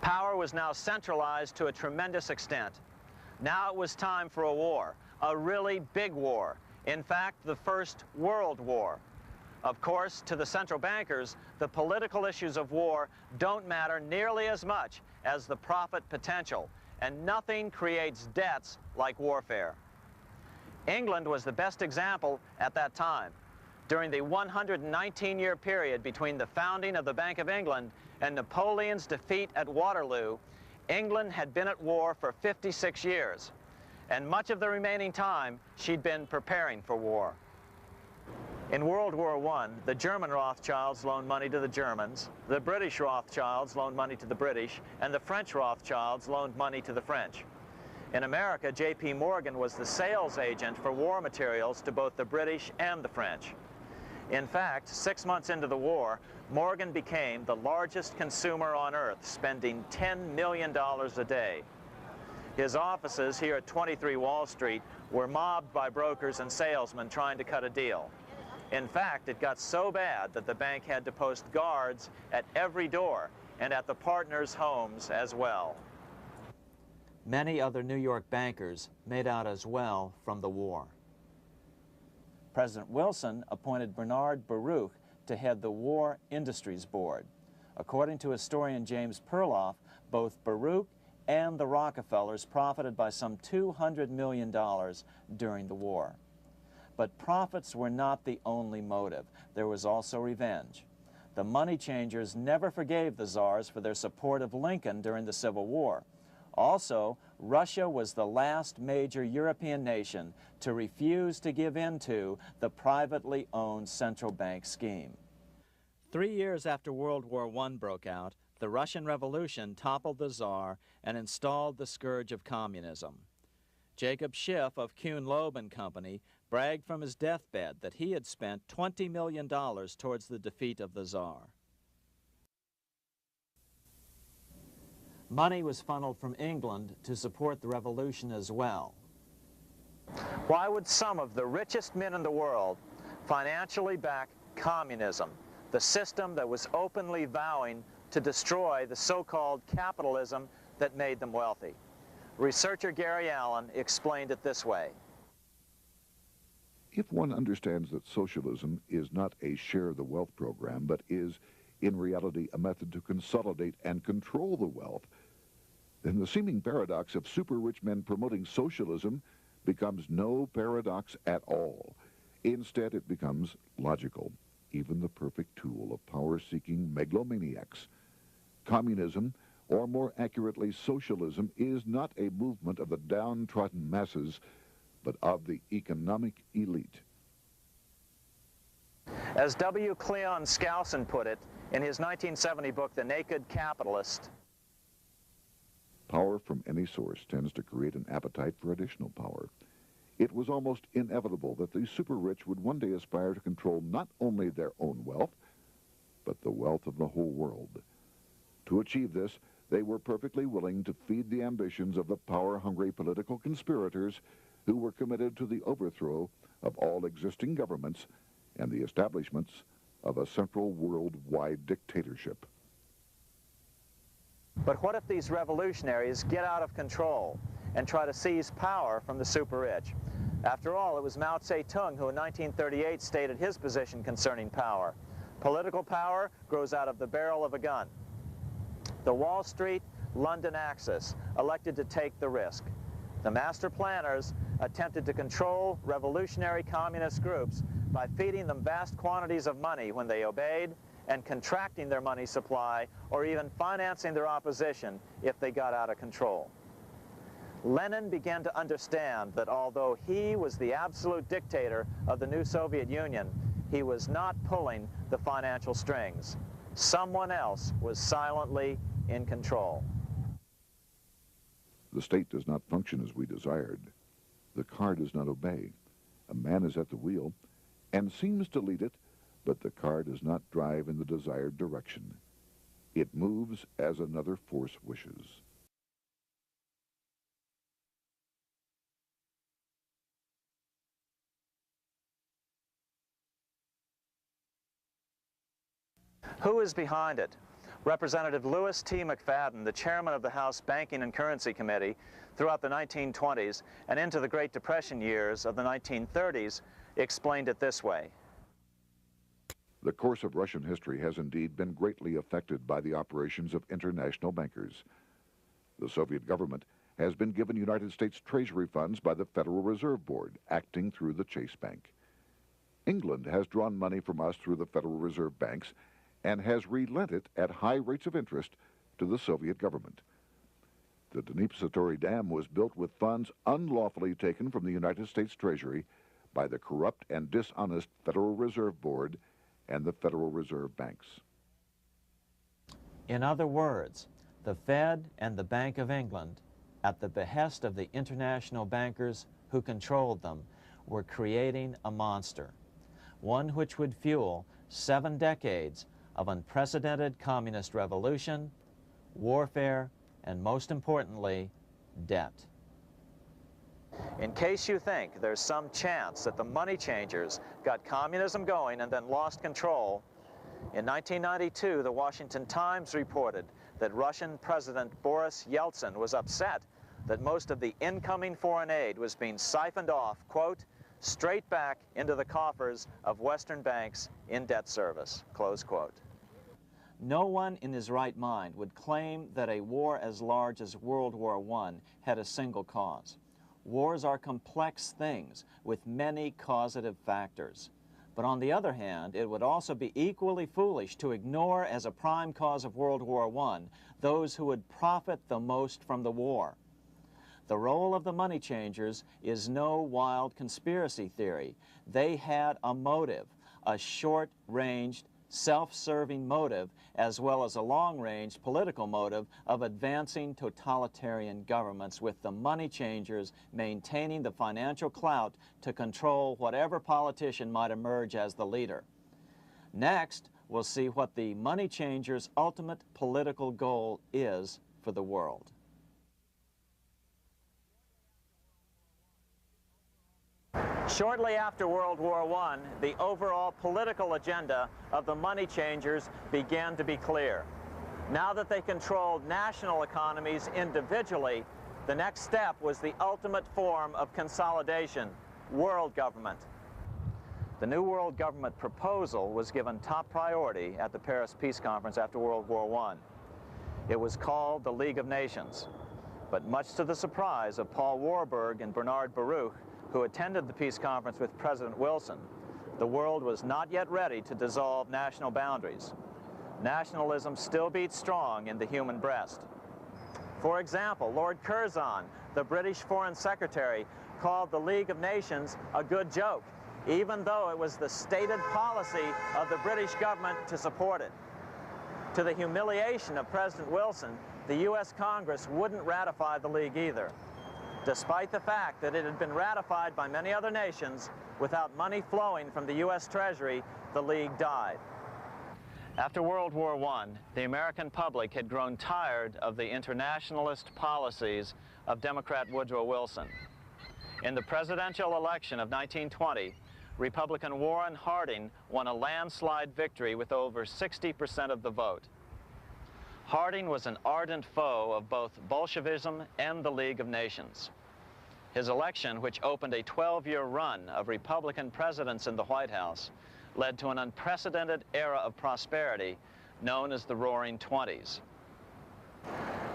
Power was now centralized to a tremendous extent. Now it was time for a war, a really big war. In fact, the First World War. Of course, to the central bankers, the political issues of war don't matter nearly as much as the profit potential, and nothing creates debts like warfare. England was the best example at that time. During the 119-year period between the founding of the Bank of England and Napoleon's defeat at Waterloo, England had been at war for 56 years, and much of the remaining time she'd been preparing for war. In World War I, the German Rothschilds loaned money to the Germans, the British Rothschilds loaned money to the British, and the French Rothschilds loaned money to the French. In America, J.P. Morgan was the sales agent for war materials to both the British and the French. In fact, 6 months into the war, Morgan became the largest consumer on earth, spending $10 million a day. His offices here at 23 Wall Street were mobbed by brokers and salesmen trying to cut a deal. In fact, it got so bad that the bank had to post guards at every door and at the partners' homes as well. Many other New York bankers made out as well from the war. President Wilson appointed Bernard Baruch to head the War Industries Board. According to historian James Perloff, both Baruch and the Rockefellers profited by some $200 million during the war. But profits were not the only motive. There was also revenge. The money changers never forgave the czars for their support of Lincoln during the Civil War. Also, Russia was the last major European nation to refuse to give in to the privately owned central bank scheme. 3 years after World War I broke out, the Russian Revolution toppled the Tsar and installed the scourge of communism. Jacob Schiff of Kuhn Loeb and Company bragged from his deathbed that he had spent $20 million towards the defeat of the Tsar. Money was funneled from England to support the revolution as well. Why would some of the richest men in the world financially back communism, the system that was openly vowing to destroy the so-called capitalism that made them wealthy? Researcher Gary Allen explained it this way. If one understands that socialism is not a share the wealth program, but is, in reality, a method to consolidate and control the wealth, then the seeming paradox of super-rich men promoting socialism becomes no paradox at all. Instead, it becomes logical, even the perfect tool of power-seeking megalomaniacs. Communism, or more accurately, socialism, is not a movement of the downtrodden masses, but of the economic elite. As W. Cleon Skousen put it, In his 1970 book, The Naked Capitalist, Power from any source tends to create an appetite for additional power. It was almost inevitable that the super-rich would one day aspire to control not only their own wealth, but the wealth of the whole world. To achieve this, they were perfectly willing to feed the ambitions of the power-hungry political conspirators who were committed to the overthrow of all existing governments and the establishments of a central worldwide dictatorship. but what if these revolutionaries get out of control and try to seize power from the super-rich? After all, it was Mao Zedong who in 1938 stated his position concerning power. Political power grows out of the barrel of a gun. The Wall Street, London axis elected to take the risk. The master planners attempted to control revolutionary communist groups by feeding them vast quantities of money when they obeyed and contracting their money supply or even financing their opposition if they got out of control. Lenin began to understand that although he was the absolute dictator of the new Soviet Union, he was not pulling the financial strings. Someone else was silently in control. The state does not function as we desired. The car does not obey. A man is at the wheel and seems to lead it, but the car does not drive in the desired direction. It moves as another force wishes. Who is behind it? Representative Louis T. McFadden, the chairman of the House Banking and Currency Committee throughout the 1920s and into the Great Depression years of the 1930s, explained it this way. The course of Russian history has indeed been greatly affected by the operations of international bankers. The Soviet government has been given United States Treasury funds by the Federal Reserve Board, acting through the Chase Bank. England has drawn money from us through the Federal Reserve banks and has relent it at high rates of interest to the Soviet government. The Dnipro Dam was built with funds unlawfully taken from the United States Treasury by the corrupt and dishonest Federal Reserve Board and the Federal Reserve banks. In other words, the Fed and the Bank of England, at the behest of the international bankers who controlled them, were creating a monster, one which would fuel 7 decades of unprecedented communist revolution, warfare, and most importantly, debt. In case you think there's some chance that the money changers got communism going and then lost control, in 1992, the Washington Times reported that Russian President Boris Yeltsin was upset that most of the incoming foreign aid was being siphoned off, quote, straight back into the coffers of Western banks in debt service, close quote. No one in his right mind would claim that a war as large as World War I had a single cause. Wars are complex things with many causative factors. But on the other hand, it would also be equally foolish to ignore as a prime cause of World War I those who would profit the most from the war. The role of the money changers is no wild conspiracy theory. They had a motive, a short-ranged, self-serving motive, as well as a long-range political motive of advancing totalitarian governments, with the money changers maintaining the financial clout to control whatever politician might emerge as the leader. Next, we'll see what the money changers' ultimate political goal is for the world. Shortly after World War I, the overall political agenda of the money changers began to be clear. Now that they controlled national economies individually, the next step was the ultimate form of consolidation, world government. The new world government proposal was given top priority at the Paris Peace Conference after World War I. It was called the League of Nations, but much to the surprise of Paul Warburg and Bernard Baruch, who attended the peace conference with President Wilson, the world was not yet ready to dissolve national boundaries. Nationalism still beats strong in the human breast. For example, Lord Curzon, the British Foreign Secretary, called the League of Nations a good joke, even though it was the stated policy of the British government to support it. To the humiliation of President Wilson, the U.S. Congress wouldn't ratify the League either, despite the fact that it had been ratified by many other nations. Without money flowing from the U.S. Treasury, the League died. After World War I, the American public had grown tired of the internationalist policies of Democrat Woodrow Wilson. In the presidential election of 1920, Republican Warren Harding won a landslide victory with over 60% of the vote. Harding was an ardent foe of both Bolshevism and the League of Nations. His election, which opened a 12-year run of Republican presidents in the White House, led to an unprecedented era of prosperity known as the Roaring Twenties.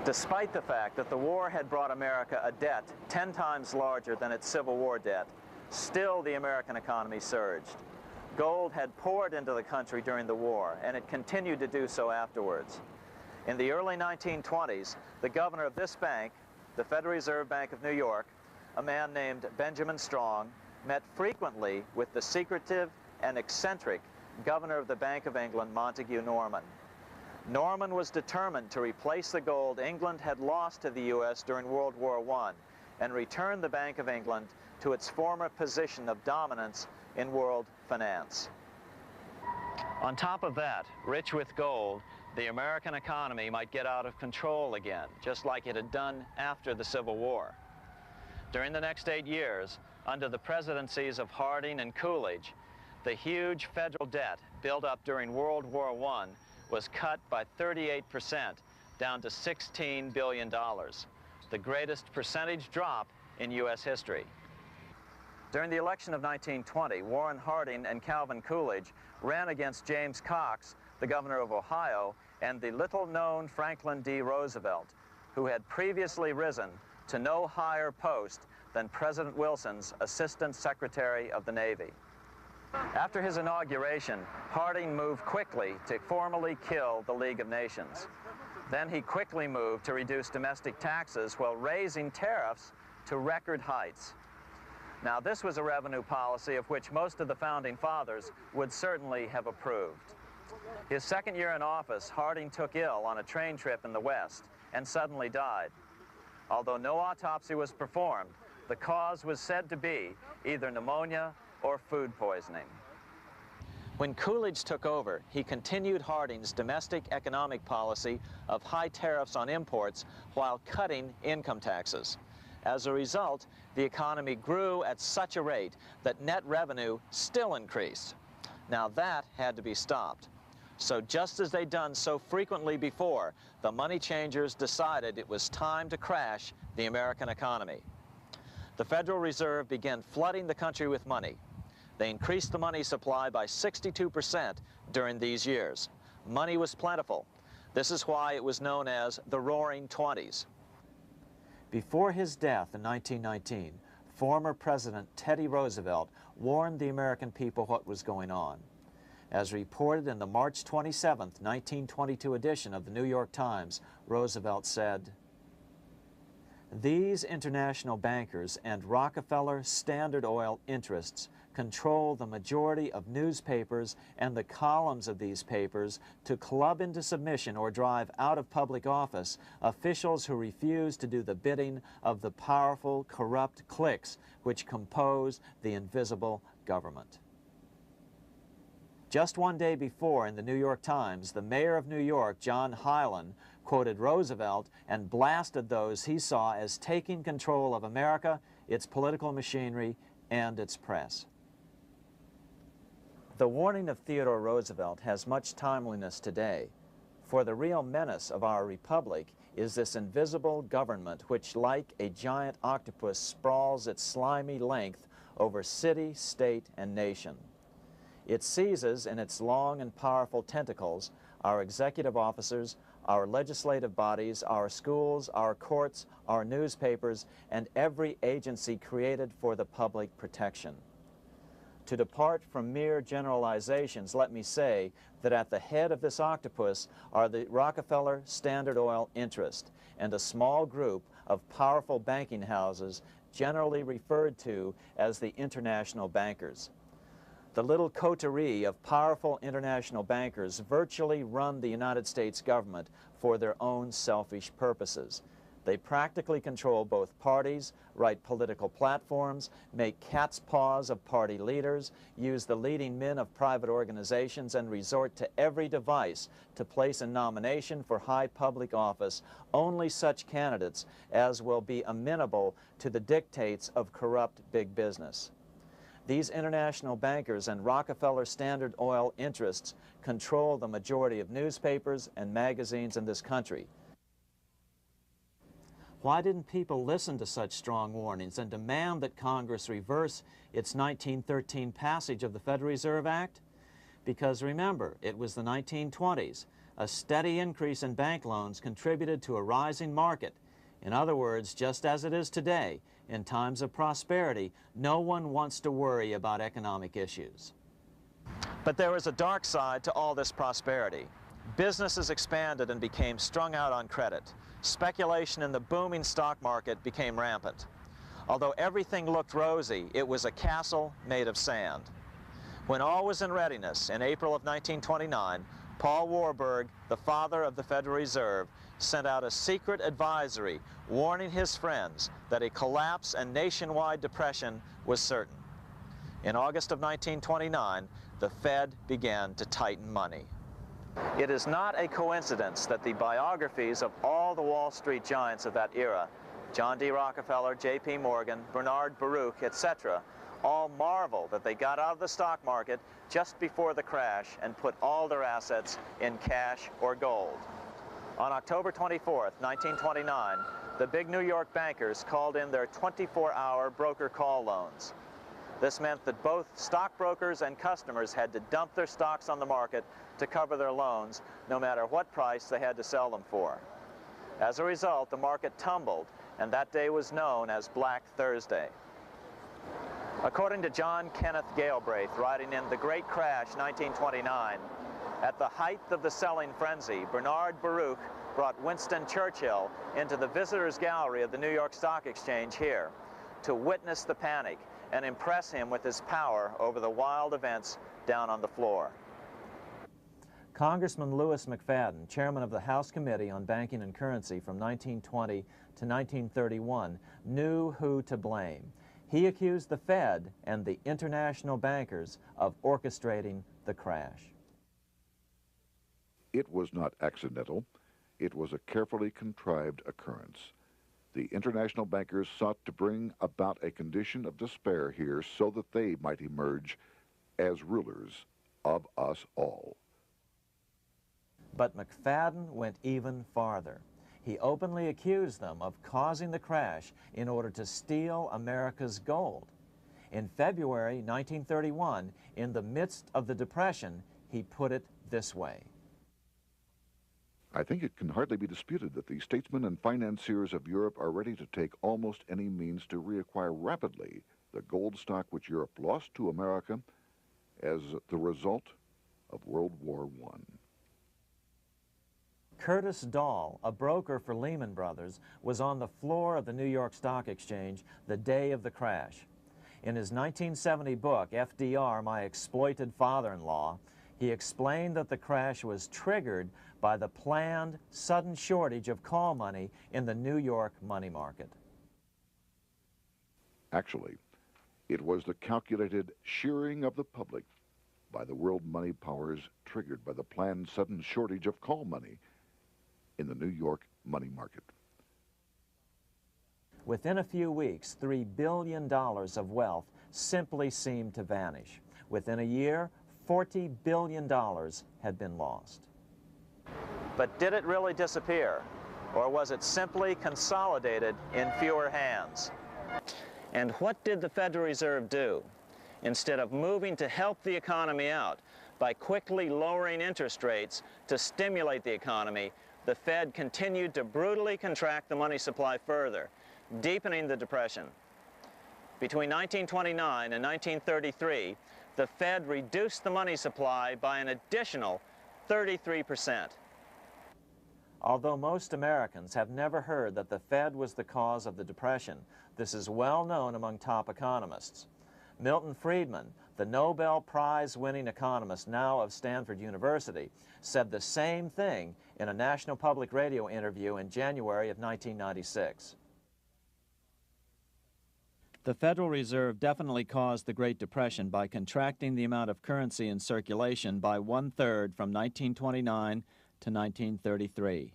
Despite the fact that the war had brought America a debt 10 times larger than its Civil War debt, still the American economy surged. Gold had poured into the country during the war, and it continued to do so afterwards. In the early 1920s, the governor of this bank, the Federal Reserve Bank of New York, a man named Benjamin Strong, met frequently with the secretive and eccentric governor of the Bank of England, Montague Norman. Norman was determined to replace the gold England had lost to the U.S. during World War I and return the Bank of England to its former position of dominance in world finance. On top of that, rich with gold, the American economy might get out of control again, just like it had done after the Civil War. During the next 8 years, under the presidencies of Harding and Coolidge, the huge federal debt built up during World War I was cut by 38%, down to $16 billion, the greatest percentage drop in U.S. history. During the election of 1920, Warren Harding and Calvin Coolidge ran against James Cox, the governor of Ohio, and the little-known Franklin D. Roosevelt, who had previously risen to no higher post than President Wilson's Assistant Secretary of the Navy. After his inauguration, Harding moved quickly to formally kill the League of Nations. Then he quickly moved to reduce domestic taxes while raising tariffs to record heights. Now, this was a revenue policy of which most of the founding fathers would certainly have approved. His second year in office, Harding took ill on a train trip in the West and suddenly died. Although no autopsy was performed, the cause was said to be either pneumonia or food poisoning. When Coolidge took over, he continued Harding's domestic economic policy of high tariffs on imports while cutting income taxes. As a result, the economy grew at such a rate that net revenue still increased. Now that had to be stopped. So just as they'd done so frequently before, the money changers decided it was time to crash the American economy. The Federal Reserve began flooding the country with money. They increased the money supply by 62% during these years. Money was plentiful. This is why it was known as the Roaring Twenties. Before his death in 1919, former President Teddy Roosevelt warned the American people what was going on. As reported in the March 27, 1922 edition of the New York Times, Roosevelt said, "These international bankers and Rockefeller Standard Oil interests control the majority of newspapers and the columns of these papers to club into submission or drive out of public office officials who refuse to do the bidding of the powerful, corrupt cliques which compose the invisible government." Just one day before, in the New York Times, the mayor of New York, John Hylan, quoted Roosevelt and blasted those he saw as taking control of America, its political machinery, and its press. The warning of Theodore Roosevelt has much timeliness today, for the real menace of our republic is this invisible government which, like a giant octopus, sprawls its slimy length over city, state, and nation. It seizes in its long and powerful tentacles our executive officers, our legislative bodies, our schools, our courts, our newspapers, and every agency created for the public protection. To depart from mere generalizations, let me say that at the head of this octopus are the Rockefeller Standard Oil interest and a small group of powerful banking houses generally referred to as the international bankers. The little coterie of powerful international bankers virtually run the United States government for their own selfish purposes. They practically control both parties, write political platforms, make cat's paws of party leaders, use the leading men of private organizations, and resort to every device to place in nomination for high public office only such candidates as will be amenable to the dictates of corrupt big business. These international bankers and Rockefeller Standard Oil interests control the majority of newspapers and magazines in this country. Why didn't people listen to such strong warnings and demand that Congress reverse its 1913 passage of the Federal Reserve Act? Because remember, it was the 1920s. A steady increase in bank loans contributed to a rising market. In other words, just as it is today, in times of prosperity, no one wants to worry about economic issues. But there was a dark side to all this prosperity. Businesses expanded and became strung out on credit. Speculation in the booming stock market became rampant. Although everything looked rosy, it was a castle made of sand. When all was in readiness, in April of 1929, Paul Warburg, the father of the Federal Reserve, sent out a secret advisory warning his friends that a collapse and nationwide depression was certain. In August of 1929, the Fed began to tighten money. It is not a coincidence that the biographies of all the Wall Street giants of that era, John D. Rockefeller, J.P. Morgan, Bernard Baruch, etc., all marvel that they got out of the stock market just before the crash and put all their assets in cash or gold. On October 24th, 1929, the big New York bankers called in their 24-hour broker call loans. This meant that both stockbrokers and customers had to dump their stocks on the market to cover their loans, no matter what price they had to sell them for. As a result, the market tumbled, and that day was known as Black Thursday. According to John Kenneth Galbraith, writing in The Great Crash, 1929, at the height of the selling frenzy, Bernard Baruch brought Winston Churchill into the visitors' gallery of the New York Stock Exchange here to witness the panic and impress him with his power over the wild events down on the floor. Congressman Louis McFadden, chairman of the House Committee on Banking and Currency from 1920 to 1931, knew who to blame. He accused the Fed and the international bankers of orchestrating the crash. It was not accidental. It was a carefully contrived occurrence. The international bankers sought to bring about a condition of despair here so that they might emerge as rulers of us all. But McFadden went even farther. He openly accused them of causing the crash in order to steal America's gold. In February 1931, in the midst of the Depression, he put it this way. I think it can hardly be disputed that the statesmen and financiers of Europe are ready to take almost any means to reacquire rapidly the gold stock which Europe lost to America as the result of World War I. Curtis Dahl, a broker for Lehman Brothers, was on the floor of the New York Stock Exchange the day of the crash. In his 1970 book, FDR, My Exploited Father-in-Law, he explained that the crash was triggered by the planned sudden shortage of call money in the New York money market. Actually, it was the calculated shearing of the public by the world money powers triggered by the planned sudden shortage of call money in the New York money market. Within a few weeks, $3 billion of wealth simply seemed to vanish. Within a year, $40 billion had been lost. But did it really disappear? Or was it simply consolidated in fewer hands? And what did the Federal Reserve do? Instead of moving to help the economy out by quickly lowering interest rates to stimulate the economy, the Fed continued to brutally contract the money supply further, deepening the Depression. Between 1929 and 1933, the Fed reduced the money supply by an additional 33%. Although most Americans have never heard that the Fed was the cause of the Depression, this is well known among top economists. Milton Friedman, the Nobel Prize-winning economist, now of Stanford University, said the same thing in a National Public Radio interview in January of 1996. The Federal Reserve definitely caused the Great Depression by contracting the amount of currency in circulation by 1/3 from 1929 to 1933.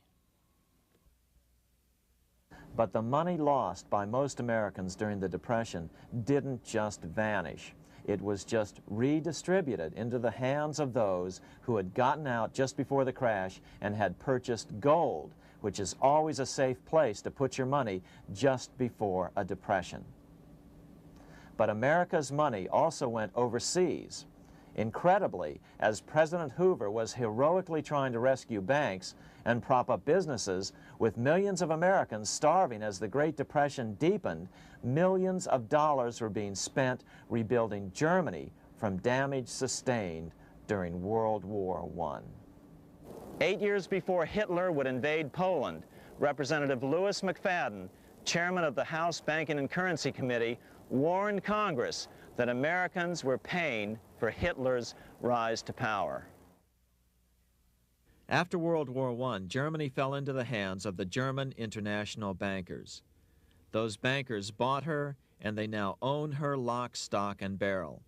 But the money lost by most Americans during the Depression didn't just vanish. It was just redistributed into the hands of those who had gotten out just before the crash and had purchased gold, which is always a safe place to put your money just before a depression. But America's money also went overseas. Incredibly, as President Hoover was heroically trying to rescue banks and prop up businesses, with millions of Americans starving as the Great Depression deepened, millions of dollars were being spent rebuilding Germany from damage sustained during World War I. 8 years before Hitler would invade Poland, Representative Louis McFadden, chairman of the House Banking and Currency Committee, warned Congress that Americans were paying for Hitler's rise to power. After World War I, Germany fell into the hands of the German international bankers. Those bankers bought her, and they now own her lock, stock, and barrel.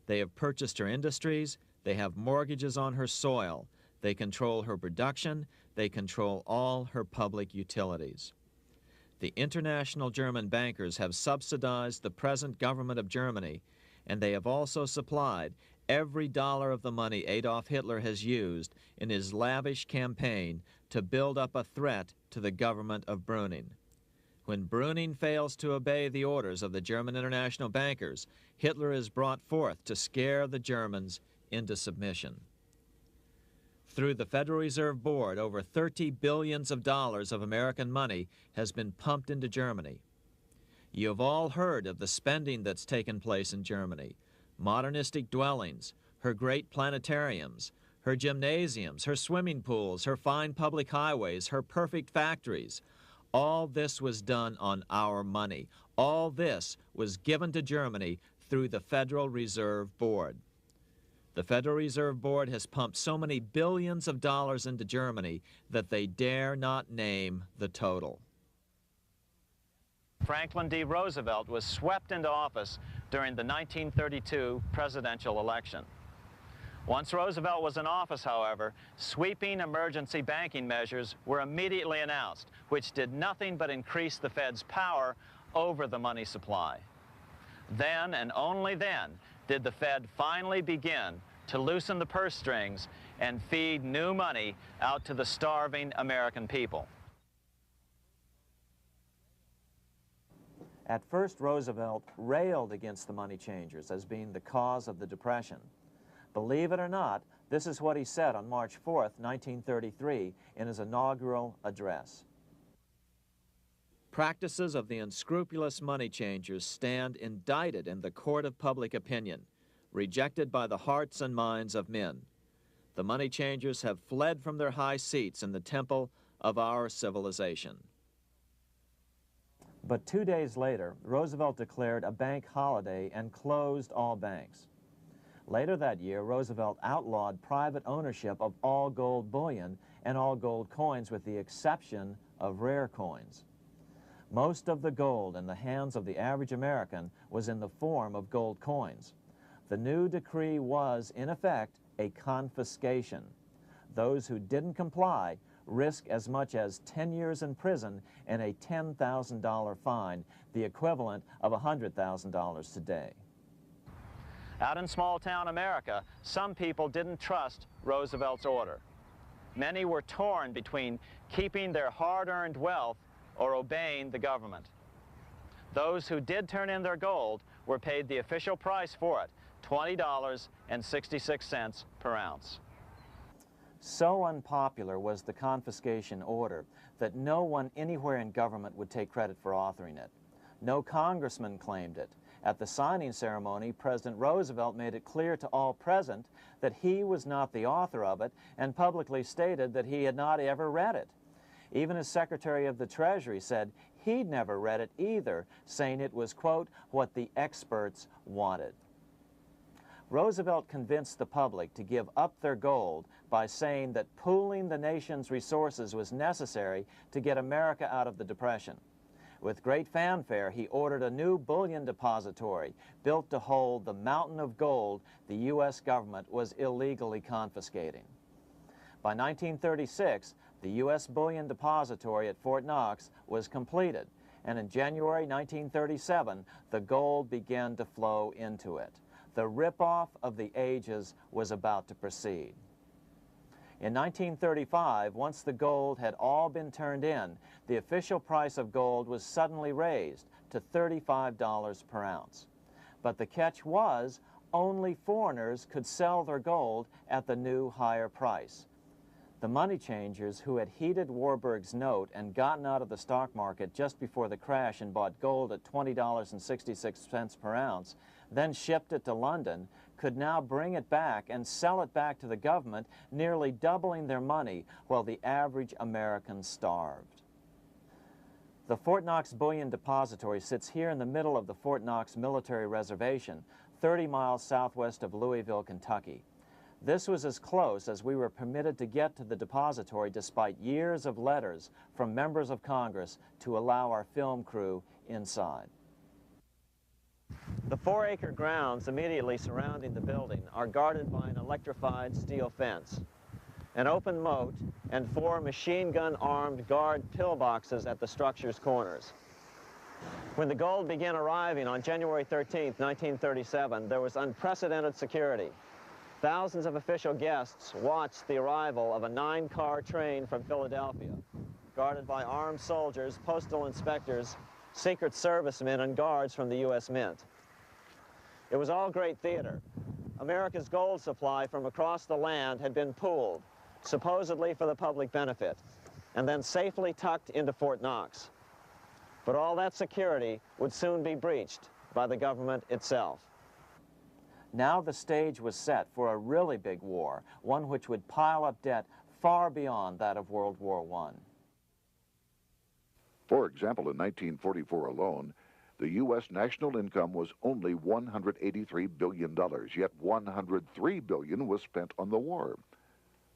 They have purchased her industries, they have mortgages on her soil, they control her production, they control all her public utilities. The international German bankers have subsidized the present government of Germany, and they have also supplied every dollar of the money Adolf Hitler has used in his lavish campaign to build up a threat to the government of Brüning. When Brüning fails to obey the orders of the German international bankers, Hitler is brought forth to scare the Germans into submission. Through the Federal Reserve Board, over $30 billion of American money has been pumped into Germany. You have all heard of the spending that's taken place in Germany. Modernistic dwellings, her great planetariums, her gymnasiums, her swimming pools, her fine public highways, her perfect factories. All this was done on our money. All this was given to Germany through the Federal Reserve Board. The Federal Reserve Board has pumped so many billions of dollars into Germany that they dare not name the total. Franklin D. Roosevelt was swept into office during the 1932 presidential election. Once Roosevelt was in office, however, sweeping emergency banking measures were immediately announced, which did nothing but increase the Fed's power over the money supply. Then, and only then, did the Fed finally begin to loosen the purse strings and feed new money out to the starving American people. At first, Roosevelt railed against the money changers as being the cause of the Depression. Believe it or not, this is what he said on March 4th, 1933, in his inaugural address. Practices of the unscrupulous money changers stand indicted in the court of public opinion, rejected by the hearts and minds of men. The money changers have fled from their high seats in the temple of our civilization. But 2 days later, Roosevelt declared a bank holiday and closed all banks. Later that year, Roosevelt outlawed private ownership of all gold bullion and all gold coins with the exception of rare coins. Most of the gold in the hands of the average American was in the form of gold coins. The new decree was, in effect, a confiscation. Those who didn't comply risk as much as 10 years in prison and a $10,000 fine, the equivalent of $100,000 today. Out in small-town America, some people didn't trust Roosevelt's order. Many were torn between keeping their hard-earned wealth or obeying the government. Those who did turn in their gold were paid the official price for it, $20.66 per ounce. So unpopular was the confiscation order that no one anywhere in government would take credit for authoring it. No congressman claimed it. At the signing ceremony, President Roosevelt made it clear to all present that he was not the author of it and publicly stated that he had not ever read it. Even his Secretary of the Treasury said he'd never read it either, saying it was, quote, what the experts wanted. Roosevelt convinced the public to give up their gold by saying that pooling the nation's resources was necessary to get America out of the Depression. With great fanfare, he ordered a new bullion depository built to hold the mountain of gold the U.S. government was illegally confiscating. By 1936, the U.S. bullion depository at Fort Knox was completed, and in January 1937, the gold began to flow into it. The rip-off of the ages was about to proceed. In 1935, once the gold had all been turned in, the official price of gold was suddenly raised to $35 per ounce. But the catch was, only foreigners could sell their gold at the new higher price. The money changers who had heeded Warburg's note and gotten out of the stock market just before the crash and bought gold at $20.66 per ounce, then shipped it to London, could now bring it back and sell it back to the government, nearly doubling their money while the average American starved. The Fort Knox Bullion Depository sits here in the middle of the Fort Knox Military Reservation, 30 miles southwest of Louisville, Kentucky. This was as close as we were permitted to get to the depository despite years of letters from members of Congress to allow our film crew inside. The 4-acre grounds immediately surrounding the building are guarded by an electrified steel fence, an open moat, and 4 machine-gun-armed guard pillboxes at the structure's corners. When the gold began arriving on January 13, 1937, there was unprecedented security. Thousands of official guests watched the arrival of a 9-car train from Philadelphia, guarded by armed soldiers, postal inspectors, Secret Servicemen, and guards from the U.S. Mint. It was all great theater. America's gold supply from across the land had been pooled, supposedly for the public benefit, and then safely tucked into Fort Knox. But all that security would soon be breached by the government itself. Now the stage was set for a really big war, one which would pile up debt far beyond that of World War I. For example, in 1944 alone, the U.S. national income was only $183 billion, yet $103 billion was spent on the war.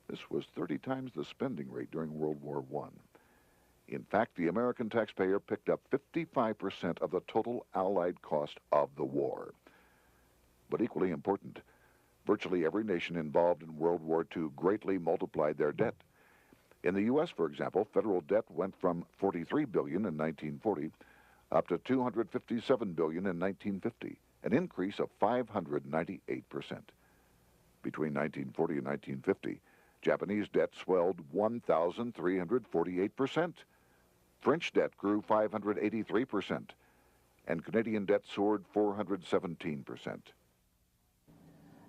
This was 30 times the spending rate during World War I. In fact, the American taxpayer picked up 55% of the total Allied cost of the war. But equally important, virtually every nation involved in World War II greatly multiplied their debt. In the U.S., for example, federal debt went from $43 billion in 1940 up to $257 billion in 1950, an increase of 598%. Between 1940 and 1950, Japanese debt swelled 1,348%. French debt grew 583%, and Canadian debt soared 417%.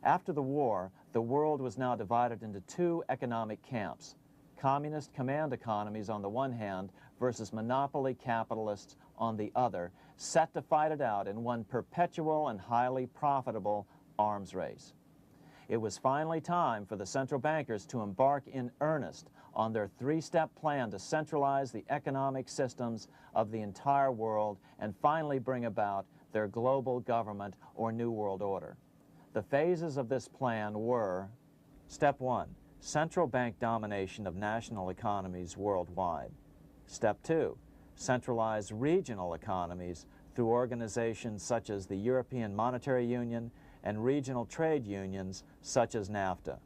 After the war, the world was now divided into 2 economic camps: communist command economies on the one hand versus monopoly capitalists on the other, set to fight it out in one perpetual and highly profitable arms race. It was finally time for the central bankers to embark in earnest on their 3-step plan to centralize the economic systems of the entire world and finally bring about their global government or New World Order. The phases of this plan were: Step 1, central bank domination of national economies worldwide. Step 2, centralize regional economies through organizations such as the European Monetary Union and regional trade unions such as NAFTA.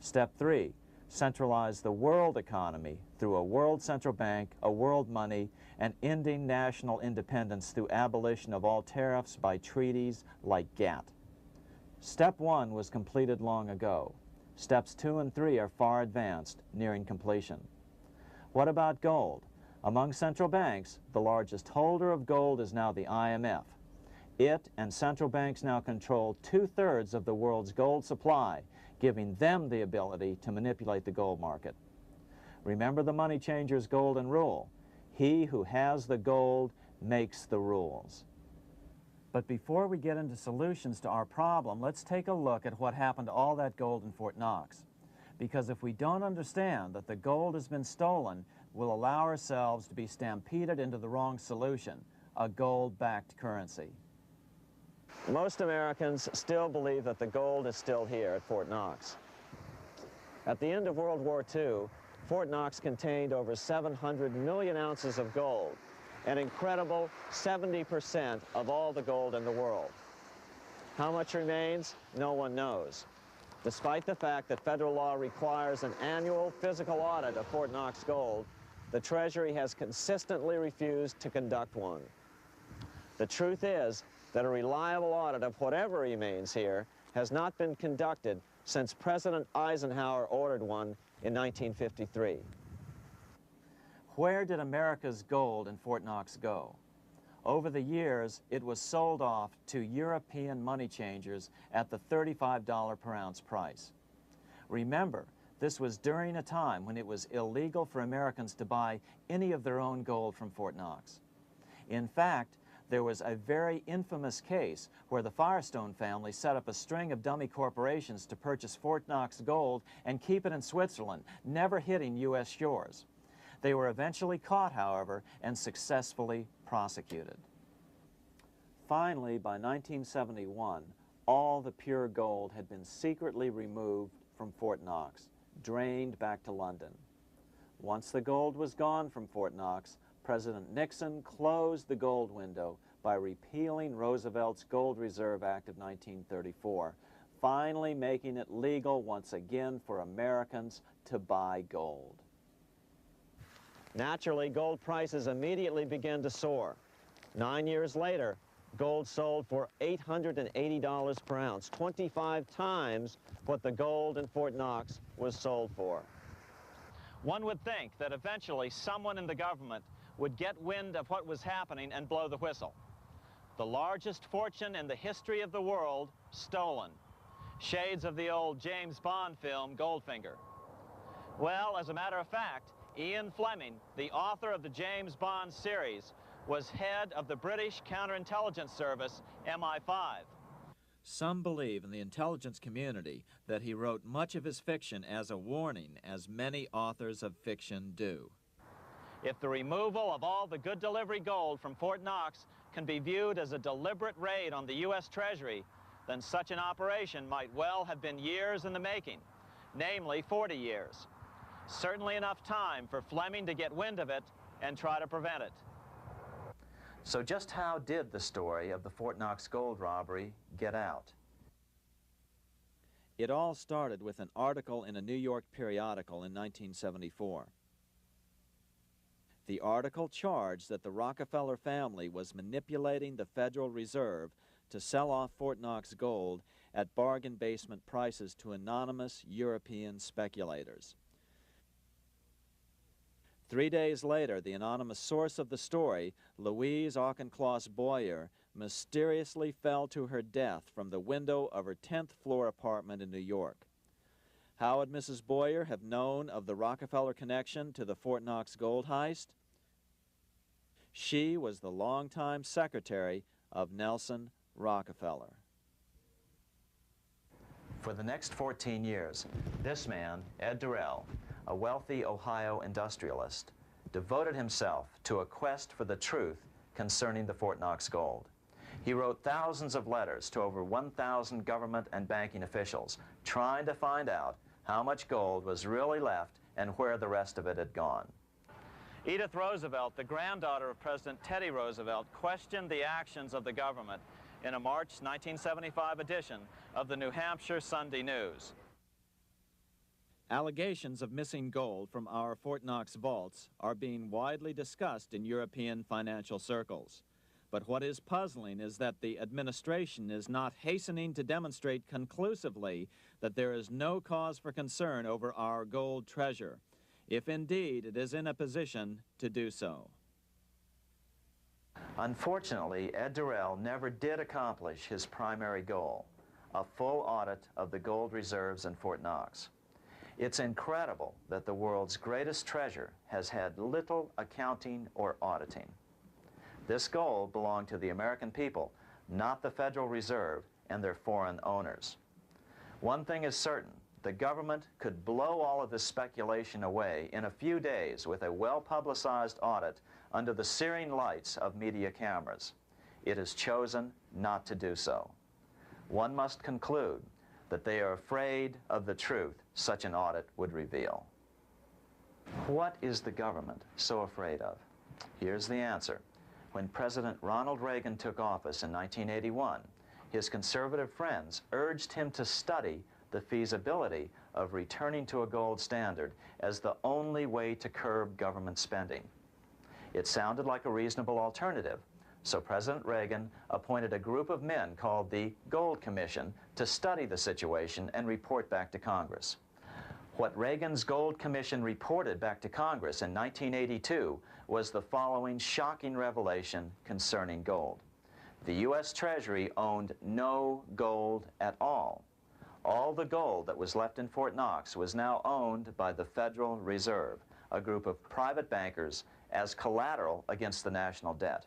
Step 3, centralize the world economy through a world central bank, a world money, and ending national independence through abolition of all tariffs by treaties like GATT. Step 1 was completed long ago. Steps 2 and 3 are far advanced, nearing completion. What about gold? Among central banks, the largest holder of gold is now the IMF. It and central banks now control 2/3 of the world's gold supply, giving them the ability to manipulate the gold market. Remember the money changer's golden rule: he who has the gold makes the rules. But before we get into solutions to our problem, let's take a look at what happened to all that gold in Fort Knox. Because if we don't understand that the gold has been stolen, we'll allow ourselves to be stampeded into the wrong solution: a gold-backed currency. Most Americans still believe that the gold is still here at Fort Knox. At the end of World War II, Fort Knox contained over 700 million ounces of gold, an incredible 70% of all the gold in the world. How much remains? No one knows. Despite the fact that federal law requires an annual physical audit of Fort Knox gold, the Treasury has consistently refused to conduct one. The truth is that a reliable audit of whatever remains here has not been conducted since President Eisenhower ordered one in 1953. Where did America's gold in Fort Knox go? Over the years, it was sold off to European money changers at the $35 per ounce price. Remember, this was during a time when it was illegal for Americans to buy any of their own gold from Fort Knox. In fact, there was a very infamous case where the Firestone family set up a string of dummy corporations to purchase Fort Knox gold and keep it in Switzerland, never hitting U.S. shores. They were eventually caught, however, and successfully prosecuted. Finally, by 1971, all the pure gold had been secretly removed from Fort Knox, drained back to London. Once the gold was gone from Fort Knox, President Nixon closed the gold window by repealing Roosevelt's Gold Reserve Act of 1934, finally making it legal once again for Americans to buy gold. Naturally, gold prices immediately began to soar. 9 years later, gold sold for $880 per ounce, 25 times what the gold in Fort Knox was sold for. One would think that eventually someone in the government would get wind of what was happening and blow the whistle. The largest fortune in the history of the world stolen. Shades of the old James Bond film, Goldfinger. Well, as a matter of fact, Ian Fleming, the author of the James Bond series, was head of the British counterintelligence service, MI5. Some believe in the intelligence community that he wrote much of his fiction as a warning, as many authors of fiction do. If the removal of all the good delivery gold from Fort Knox can be viewed as a deliberate raid on the U.S. Treasury, then such an operation might well have been years in the making, namely 40 years. Certainly enough time for Fleming to get wind of it and try to prevent it. So just how did the story of the Fort Knox gold robbery get out? It all started with an article in a New York periodical in 1974. The article charged that the Rockefeller family was manipulating the Federal Reserve to sell off Fort Knox gold at bargain basement prices to anonymous European speculators. 3 days later, the anonymous source of the story, Louise Auchincloss Boyer, mysteriously fell to her death from the window of her 10th floor apartment in New York. How would Mrs. Boyer have known of the Rockefeller connection to the Fort Knox gold heist? She was the longtime secretary of Nelson Rockefeller. For the next 14 years, this man, Ed Durrell, a wealthy Ohio industrialist, devoted himself to a quest for the truth concerning the Fort Knox gold. He wrote thousands of letters to over 1,000 government and banking officials, trying to find out how much gold was really left and where the rest of it had gone. Edith Roosevelt, the granddaughter of President Teddy Roosevelt, questioned the actions of the government in a March 1975 edition of the New Hampshire Sunday News. Allegations of missing gold from our Fort Knox vaults are being widely discussed in European financial circles. But what is puzzling is that the administration is not hastening to demonstrate conclusively that there is no cause for concern over our gold treasure, if indeed it is in a position to do so. Unfortunately, Ed Durrell never did accomplish his primary goal, a full audit of the gold reserves in Fort Knox. It's incredible that the world's greatest treasure has had little accounting or auditing. This gold belonged to the American people, not the Federal Reserve and their foreign owners. One thing is certain, the government could blow all of this speculation away in a few days with a well-publicized audit under the searing lights of media cameras. It has chosen not to do so. One must conclude that they are afraid of the truth such an audit would reveal. What is the government so afraid of? Here's the answer. When President Ronald Reagan took office in 1981, his conservative friends urged him to study the feasibility of returning to a gold standard as the only way to curb government spending. It sounded like a reasonable alternative, so President Reagan appointed a group of men called the Gold Commission to study the situation and report back to Congress. What Reagan's Gold Commission reported back to Congress in 1982 was the following shocking revelation concerning gold. The U.S. Treasury owned no gold at all. All the gold that was left in Fort Knox was now owned by the Federal Reserve, a group of private bankers, as collateral against the national debt.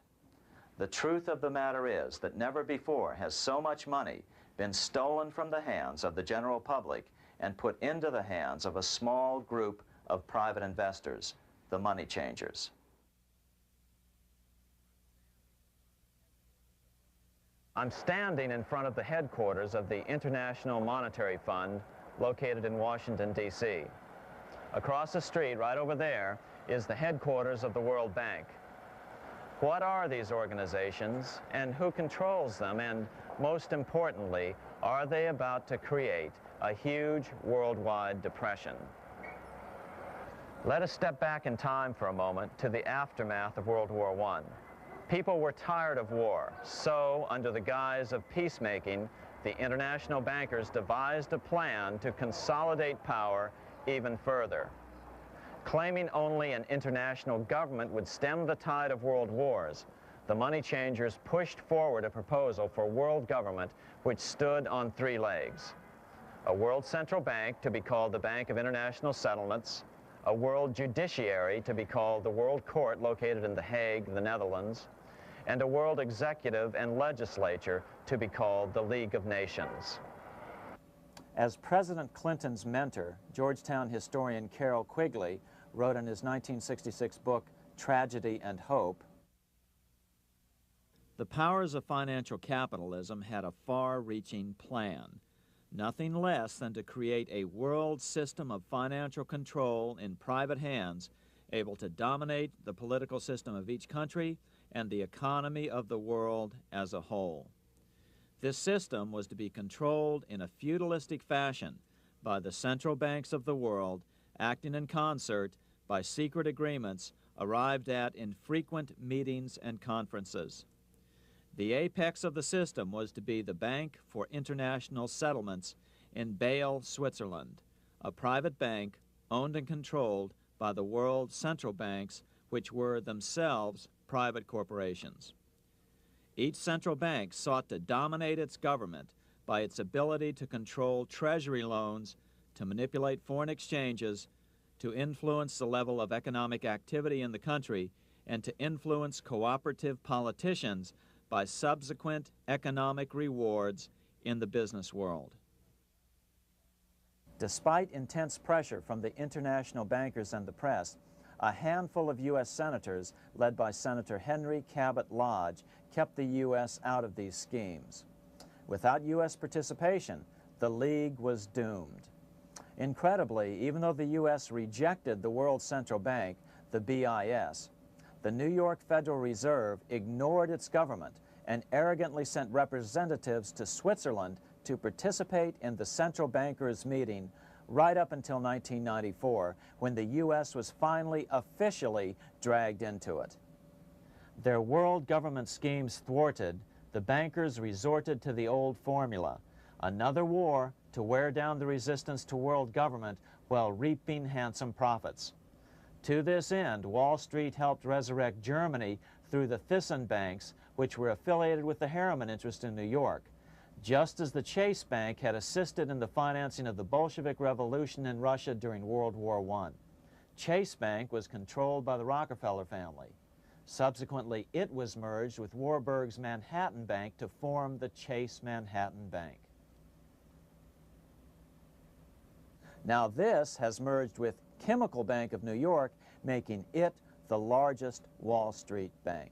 The truth of the matter is that never before has so much money been stolen from the hands of the general public and put into the hands of a small group of private investors, the money changers. I'm standing in front of the headquarters of the International Monetary Fund located in Washington, D.C. Across the street, right over there, is the headquarters of the World Bank. What are these organizations and who controls them? And most importantly, are they about to create a huge worldwide depression? Let us step back in time for a moment to the aftermath of World War I. People were tired of war, so under the guise of peacemaking, the international bankers devised a plan to consolidate power even further. Claiming only an international government would stem the tide of world wars, the money changers pushed forward a proposal for world government which stood on three legs. A world central bank to be called the Bank of International Settlements, a world judiciary to be called the World Court located in The Hague, the Netherlands, and a world executive and legislature to be called the League of Nations. As President Clinton's mentor, Georgetown historian Carroll Quigley wrote in his 1966 book, Tragedy and Hope, the powers of financial capitalism had a far-reaching plan, nothing less than to create a world system of financial control in private hands, able to dominate the political system of each country and the economy of the world as a whole. This system was to be controlled in a feudalistic fashion by the central banks of the world, acting in concert by secret agreements arrived at in frequent meetings and conferences. The apex of the system was to be the Bank for International Settlements in Bâle, Switzerland, a private bank owned and controlled by the world central banks, which were themselves private corporations. Each central bank sought to dominate its government by its ability to control treasury loans, to manipulate foreign exchanges, to influence the level of economic activity in the country, and to influence cooperative politicians by subsequent economic rewards in the business world. Despite intense pressure from the international bankers and the press, a handful of U.S. senators, led by Senator Henry Cabot Lodge, kept the U.S. out of these schemes. Without U.S. participation, the League was doomed. Incredibly, even though the U.S. rejected the World Central Bank, the BIS, the New York Federal Reserve ignored its government and arrogantly sent representatives to Switzerland to participate in the central bankers' meeting right up until 1994, when the U.S. was finally officially dragged into it. Their world government schemes thwarted, the bankers resorted to the old formula, another war to wear down the resistance to world government while reaping handsome profits. To this end, Wall Street helped resurrect Germany through the Thyssen banks, which were affiliated with the Harriman interest in New York, just as the Chase Bank had assisted in the financing of the Bolshevik Revolution in Russia during World War I. Chase Bank was controlled by the Rockefeller family. Subsequently, it was merged with Warburg's Manhattan Bank to form the Chase Manhattan Bank. Now this has merged with Chemical Bank of New York, making it the largest Wall Street bank.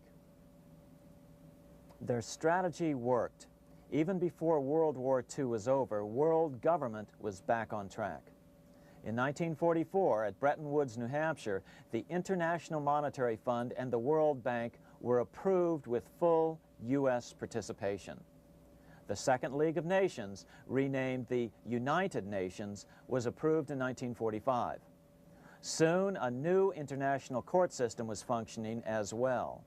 Their strategy worked. Even before World War II was over, world government was back on track. In 1944, at Bretton Woods, New Hampshire, the International Monetary Fund and the World Bank were approved with full U.S. participation. The Second League of Nations, renamed the United Nations, was approved in 1945. Soon, a new international court system was functioning as well.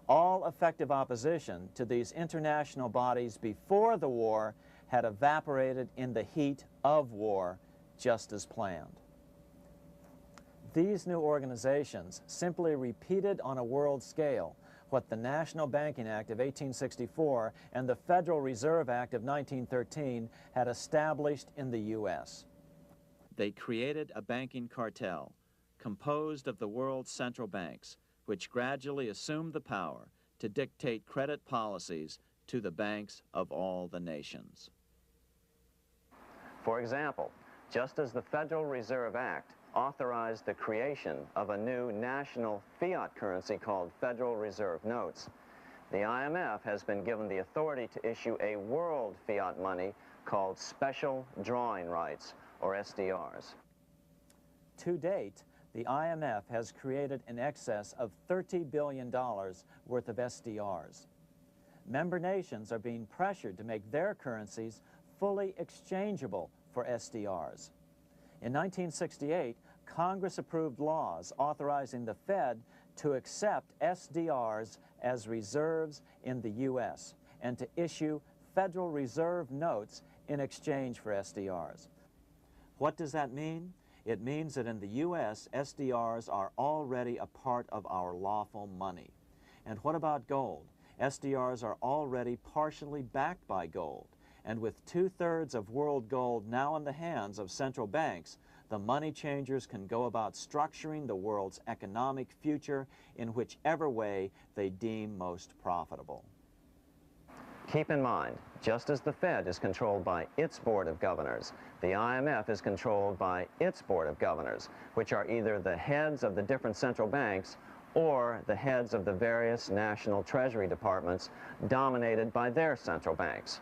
All effective opposition to these international bodies before the war had evaporated in the heat of war, just as planned. These new organizations simply repeated on a world scale what the National Banking Act of 1864 and the Federal Reserve Act of 1913 had established in the U.S. They created a banking cartel composed of the world's central banks, which gradually assumed the power to dictate credit policies to the banks of all the nations. For example, just as the Federal Reserve Act authorized the creation of a new national fiat currency called Federal Reserve Notes, the IMF has been given the authority to issue a world fiat money called Special Drawing Rights, or SDRs. To date, the IMF has created in excess of $30 billion worth of SDRs. Member nations are being pressured to make their currencies fully exchangeable for SDRs. In 1968, Congress approved laws authorizing the Fed to accept SDRs as reserves in the U.S. and to issue Federal Reserve notes in exchange for SDRs. What does that mean? It means that in the U.S., SDRs are already a part of our lawful money. And what about gold? SDRs are already partially backed by gold. And with 2/3 of world gold now in the hands of central banks, the money changers can go about structuring the world's economic future in whichever way they deem most profitable. Keep in mind, just as the Fed is controlled by its Board of Governors, the IMF is controlled by its Board of Governors, which are either the heads of the different central banks or the heads of the various national treasury departments dominated by their central banks.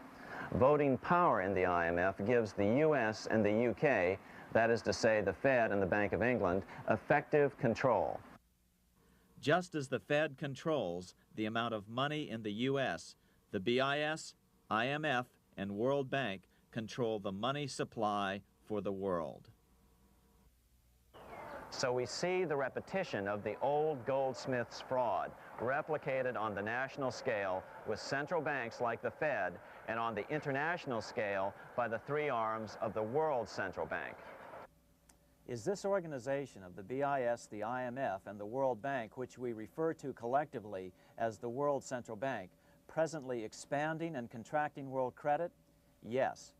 Voting power in the IMF gives the U.S. and the UK, that is to say the Fed and the Bank of England, effective control. Just as the Fed controls the amount of money in the U.S., the BIS, IMF, and World Bank control the money supply for the world. So we see the repetition of the old goldsmith's fraud replicated on the national scale with central banks like the Fed and on the international scale by the three arms of the world central bank. Is this organization of the BIS, the IMF, and the World Bank, which we refer to collectively as the World Central Bank, presently expanding and contracting world credit? Yes.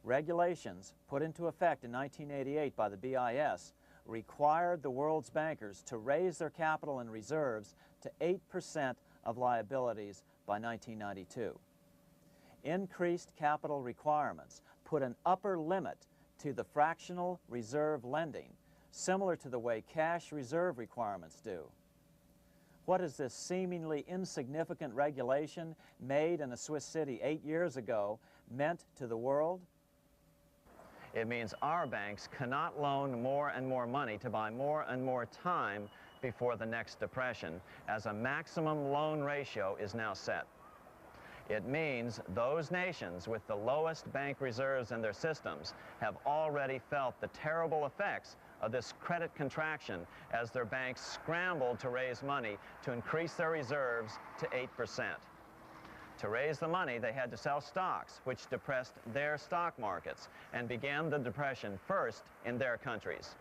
Regulations put into effect in 1988 by the BIS required the world's bankers to raise their capital and reserves to 8% of liabilities by 1992. Increased capital requirements put an upper limit to the fractional reserve lending, similar to the way cash reserve requirements do. What is this seemingly insignificant regulation made in a Swiss city 8 years ago meant to the world? It means our banks cannot loan more and more money to buy more and more time before the next depression, as a maximum loan ratio is now set. It means those nations with the lowest bank reserves in their systems have already felt the terrible effects of this credit contraction as their banks scrambled to raise money to increase their reserves to 8%. To raise the money, they had to sell stocks, which depressed their stock markets and began the depression first in their countries.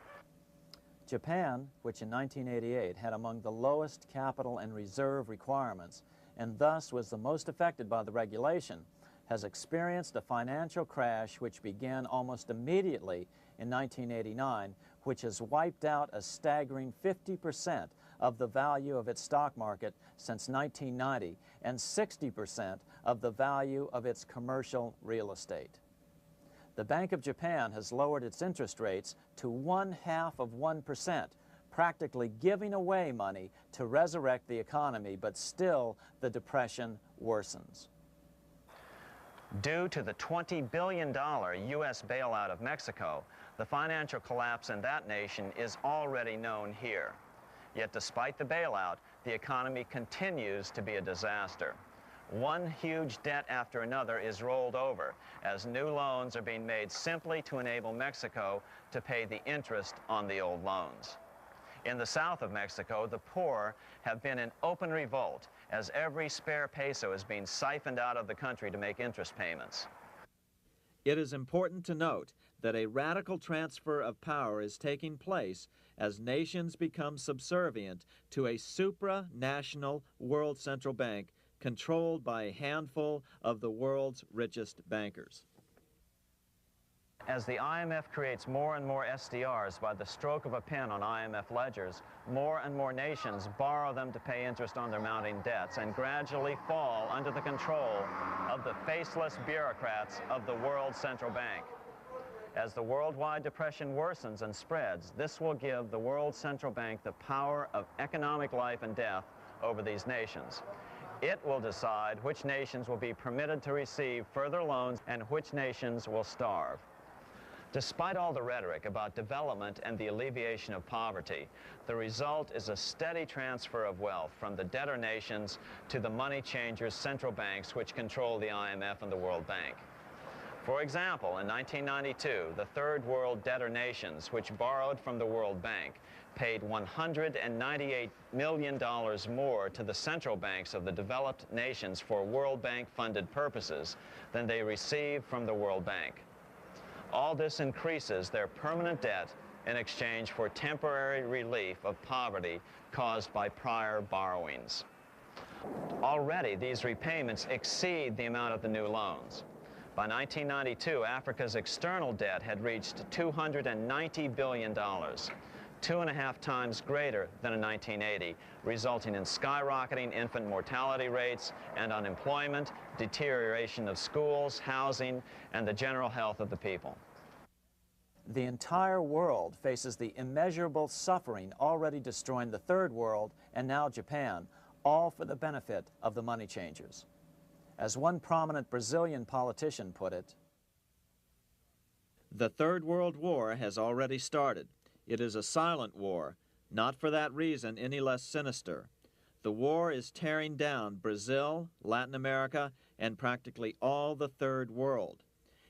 Japan, which in 1988 had among the lowest capital and reserve requirements, and thus was the most affected by the regulation, has experienced a financial crash which began almost immediately in 1989, which has wiped out a staggering 50% of the value of its stock market since 1990 and 60% of the value of its commercial real estate. The Bank of Japan has lowered its interest rates to 0.5%, practically giving away money to resurrect the economy, but still the depression worsens. Due to the $20 billion U.S. bailout of Mexico, the financial collapse in that nation is already known here. Yet despite the bailout, the economy continues to be a disaster. One huge debt after another is rolled over as new loans are being made simply to enable Mexico to pay the interest on the old loans. In the south of Mexico, the poor have been in open revolt as every spare peso is being siphoned out of the country to make interest payments. It is important to note that a radical transfer of power is taking place as nations become subservient to a supranational world central bank controlled by a handful of the world's richest bankers. As the IMF creates more and more SDRs by the stroke of a pen on IMF ledgers, more and more nations borrow them to pay interest on their mounting debts and gradually fall under the control of the faceless bureaucrats of the World Central Bank. As the worldwide depression worsens and spreads, this will give the World Central Bank the power of economic life and death over these nations. It will decide which nations will be permitted to receive further loans and which nations will starve. Despite all the rhetoric about development and the alleviation of poverty, the result is a steady transfer of wealth from the debtor nations to the money changers' central banks which control the IMF and the World Bank. For example, in 1992, the Third World debtor nations, which borrowed from the World Bank, paid $198 million more to the central banks of the developed nations for World Bank-funded purposes than they received from the World Bank. All this increases their permanent debt in exchange for temporary relief of poverty caused by prior borrowings. Already, these repayments exceed the amount of the new loans. By 1992, Africa's external debt had reached $290 billion, 2.5 times greater than in 1980, resulting in skyrocketing infant mortality rates and unemployment, deterioration of schools, housing, and the general health of the people. The entire world faces the immeasurable suffering already destroying the Third World and now Japan, all for the benefit of the money changers. As one prominent Brazilian politician put it, "The Third World War has already started. It is a silent war, not for that reason any less sinister. The war is tearing down Brazil, Latin America, and practically all the Third World.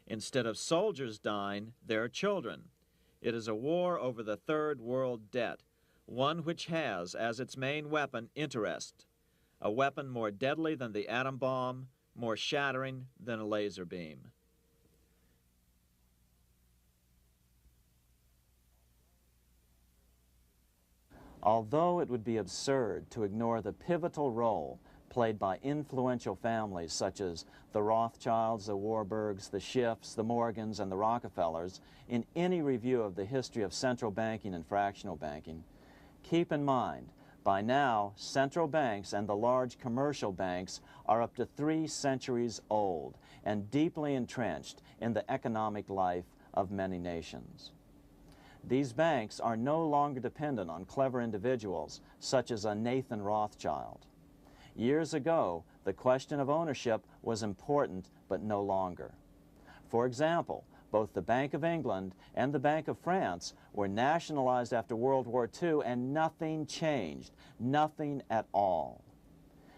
Instead of soldiers dying, there are children. It is a war over the Third World debt, one which has as its main weapon interest, a weapon more deadly than the atom bomb, more shattering than a laser beam." Although it would be absurd to ignore the pivotal role played by influential families such as the Rothschilds, the Warburgs, the Schiffs, the Morgans, and the Rockefellers in any review of the history of central banking and fractional banking, keep in mind, by now, central banks and the large commercial banks are up to 3 centuries old and deeply entrenched in the economic life of many nations. These banks are no longer dependent on clever individuals such as a Nathan Rothschild. Years ago, the question of ownership was important, but no longer. For example, both the Bank of England and the Bank of France were nationalized after World War II, and nothing changed, nothing at all.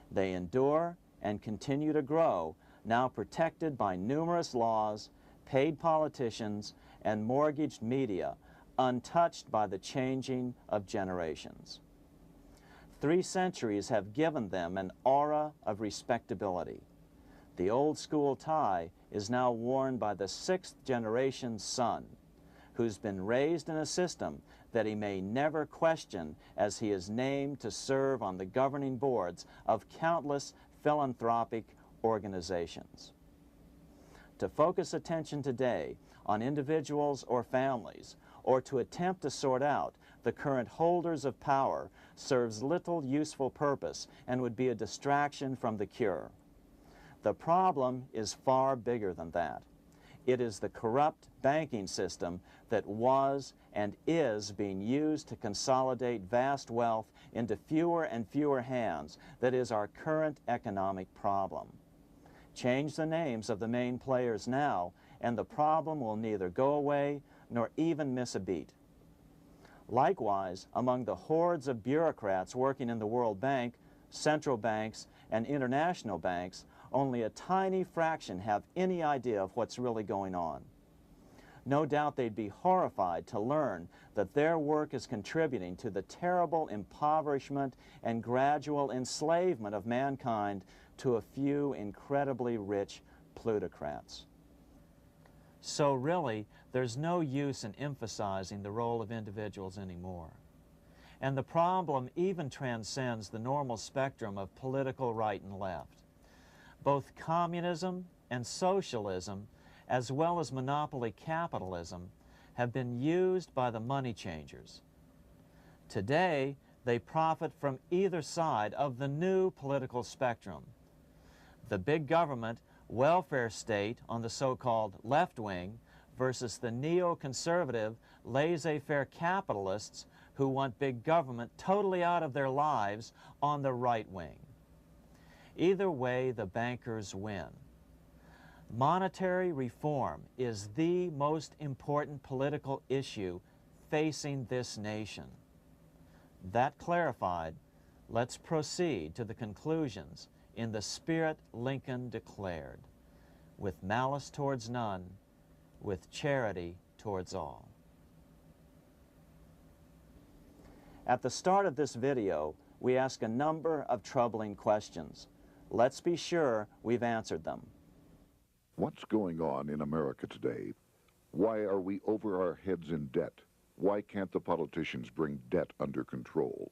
They endure and continue to grow, now protected by numerous laws, paid politicians, and mortgaged media, untouched by the changing of generations. 3 centuries have given them an aura of respectability. The old school tie is now worn by the 6th generation son, who's been raised in a system that he may never question as he is named to serve on the governing boards of countless philanthropic organizations. To focus attention today on individuals or families, or to attempt to sort out the current holders of power, serves little useful purpose and would be a distraction from the cure. The problem is far bigger than that. It is the corrupt banking system that was and is being used to consolidate vast wealth into fewer and fewer hands that is our current economic problem. Change the names of the main players now, and the problem will neither go away nor even miss a beat. Likewise, among the hordes of bureaucrats working in the World Bank, central banks, and international banks, only a tiny fraction have any idea of what's really going on. No doubt they'd be horrified to learn that their work is contributing to the terrible impoverishment and gradual enslavement of mankind to a few incredibly rich plutocrats. So really, there's no use in emphasizing the role of individuals anymore. And the problem even transcends the normal spectrum of political right and left. Both communism and socialism, as well as monopoly capitalism, have been used by the money changers. Today, they profit from either side of the new political spectrum. The big government, welfare state on the so-called left wing versus the neoconservative, laissez-faire capitalists who want big government totally out of their lives on the right wing. Either way, the bankers win. Monetary reform is the most important political issue facing this nation. That clarified, let's proceed to the conclusions in the spirit Lincoln declared, with malice towards none, with charity towards all. At the start of this video, we ask a number of troubling questions. Let's be sure we've answered them. What's going on in America today? Why are we over our heads in debt? Why can't the politicians bring debt under control?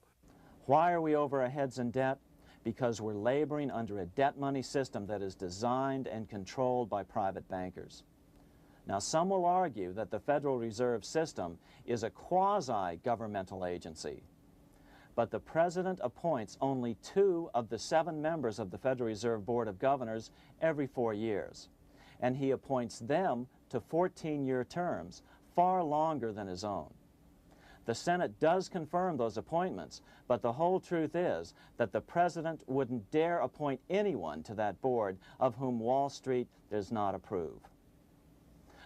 Why are we over our heads in debt? Because we're laboring under a debt money system that is designed and controlled by private bankers. Now, some will argue that the Federal Reserve System is a quasi-governmental agency. But the President appoints only 2 of the 7 members of the Federal Reserve Board of Governors every 4 years. And he appoints them to 14-year terms, far longer than his own. The Senate does confirm those appointments, but the whole truth is that the President wouldn't dare appoint anyone to that board of whom Wall Street does not approve.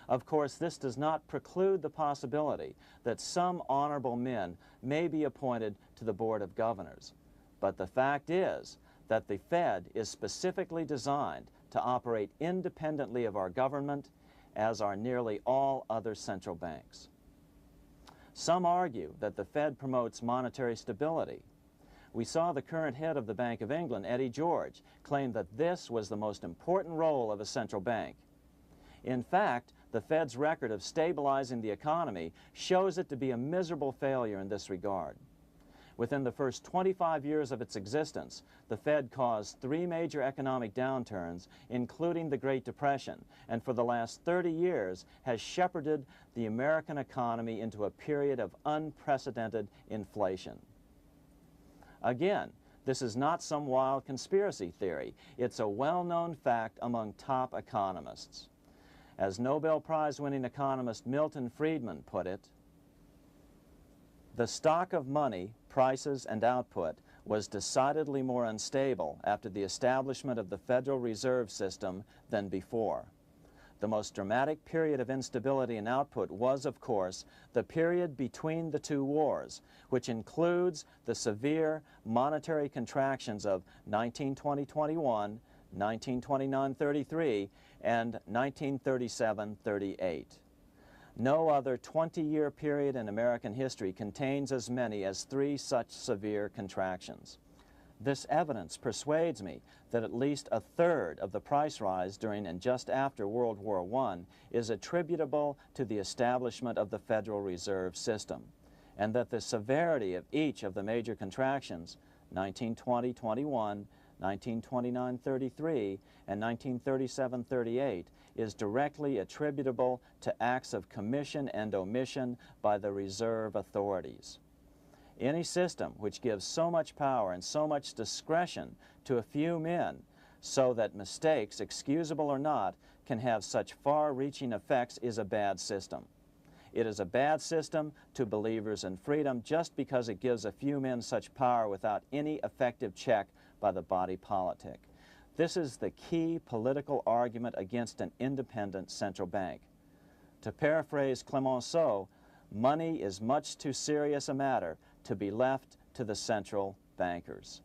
Of course, this does not preclude the possibility that some honorable men may be appointed to the Board of Governors. But the fact is that the Fed is specifically designed to operate independently of our government, as are nearly all other central banks. Some argue that the Fed promotes monetary stability. We saw the current head of the Bank of England, Eddie George, claim that this was the most important role of a central bank. In fact, the Fed's record of stabilizing the economy shows it to be a miserable failure in this regard. Within the first 25 years of its existence, the Fed caused 3 major economic downturns, including the Great Depression, and for the last 30 years has shepherded the American economy into a period of unprecedented inflation. Again, this is not some wild conspiracy theory. It's a well-known fact among top economists. As Nobel Prize-winning economist Milton Friedman put it, the stock of money, prices, and output was decidedly more unstable after the establishment of the Federal Reserve System than before. The most dramatic period of instability in output was, of course, the period between the 2 wars, which includes the severe monetary contractions of 1920-21, 1929-33, and 1937-38. No other 20-year period in American history contains as many as 3 such severe contractions. This evidence persuades me that at least a third of the price rise during and just after World War I is attributable to the establishment of the Federal Reserve System, and that the severity of each of the major contractions, 1920-21, 1929-33, and 1937-38, is directly attributable to acts of commission and omission by the reserve authorities. Any system which gives so much power and so much discretion to a few men so that mistakes, excusable or not, can have such far-reaching effects is a bad system. It is a bad system to believers in freedom just because it gives a few men such power without any effective check by the body politic. This is the key political argument against an independent central bank. To paraphrase Clemenceau, money is much too serious a matter to be left to the central bankers.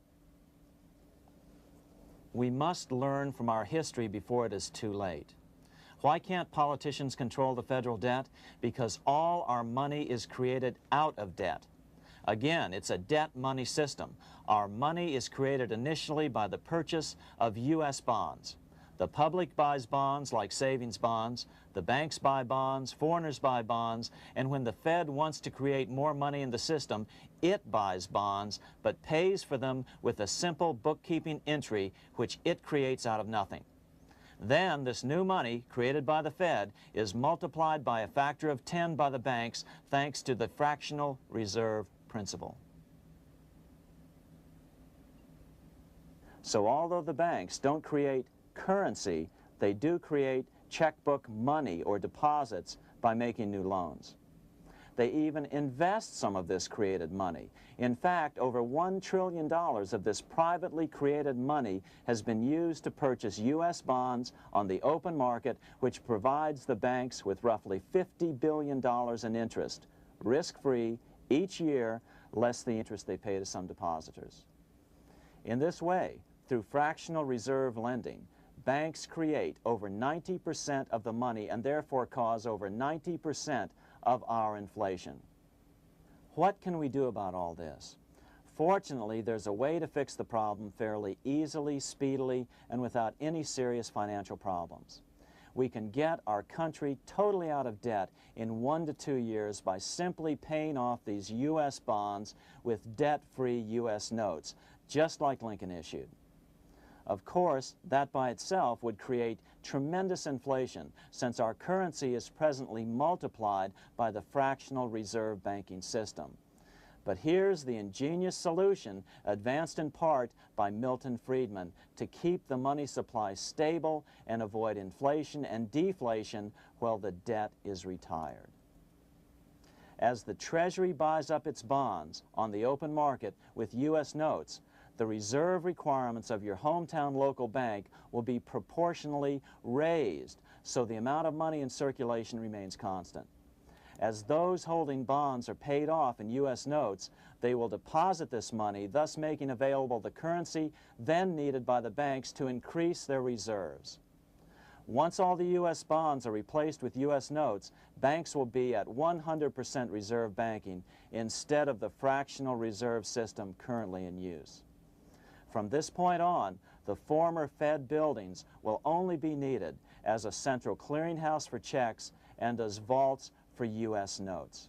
We must learn from our history before it is too late. Why can't politicians control the federal debt? Because all our money is created out of debt. Again, it's a debt money system. Our money is created initially by the purchase of U.S. bonds. The public buys bonds like savings bonds, the banks buy bonds, foreigners buy bonds, and when the Fed wants to create more money in the system, it buys bonds, but pays for them with a simple bookkeeping entry which it creates out of nothing. Then this new money created by the Fed is multiplied by a factor of 10 by the banks thanks to the fractional reserve principle. So although the banks don't create currency, they do create checkbook money or deposits by making new loans. They even invest some of this created money. In fact, over $1 trillion of this privately created money has been used to purchase U.S. bonds on the open market, which provides the banks with roughly $50 billion in interest, risk-free, each year, less the interest they pay to some depositors. In this way, through fractional reserve lending, banks create over 90% of the money and therefore cause over 90% of our inflation. What can we do about all this? Fortunately, there's a way to fix the problem fairly easily, speedily, and without any serious financial problems. We can get our country totally out of debt in 1 to 2 years by simply paying off these U.S. bonds with debt-free U.S. notes, just like Lincoln issued. Of course, that by itself would create tremendous inflation, since our currency is presently multiplied by the fractional reserve banking system. But here's the ingenious solution, advanced in part by Milton Friedman, to keep the money supply stable and avoid inflation and deflation while the debt is retired. As the Treasury buys up its bonds on the open market with U.S. notes, the reserve requirements of your hometown local bank will be proportionally raised, so the amount of money in circulation remains constant. As those holding bonds are paid off in U.S. notes, they will deposit this money, thus making available the currency then needed by the banks to increase their reserves. Once all the U.S. bonds are replaced with U.S. notes, banks will be at 100% reserve banking instead of the fractional reserve system currently in use. From this point on, the former Fed buildings will only be needed as a central clearinghouse for checks and as vaults for U.S. notes.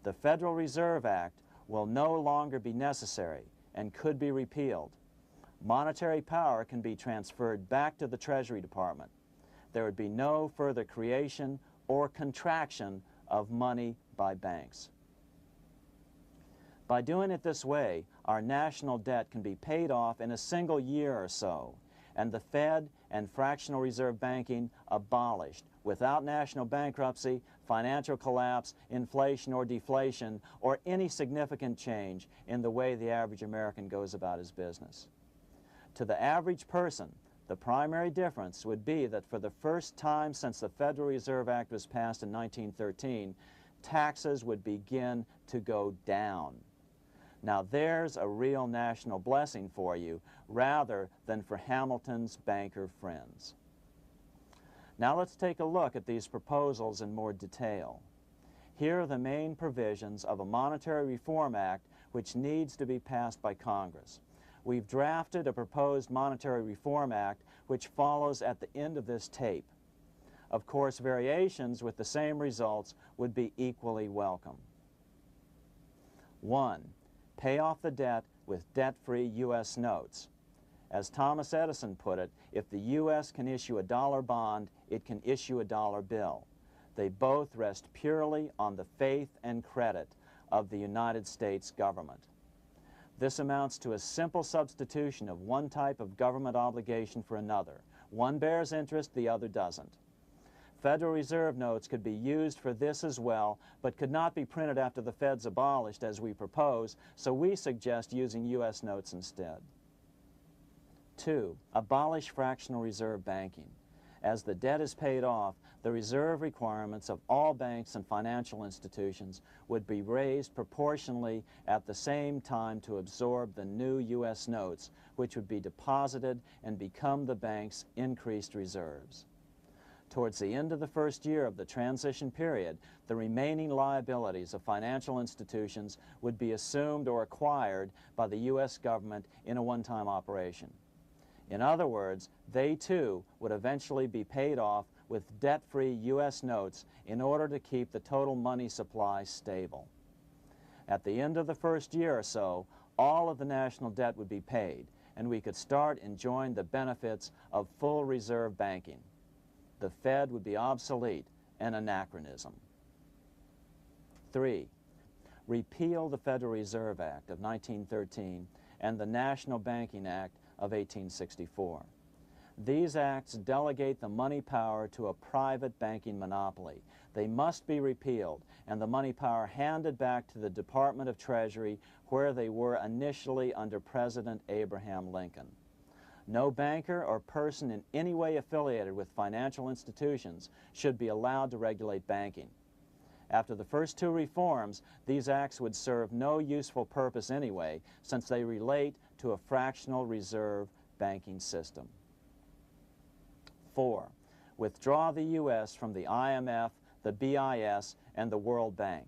The Federal Reserve Act will no longer be necessary and could be repealed. Monetary power can be transferred back to the Treasury Department. There would be no further creation or contraction of money by banks. By doing it this way, our national debt can be paid off in a single year or so, and the Fed and fractional reserve banking abolished without national bankruptcy, financial collapse, inflation or deflation, or any significant change in the way the average American goes about his business. To the average person, the primary difference would be that for the first time since the Federal Reserve Act was passed in 1913, taxes would begin to go down. Now there's a real national blessing for you, rather than for Hamilton's banker friends. Now let's take a look at these proposals in more detail. Here are the main provisions of a Monetary Reform Act which needs to be passed by Congress. We've drafted a proposed Monetary Reform Act which follows at the end of this tape. Of course, variations with the same results would be equally welcome. 1. Pay off the debt with debt-free U.S. notes. As Thomas Edison put it, if the U.S. can issue a dollar bond, it can issue a dollar bill. They both rest purely on the faith and credit of the United States government. This amounts to a simple substitution of one type of government obligation for another, One bears interest, the other doesn't. Federal Reserve notes could be used for this as well, but could not be printed after the Fed's abolished as we propose, so we suggest using U.S. notes instead. 2. Abolish fractional reserve banking. As the debt is paid off, the reserve requirements of all banks and financial institutions would be raised proportionally at the same time to absorb the new U.S. notes, which would be deposited and become the bank's increased reserves. Towards the end of the first year of the transition period, the remaining liabilities of financial institutions would be assumed or acquired by the U.S. government in a one-time operation. In other words, they too would eventually be paid off with debt-free U.S. notes in order to keep the total money supply stable. At the end of the first year or so, all of the national debt would be paid, and we could start enjoying the benefits of full reserve banking. The Fed would be obsolete, an anachronism. 3. Repeal the Federal Reserve Act of 1913 and the National Banking Act of 1864. These acts delegate the money power to a private banking monopoly. They must be repealed and the money power handed back to the Department of Treasury where they were initially under President Abraham Lincoln. No banker or person in any way affiliated with financial institutions should be allowed to regulate banking. After the first two reforms, these acts would serve no useful purpose anyway, since they relate to a fractional reserve banking system. 4. Withdraw the U.S. from the IMF, the BIS, and the World Bank.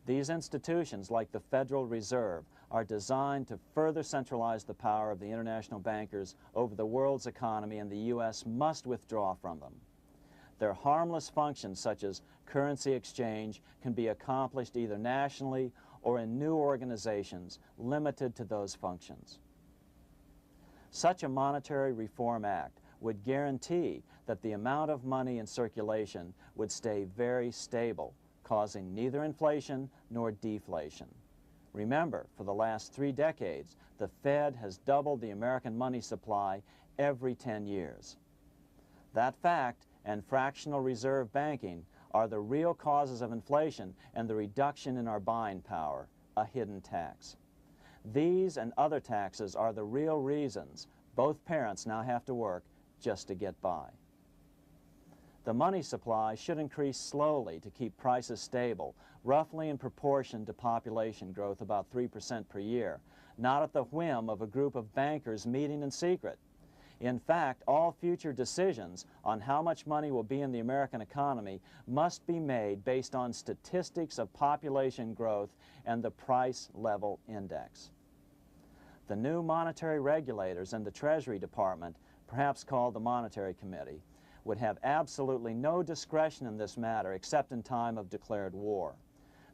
These institutions, like the Federal Reserve, are designed to further centralize the power of the international bankers over the world's economy, and the U.S. must withdraw from them. Their harmless functions, such as currency exchange, can be accomplished either nationally or in new organizations limited to those functions. Such a monetary reform act would guarantee that the amount of money in circulation would stay very stable, causing neither inflation nor deflation. Remember, for the last 3 decades, the Fed has doubled the American money supply every 10 years. That fact and fractional reserve banking are the real causes of inflation and the reduction in our buying power, a hidden tax. These and other taxes are the real reasons both parents now have to work just to get by. The money supply should increase slowly to keep prices stable, roughly in proportion to population growth, about 3% per year, not at the whim of a group of bankers meeting in secret. In fact, all future decisions on how much money will be in the American economy must be made based on statistics of population growth and the price level index. The new monetary regulators and the Treasury Department, perhaps called the Monetary Committee, would have absolutely no discretion in this matter except in time of declared war.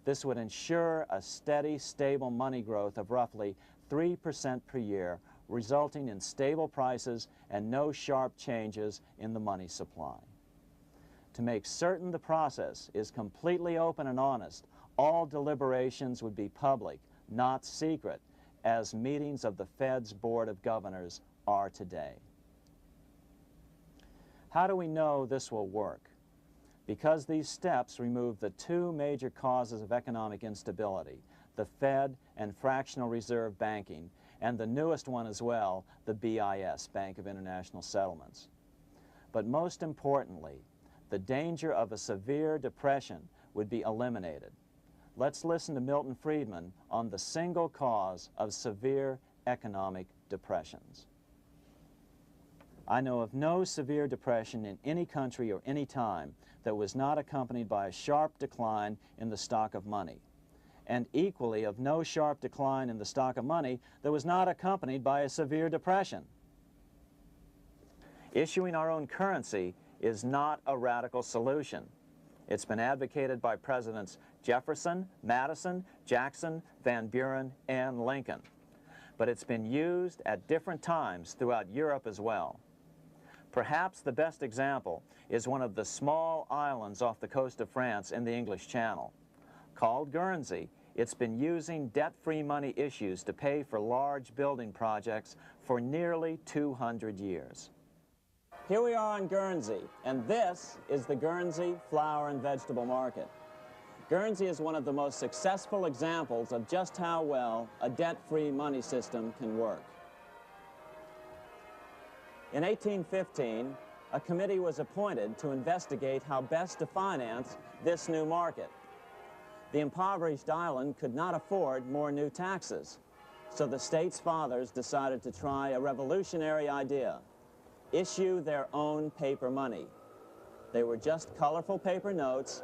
This would ensure a steady, stable money growth of roughly 3% per year, resulting in stable prices and no sharp changes in the money supply. To make certain the process is completely open and honest, all deliberations would be public, not secret, as meetings of the Fed's Board of Governors are today. How do we know this will work? Because these steps remove the 2 major causes of economic instability, the Fed and fractional reserve banking, and the newest one as well, the BIS, Bank of International Settlements. But most importantly, the danger of a severe depression would be eliminated. Let's listen to Milton Friedman on the single cause of severe economic depressions. I know of no severe depression in any country or any time that was not accompanied by a sharp decline in the stock of money, and equally of no sharp decline in the stock of money that was not accompanied by a severe depression. Issuing our own currency is not a radical solution. It's been advocated by Presidents Jefferson, Madison, Jackson, Van Buren, and Lincoln. But it's been used at different times throughout Europe as well. Perhaps the best example is one of the small islands off the coast of France in the English Channel. Called Guernsey, it's been using debt-free money issues to pay for large building projects for nearly 200 years. Here we are on Guernsey, and this is the Guernsey Flower and Vegetable Market. Guernsey is one of the most successful examples of just how well a debt-free money system can work. In 1815, a committee was appointed to investigate how best to finance this new market. The impoverished island could not afford more new taxes, so the state's fathers decided to try a revolutionary idea: issue their own paper money. They were just colorful paper notes,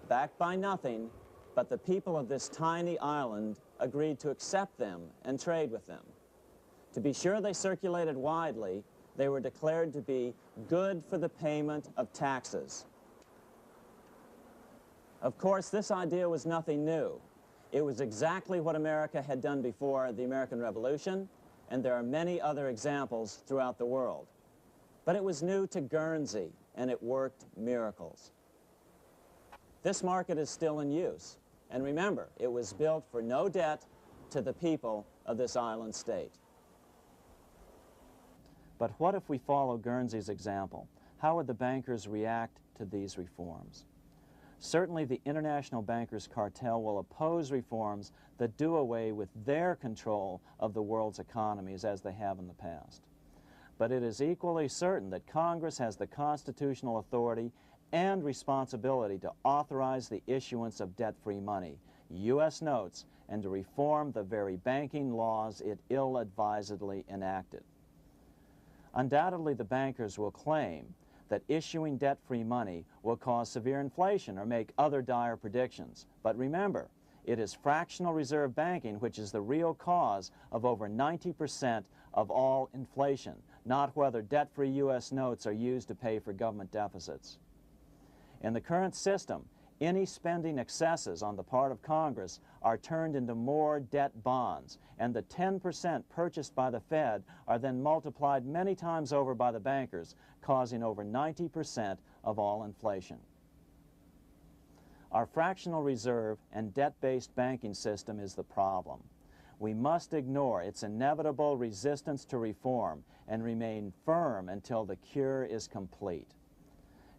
backed by nothing, but the people of this tiny island agreed to accept them and trade with them. To be sure they circulated widely, they were declared to be good for the payment of taxes. Of course, this idea was nothing new. It was exactly what America had done before the American Revolution, and there are many other examples throughout the world. But it was new to Guernsey, and it worked miracles. This market is still in use, and remember, it was built for no debt to the people of this island state. But what if we follow Guernsey's example? How would the bankers react to these reforms? Certainly the international bankers' cartel will oppose reforms that do away with their control of the world's economies as they have in the past. But it is equally certain that Congress has the constitutional authority and responsibility to authorize the issuance of debt-free money, U.S. notes, and to reform the very banking laws it ill-advisedly enacted. Undoubtedly, the bankers will claim that issuing debt-free money will cause severe inflation or make other dire predictions. But remember, it is fractional reserve banking which is the real cause of over 90% of all inflation, not whether debt-free U.S. notes are used to pay for government deficits. In the current system, any spending excesses on the part of Congress are turned into more debt bonds, and the 10% purchased by the Fed are then multiplied many times over by the bankers, causing over 90% of all inflation. Our fractional reserve and debt-based banking system is the problem. We must ignore its inevitable resistance to reform and remain firm until the cure is complete.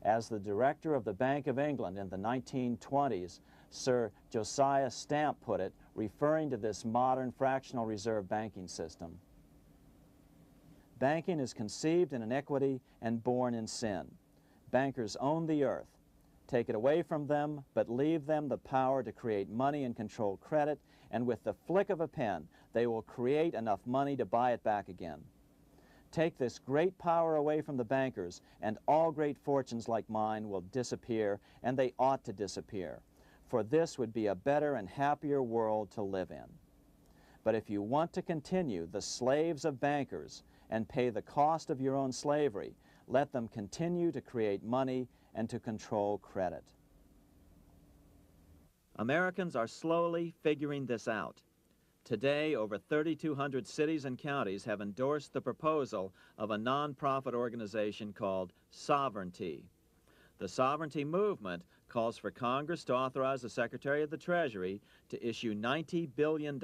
As the director of the Bank of England in the 1920s, Sir Josiah Stamp put it, referring to this modern fractional reserve banking system, "Banking is conceived in iniquity and born in sin. Bankers own the earth. Take it away from them, but leave them the power to create money and control credit, and with the flick of a pen, they will create enough money to buy it back again. Take this great power away from the bankers, and all great fortunes like mine will disappear, and they ought to disappear, for this would be a better and happier world to live in. But if you want to continue the slaves of bankers and pay the cost of your own slavery, let them continue to create money and to control credit." Americans are slowly figuring this out. Today, over 3,200 cities and counties have endorsed the proposal of a nonprofit organization called Sovereignty. The Sovereignty movement calls for Congress to authorize the Secretary of the Treasury to issue $90 billion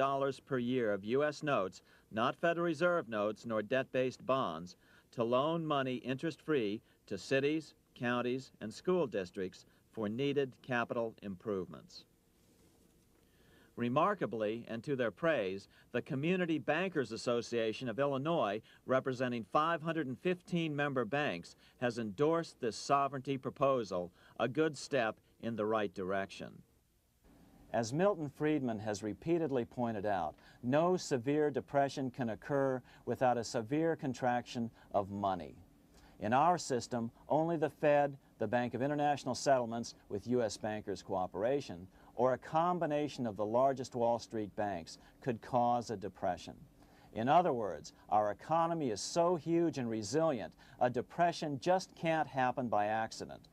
per year of U.S. notes, not Federal Reserve notes nor debt-based bonds, to loan money interest-free to cities, counties, and school districts for needed capital improvements. Remarkably, and to their praise, the Community Bankers Association of Illinois, representing 515 member banks, has endorsed this sovereignty proposal, a good step in the right direction. As Milton Friedman has repeatedly pointed out, no severe depression can occur without a severe contraction of money. In our system, only the Fed, the Bank of International Settlements, with U.S. bankers' cooperation, or a combination of the largest Wall Street banks could cause a depression. In other words, our economy is so huge and resilient, a depression just can't happen by accident.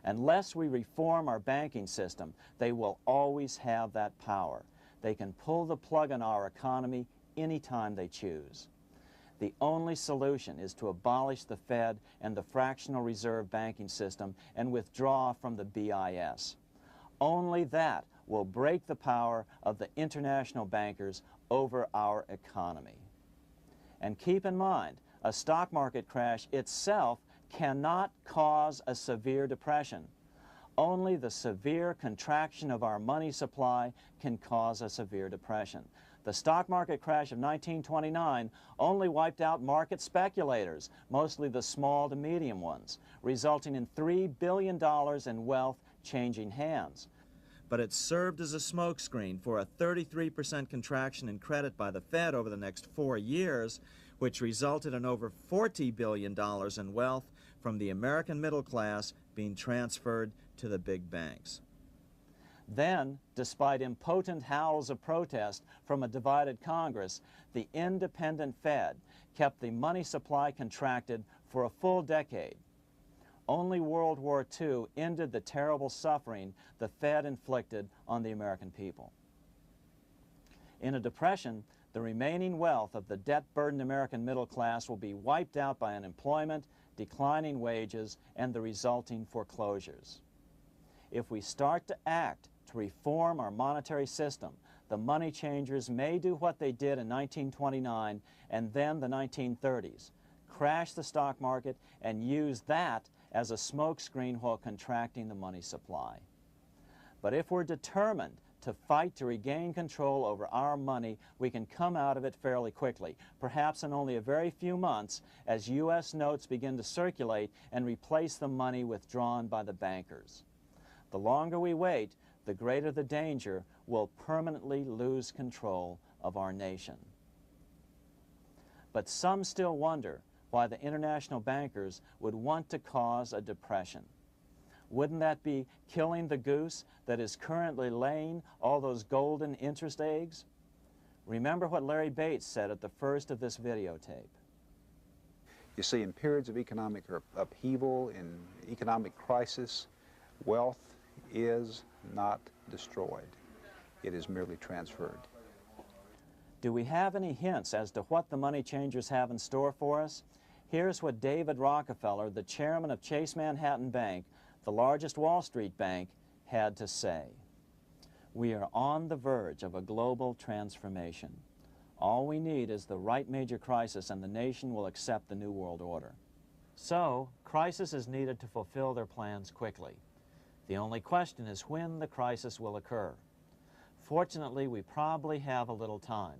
Unless we reform our banking system, they will always have that power. They can pull the plug on our economy anytime they choose. The only solution is to abolish the Fed and the fractional reserve banking system and withdraw from the BIS. Only that will break the power of the international bankers over our economy. And keep in mind, a stock market crash itself cannot cause a severe depression. Only the severe contraction of our money supply can cause a severe depression. The stock market crash of 1929 only wiped out market speculators, mostly the small to medium ones, resulting in $3 billion in wealth changing hands. But it served as a smokescreen for a 33% contraction in credit by the Fed over the next 4 years, which resulted in over $40 billion in wealth from the American middle class being transferred to the big banks. Then, despite impotent howls of protest from a divided Congress, the independent Fed kept the money supply contracted for a full decade. Only World War II ended the terrible suffering the Fed inflicted on the American people. In a depression, the remaining wealth of the debt-burdened American middle class will be wiped out by unemployment, declining wages, and the resulting foreclosures. If we start to act to reform our monetary system, the money changers may do what they did in 1929 and then the 1930s, crash the stock market and use that as a smokescreen while contracting the money supply. But if we're determined to fight to regain control over our money, we can come out of it fairly quickly, perhaps in only a very few months, as U.S. notes begin to circulate and replace the money withdrawn by the bankers. The longer we wait, the greater the danger we'll permanently lose control of our nation. But some still wonder why the international bankers would want to cause a depression. Wouldn't that be killing the goose that is currently laying all those golden interest eggs? Remember what Larry Bates said at the first of this videotape. You see, in periods of economic upheaval, in economic crisis, wealth is not destroyed. It is merely transferred. Do we have any hints as to what the money changers have in store for us? Here's what David Rockefeller, the chairman of Chase Manhattan Bank, the largest Wall Street bank, had to say. We are on the verge of a global transformation. All we need is the right major crisis and the nation will accept the New World Order. So, crisis is needed to fulfill their plans quickly. The only question is when the crisis will occur. Fortunately, we probably have a little time.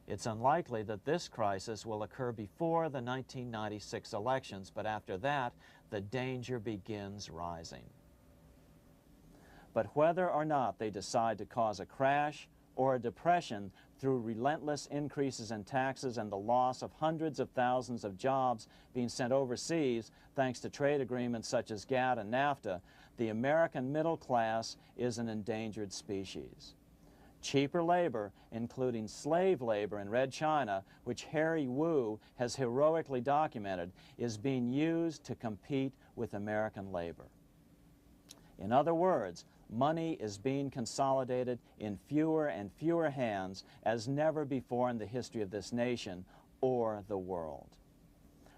It's unlikely that this crisis will occur before the 1996 elections, but after that, the danger begins rising. But whether or not they decide to cause a crash or a depression through relentless increases in taxes and the loss of hundreds of thousands of jobs being sent overseas thanks to trade agreements such as GATT and NAFTA, the American middle class is an endangered species. Cheaper labor, including slave labor in Red China, which Harry Wu has heroically documented, is being used to compete with American labor. In other words, money is being consolidated in fewer and fewer hands as never before in the history of this nation or the world.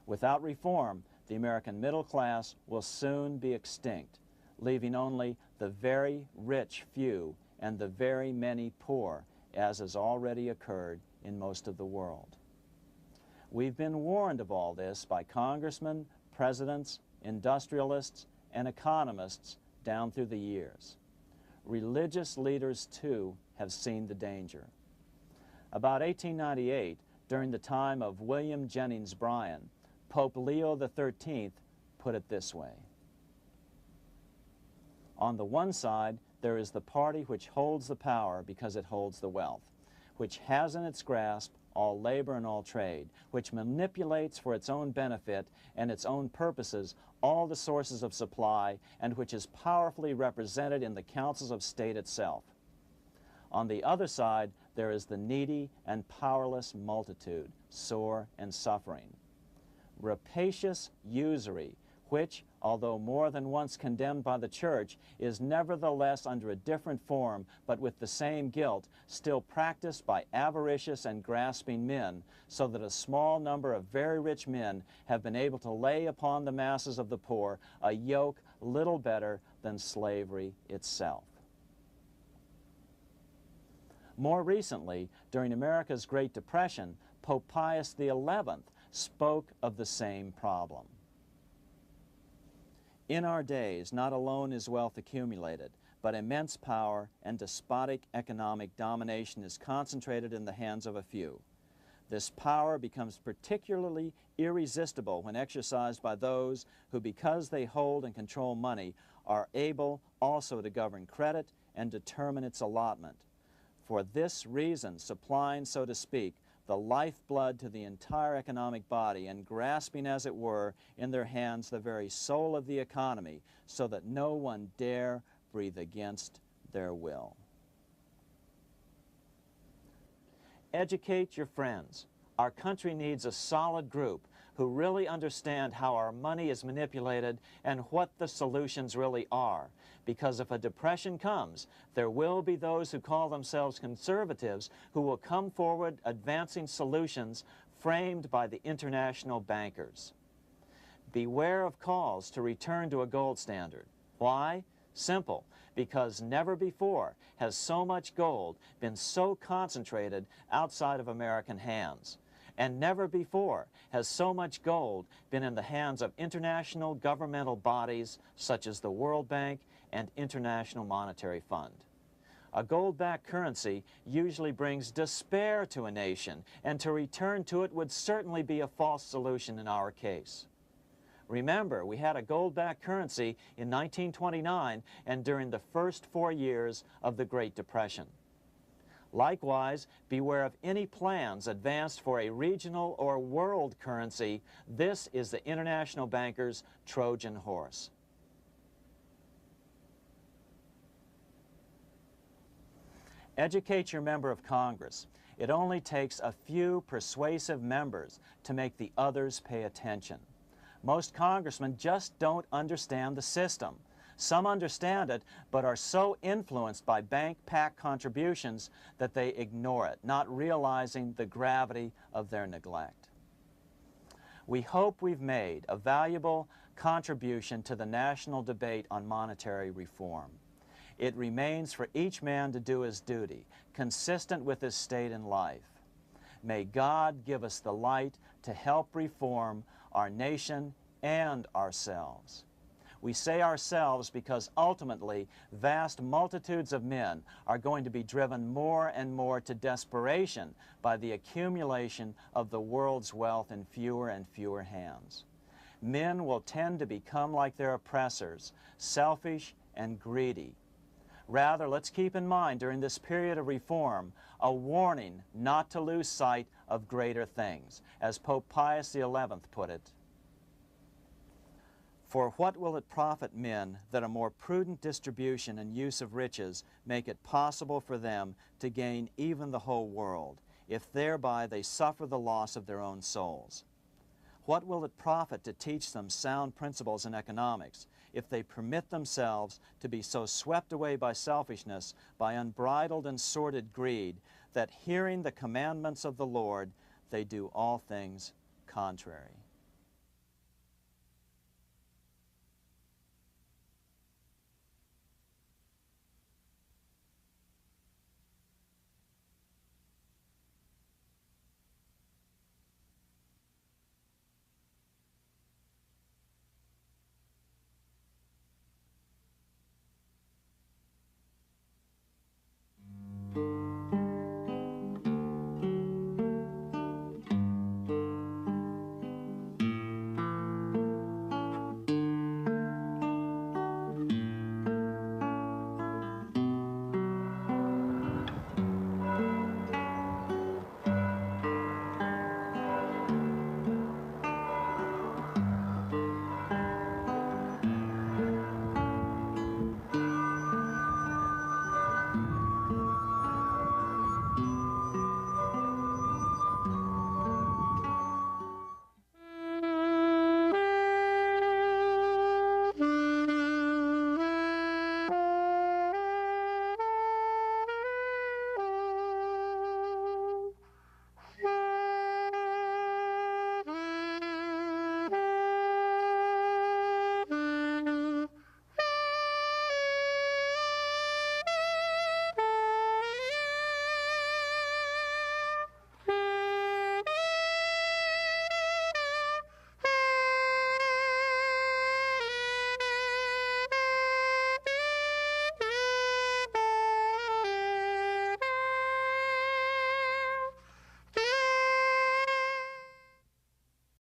Without reform, the American middle class will soon be extinct, leaving only the very rich few and the very many poor, as has already occurred in most of the world. We've been warned of all this by congressmen, presidents, industrialists, and economists down through the years. Religious leaders, too, have seen the danger. About 1898, during the time of William Jennings Bryan, Pope Leo XIII put it this way. On the one side, there is the party which holds the power because it holds the wealth, which has in its grasp all labor and all trade, which manipulates for its own benefit and its own purposes all the sources of supply, and which is powerfully represented in the councils of state itself. On the other side, there is the needy and powerless multitude, sore and suffering. Rapacious usury, which, although more than once condemned by the Church, is nevertheless under a different form, but with the same guilt, still practiced by avaricious and grasping men, so that a small number of very rich men have been able to lay upon the masses of the poor a yoke little better than slavery itself. More recently, during America's Great Depression, Pope Pius XI spoke of the same problem. In our days, not alone is wealth accumulated, but immense power and despotic economic domination is concentrated in the hands of a few. This power becomes particularly irresistible when exercised by those who, because they hold and control money, are able also to govern credit and determine its allotment. For this reason, supplying, so to speak, the lifeblood to the entire economic body and grasping, as it were, in their hands the very soul of the economy, so that no one dare breathe against their will. Educate your friends. Our country needs a solid group who really understand how our money is manipulated and what the solutions really are. Because if a depression comes, there will be those who call themselves conservatives who will come forward advancing solutions framed by the international bankers. Beware of calls to return to a gold standard. Why? Simple, because never before has so much gold been so concentrated outside of American hands. And never before has so much gold been in the hands of international governmental bodies such as the World Bank and International Monetary Fund. A gold-backed currency usually brings despair to a nation, and to return to it would certainly be a false solution in our case. Remember, we had a gold-backed currency in 1929 and during the first 4 years of the Great Depression. Likewise, beware of any plans advanced for a regional or world currency. This is the international bankers' Trojan horse. Educate your member of Congress. It only takes a few persuasive members to make the others pay attention. Most congressmen just don't understand the system. Some understand it, but are so influenced by bank PAC contributions that they ignore it, not realizing the gravity of their neglect. We hope we've made a valuable contribution to the national debate on monetary reform. It remains for each man to do his duty, consistent with his state in life. May God give us the light to help reform our nation and ourselves. We say ourselves because ultimately vast multitudes of men are going to be driven more and more to desperation by the accumulation of the world's wealth in fewer and fewer hands. Men will tend to become like their oppressors, selfish and greedy. Rather, let's keep in mind during this period of reform a warning not to lose sight of greater things, as Pope Pius XI put it. For what will it profit men that a more prudent distribution and use of riches make it possible for them to gain even the whole world, if thereby they suffer the loss of their own souls? What will it profit to teach them sound principles in economics, if they permit themselves to be so swept away by selfishness, by unbridled and sordid greed, that hearing the commandments of the Lord, they do all things contrary?